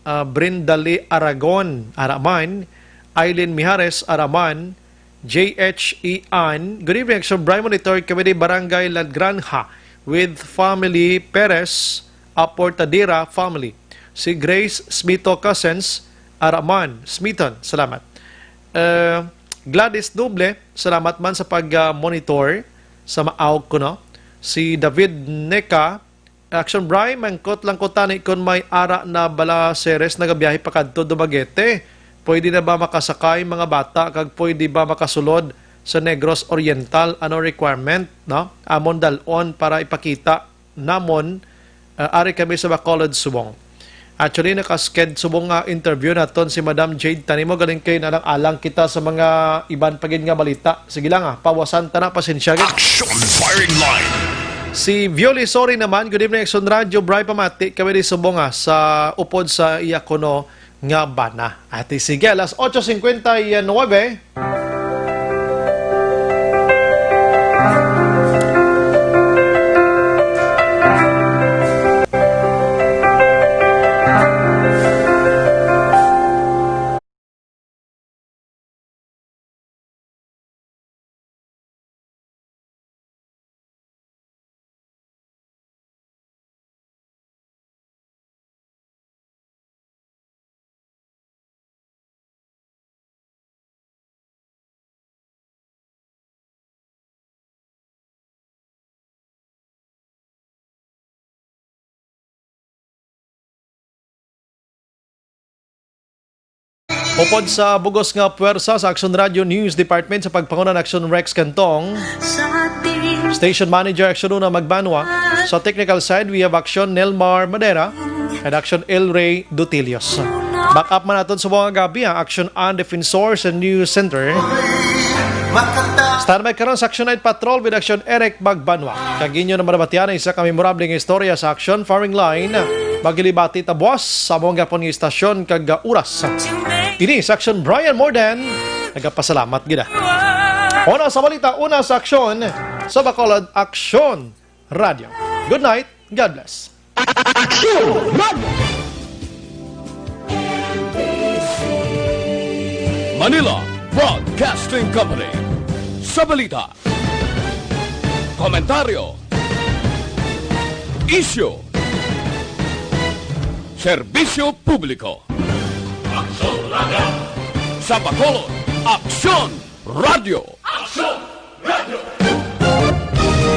Brindali Aragon, Araman. Aileen Mijares, Araman. J.H.E. Ann. Good evening, Action Brian. Monitor kami din Barangay La Granja with family Perez, Portadera family. Si Grace Smito Cousins, Araman, Smithon, salamat. Gladys Duble, salamat man sa pag-monitor sa maaw ko, no? Si David Neka, Action Brian, mangkot lang ko tani kung may ara na bala seres nagabiyahe pa kadto Dumaguete. Pwede na ba makasakay mga bata, kag pwede ba makasulod sa Negros Oriental? Ano requirement, no? Amon dalon para ipakita namon ari kami sa Bacolod, Subong. Actually, nakasked subong interview naton si Madam Jade Tanimo. Galing kayo na lang alang kita sa mga iban pagin nga balita. Sige lang pawasan ta na, pasensya. Action Firing Line. Si Violi Sori naman, good evening, Action Radio, Bray Pamati, kami di subonga sa upod sa Iacono nga bana. At sige, alas 8:59. Upod sa bugos nga puwersa sa Action Radio News Department sa pagpangunan Action Rex Cantong, Station Manager Action Una Magbanwa. Sa technical side, we have Action Nelmar Madera and Action El Rey Dutilios. Back up man natin sa mga gabi ang Action on Defensors and News Center. Standby karon sa Action Night Patrol with Action Eric Magbanwa. Kaginyo na marabatian isa ka memorable nga istorya sa Action Farming Line. Magilibati tabuas sa mga gapon nga istasyon kag oras. Ini sa Action Brian Morden, nagapasalamat gina. Una sa balita, una sa aksyon sa Bacolod Action Radio. Good night, God bless. Action Radio! Manila Broadcasting Company. Sa balita, komentaryo, issue, serbisyo publiko. Action Radio! Sa Bacolod, Action Radio! Action!